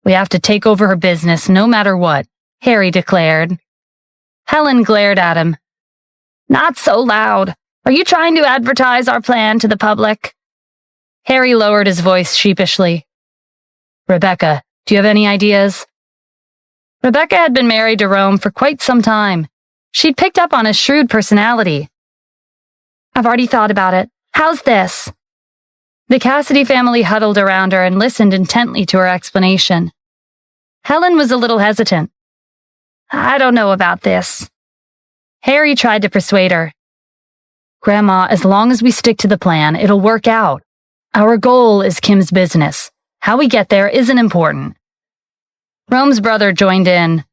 "We have to take over her business no matter what," Harry declared. Helen glared at him. "Not so loud. Are you trying to advertise our plan to the public?" Harry lowered his voice sheepishly. "Rebecca, do you have any ideas?" Rebecca had been married to Rome for quite some time. She'd picked up on his shrewd personality. "I've already thought about it. How's this?" The Cassidy family huddled around her and listened intently to her explanation. Helen was a little hesitant. "I don't know about this." Harry tried to persuade her. "Grandma, as long as we stick to the plan, it'll work out. Our goal is Kim's business. How we get there isn't important." Rome's brother joined in.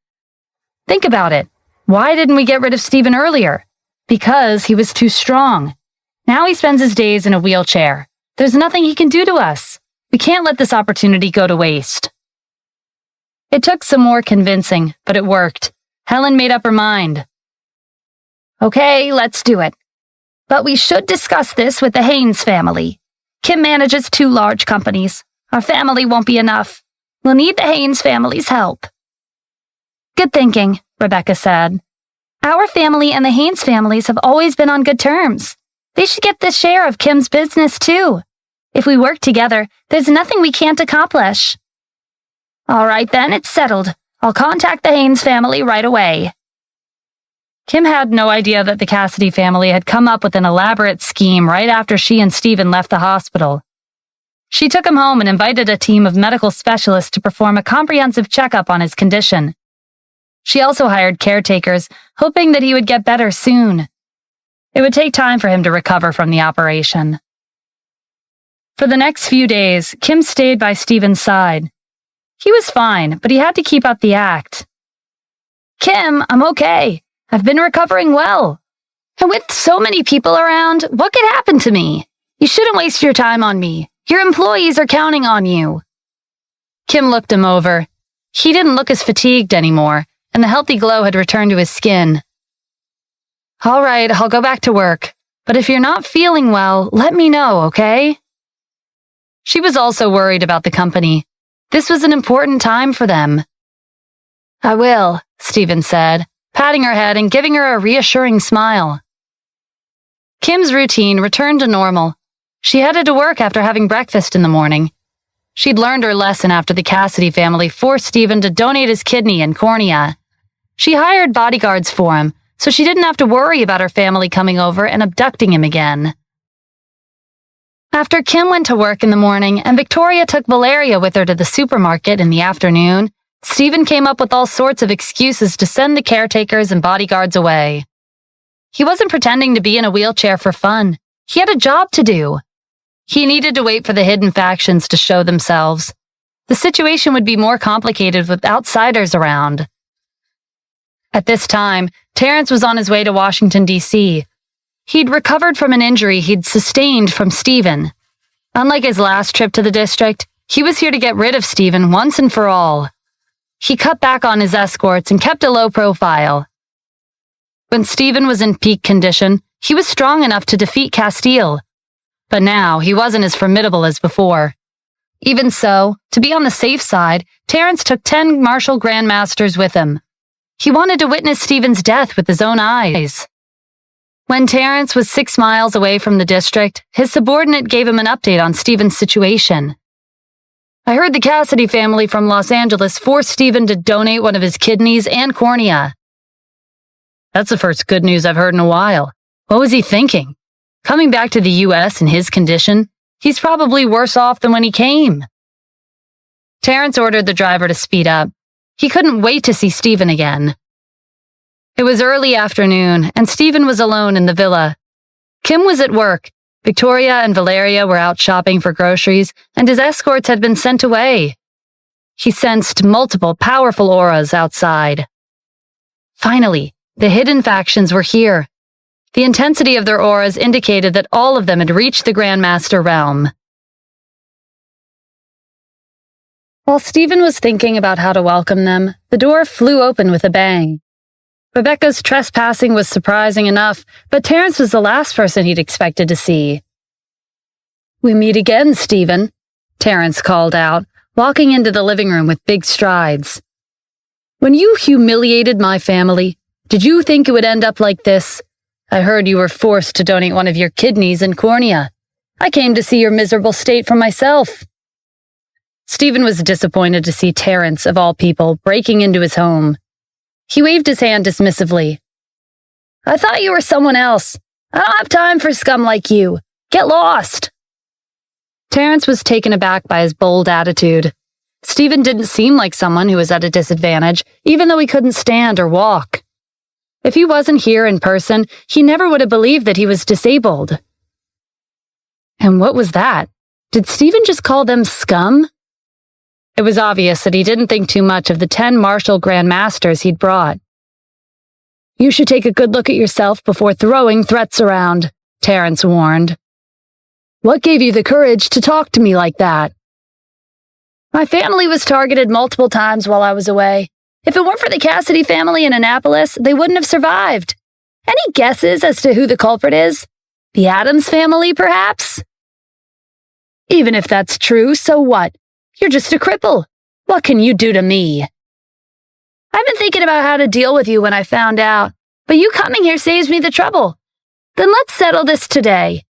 "Think about it. Why didn't we get rid of Stephen earlier? Because he was too strong. Now he spends his days in a wheelchair. There's nothing he can do to us. We can't let this opportunity go to waste." It took some more convincing, but it worked. Helen made up her mind. "Okay, let's do it. But we should discuss this with the Haynes family. Kim manages 2 large companies. Our family won't be enough. We'll need the Haynes family's help." "Good thinking," Rebecca said. "Our family and the Haynes families have always been on good terms. They should get this share of Kim's business, too. If we work together, there's nothing we can't accomplish." "All right, then, it's settled. I'll contact the Haynes family right away." Kim had no idea that the Cassidy family had come up with an elaborate scheme right after she and Stephen left the hospital. She took him home and invited a team of medical specialists to perform a comprehensive checkup on his condition. She also hired caretakers, hoping that he would get better soon. It would take time for him to recover from the operation. For the next few days, Kim stayed by Stephen's side. He was fine, but he had to keep up the act. "Kim, I'm okay. I've been recovering well. And with so many people around, what could happen to me?" You shouldn't waste your time on me. Your employees are counting on you. Kim looked him over. He didn't look as fatigued anymore, and the healthy glow had returned to his skin. All right, I'll go back to work. But if you're not feeling well, let me know, okay? She was also worried about the company. This was an important time for them. I will, Stephen said, patting her head and giving her a reassuring smile. Kim's routine returned to normal. She headed to work after having breakfast in the morning. She'd learned her lesson after the Cassidy family forced Stephen to donate his kidney and cornea. She hired bodyguards for him, so she didn't have to worry about her family coming over and abducting him again. After Kim went to work in the morning and Victoria took Valeria with her to the supermarket in the afternoon, Stephen came up with all sorts of excuses to send the caretakers and bodyguards away. He wasn't pretending to be in a wheelchair for fun. He had a job to do. He needed to wait for the hidden factions to show themselves. The situation would be more complicated with outsiders around. At this time, Terrence was on his way to Washington, D.C. He'd recovered from an injury he'd sustained from Stephen. Unlike his last trip to the district, he was here to get rid of Stephen once and for all. He cut back on his escorts and kept a low profile. When Stephen was in peak condition, he was strong enough to defeat Castile. But now, he wasn't as formidable as before. Even so, to be on the safe side, Terrence took 10 martial grandmasters with him. He wanted to witness Stephen's death with his own eyes. When Terrence was 6 miles away from the district, his subordinate gave him an update on Stephen's situation. I heard the Cassidy family from Los Angeles forced Stephen to donate one of his kidneys and cornea. That's the first good news I've heard in a while. What was he thinking? Coming back to the U.S. in his condition, he's probably worse off than when he came. Terrence ordered the driver to speed up. He couldn't wait to see Stephen again. It was early afternoon, and Stephen was alone in the villa. Kim was at work. Victoria and Valeria were out shopping for groceries, and his escorts had been sent away. He sensed multiple powerful auras outside. Finally, the hidden factions were here. The intensity of their auras indicated that all of them had reached the Grandmaster realm. While Stephen was thinking about how to welcome them, the door flew open with a bang. Rebecca's trespassing was surprising enough, but Terrence was the last person he'd expected to see. We meet again, Stephen, Terrence called out, walking into the living room with big strides. When you humiliated my family, did you think it would end up like this? I heard you were forced to donate one of your kidneys and cornea. I came to see your miserable state for myself. Stephen was disappointed to see Terrence, of all people, breaking into his home. He waved his hand dismissively. I thought you were someone else. I don't have time for scum like you. Get lost. Terrence was taken aback by his bold attitude. Stephen didn't seem like someone who was at a disadvantage, even though he couldn't stand or walk. If he wasn't here in person, he never would have believed that he was disabled. And what was that? Did Stephen just call them scum? It was obvious that he didn't think too much of the 10 martial grandmasters he'd brought. You should take a good look at yourself before throwing threats around, Terrence warned. What gave you the courage to talk to me like that? My family was targeted multiple times while I was away. If it weren't for the Cassidy family in Annapolis, they wouldn't have survived. Any guesses as to who the culprit is? The Addams family, perhaps? Even if that's true, so what? You're just a cripple. What can you do to me? I've been thinking about how to deal with you when I found out, but you coming here saves me the trouble. Then let's settle this today.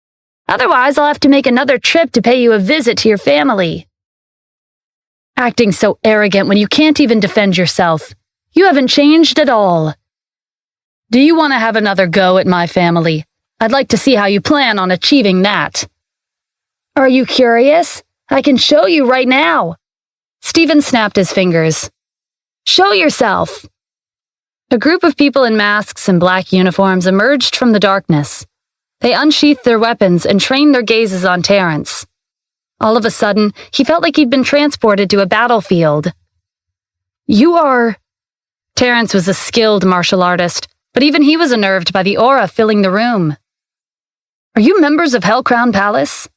Otherwise, I'll have to make another trip to pay you a visit to your family. Acting so arrogant when you can't even defend yourself. You haven't changed at all. Do you want to have another go at my family? I'd like to see how you plan on achieving that. Are you curious? I can show you right now. Stephen snapped his fingers. Show yourself. A group of people in masks and black uniforms emerged from the darkness. They unsheathed their weapons and trained their gazes on Terrence. All of a sudden, he felt like he'd been transported to a battlefield. You are... Terrence was a skilled martial artist, but even he was unnerved by the aura filling the room. Are you members of Hellcrown Palace?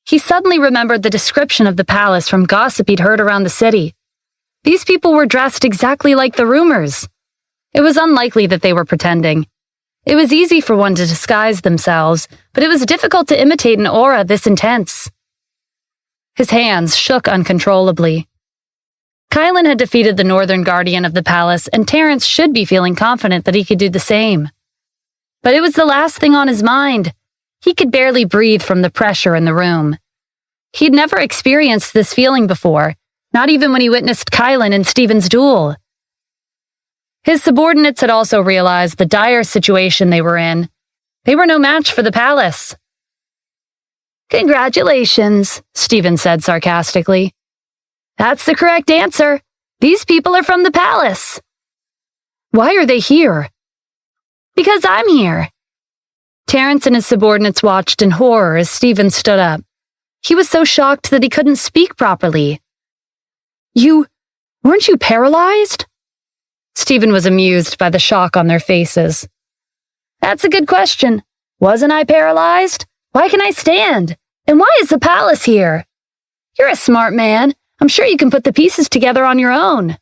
He suddenly remembered the description of the palace from gossip he'd heard around the city. These people were dressed exactly like the rumors. It was unlikely that they were pretending. It was easy for one to disguise themselves, but it was difficult to imitate an aura this intense. His hands shook uncontrollably. Kylan had defeated the Northern Guardian of the palace, and Terrence should be feeling confident that he could do the same. But it was the last thing on his mind. He could barely breathe from the pressure in the room. He'd never experienced this feeling before, not even when he witnessed Kylan in Stephen's duel. His subordinates had also realized the dire situation they were in. They were no match for the palace. "Congratulations," Stephen said sarcastically. "That's the correct answer. These people are from the palace." "Why are they here?" "Because I'm here." Terrence and his subordinates watched in horror as Stephen stood up. He was so shocked that he couldn't speak properly. Weren't you paralyzed?" Stephen was amused by the shock on their faces. "That's a good question. Wasn't I paralyzed? Why can I stand? And why is the palace here? You're a smart man. I'm sure you can put the pieces together on your own."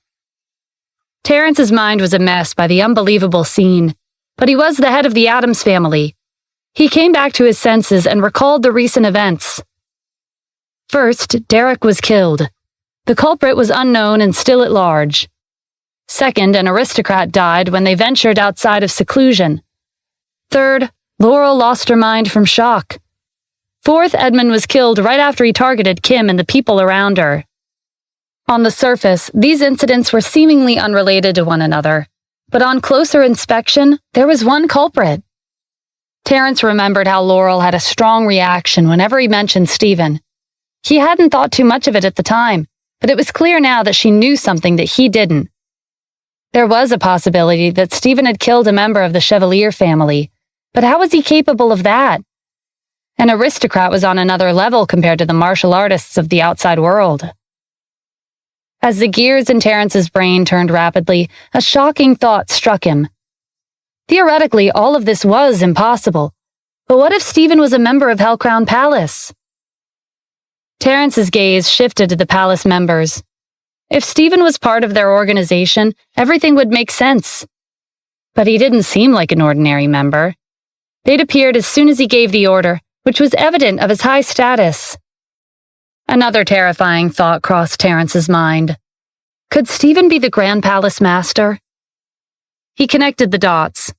Terrence's mind was a mess by the unbelievable scene, but he was the head of the Addams family. He came back to his senses and recalled the recent events. First, Derek was killed. The culprit was unknown and still at large. Second, an aristocrat died when they ventured outside of seclusion. Third, Laurel lost her mind from shock. Fourth, Edmund was killed right after he targeted Kim and the people around her. On the surface, these incidents were seemingly unrelated to one another, but on closer inspection, there was one culprit. Terrence remembered how Laurel had a strong reaction whenever he mentioned Stephen. He hadn't thought too much of it at the time, but it was clear now that she knew something that he didn't. There was a possibility that Stephen had killed a member of the Chevalier family, but how was he capable of that? An aristocrat was on another level compared to the martial artists of the outside world. As the gears in Terrence's brain turned rapidly, a shocking thought struck him. Theoretically, all of this was impossible, but what if Stephen was a member of Hellcrown Palace? Terrence's gaze shifted to the palace members. If Stephen was part of their organization, everything would make sense. But he didn't seem like an ordinary member. They'd appeared as soon as he gave the order, which was evident of his high status. Another terrifying thought crossed Terrence's mind. Could Stephen be the Grand Palace Master? He connected the dots.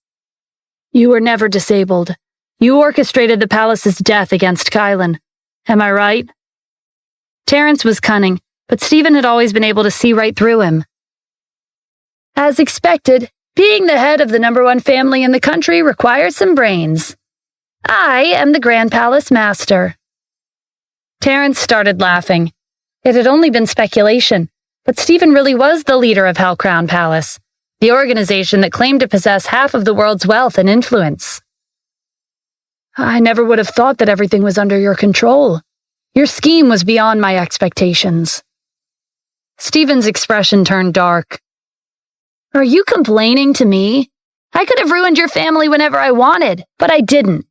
You were never disabled. You orchestrated the palace's death against Kylan. Am I right? Terrence was cunning, but Stephen had always been able to see right through him. As expected, being the head of the #1 family in the country requires some brains. I am the Grand Palace Master. Terrence started laughing. It had only been speculation, but Stephen really was the leader of Hellcrown Palace, the organization that claimed to possess half of the world's wealth and influence. I never would have thought that everything was under your control. Your scheme was beyond my expectations. Stephen's expression turned dark. Are you complaining to me? I could have ruined your family whenever I wanted, but I didn't.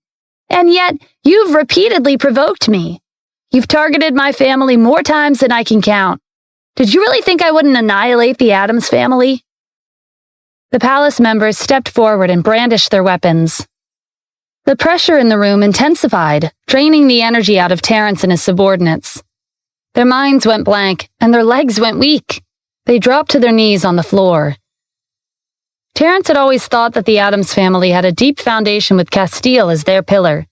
And yet, you've repeatedly provoked me. You've targeted my family more times than I can count. Did you really think I wouldn't annihilate the Addams family? The palace members stepped forward and brandished their weapons. The pressure in the room intensified, draining the energy out of Terrence and his subordinates. Their minds went blank, and their legs went weak. They dropped to their knees on the floor. Terrence had always thought that the Addams family had a deep foundation with Castile as their pillar.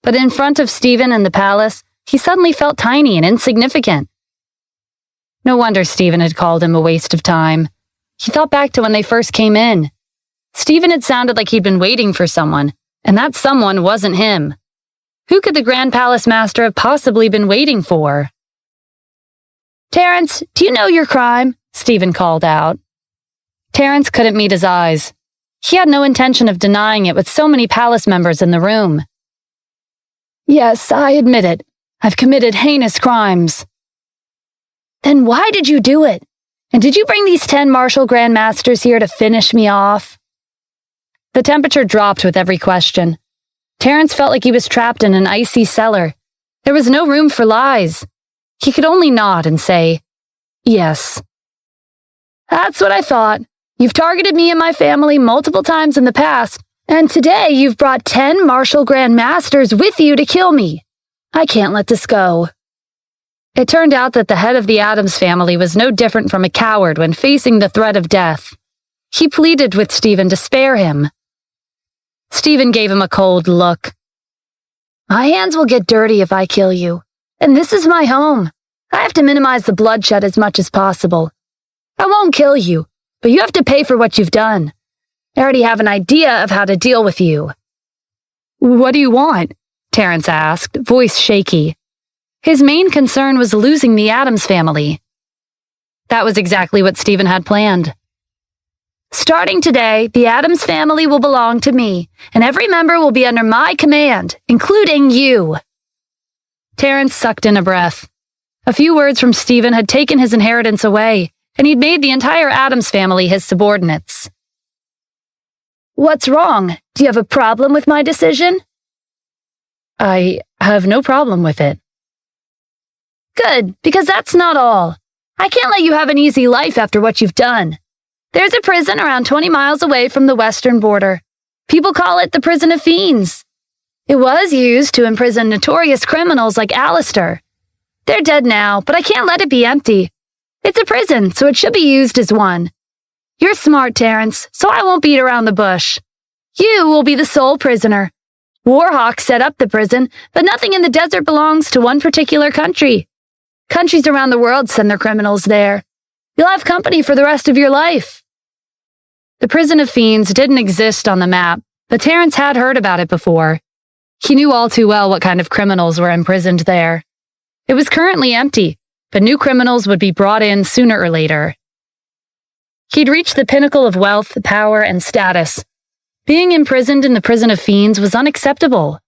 But in front of Stephen and the palace, he suddenly felt tiny and insignificant. No wonder Stephen had called him a waste of time. He thought back to when they first came in. Stephen had sounded like he'd been waiting for someone, and that someone wasn't him. Who could the Grand Palace Master have possibly been waiting for? Terrence, do you know your crime? Stephen called out. Terrence couldn't meet his eyes. He had no intention of denying it with so many palace members in the room. Yes, I admit it. I've committed heinous crimes. Then why did you do it? And did you bring these 10 martial grandmasters here to finish me off? The temperature dropped with every question. Terrence felt like he was trapped in an icy cellar. There was no room for lies. He could only nod and say, "Yes." "That's what I thought. You've targeted me and my family multiple times in the past, and today you've brought 10 Martial Grand Masters with you to kill me. I can't let this go." It turned out that the head of the Addams family was no different from a coward when facing the threat of death. He pleaded with Stephen to spare him. Stephen gave him a cold look. "My hands will get dirty if I kill you, and this is my home. I have to minimize the bloodshed as much as possible. I won't kill you, but you have to pay for what you've done. I already have an idea of how to deal with you." "What do you want?" Terrence asked, voice shaky. His main concern was losing the Addams family. That was exactly what Stephen had planned. "Starting today, the Addams family will belong to me, and every member will be under my command, including you." Terrence sucked in a breath. A few words from Stephen had taken his inheritance away, and he'd made the entire Addams family his subordinates. "What's wrong? Do you have a problem with my decision?" "I have no problem with it." "Good, because that's not all. I can't let you have an easy life after what you've done. There's a prison around 20 miles away from the western border. People call it the Prison of Fiends. It was used to imprison notorious criminals like Alistair. They're dead now, but I can't let it be empty. It's a prison, so it should be used as one. You're smart, Terrence, so I won't beat around the bush. You will be the sole prisoner. Warhawk set up the prison, but nothing in the desert belongs to one particular country. Countries around the world send their criminals there. You'll have company for the rest of your life." The Prison of Fiends didn't exist on the map, but Terrence had heard about it before. He knew all too well what kind of criminals were imprisoned there. It was currently empty, but new criminals would be brought in sooner or later. He'd reached the pinnacle of wealth, power, and status. Being imprisoned in the Prison of Fiends was unacceptable.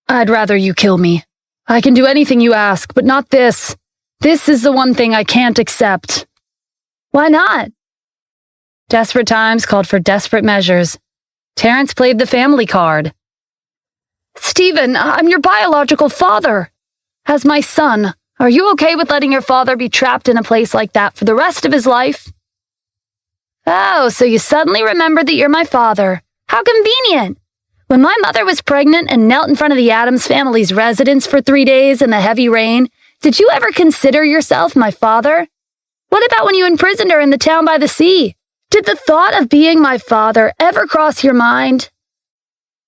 "I'd rather you kill me. I can do anything you ask, but not this. This is the one thing I can't accept." "Why not?" Desperate times called for desperate measures. Terrence played the family card. "Stephen, I'm your biological father. As my son, are you okay with letting your father be trapped in a place like that for the rest of his life?" "Oh, so you suddenly remembered that you're my father. How convenient. When my mother was pregnant and knelt in front of the Addams family's residence for 3 days in the heavy rain, did you ever consider yourself my father? What about when you imprisoned her in the town by the sea? Did the thought of being my father ever cross your mind?"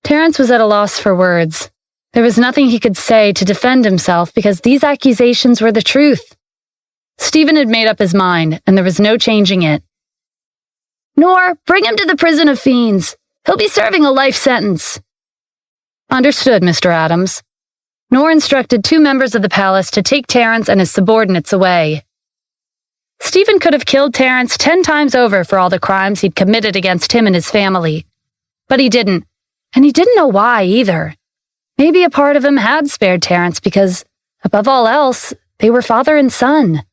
Terrence was at a loss for words. There was nothing he could say to defend himself because these accusations were the truth. Stephen had made up his mind, and there was no changing it. "Nor, bring him to the Prison of Fiends. He'll be serving a life sentence." "Understood, Mr. Addams." Nor instructed 2 members of the palace to take Terrence and his subordinates away. Stephen could have killed Terrence 10 times over for all the crimes he'd committed against him and his family. But he didn't, and he didn't know why either. Maybe a part of him had spared Terrence because, above all else, they were father and son.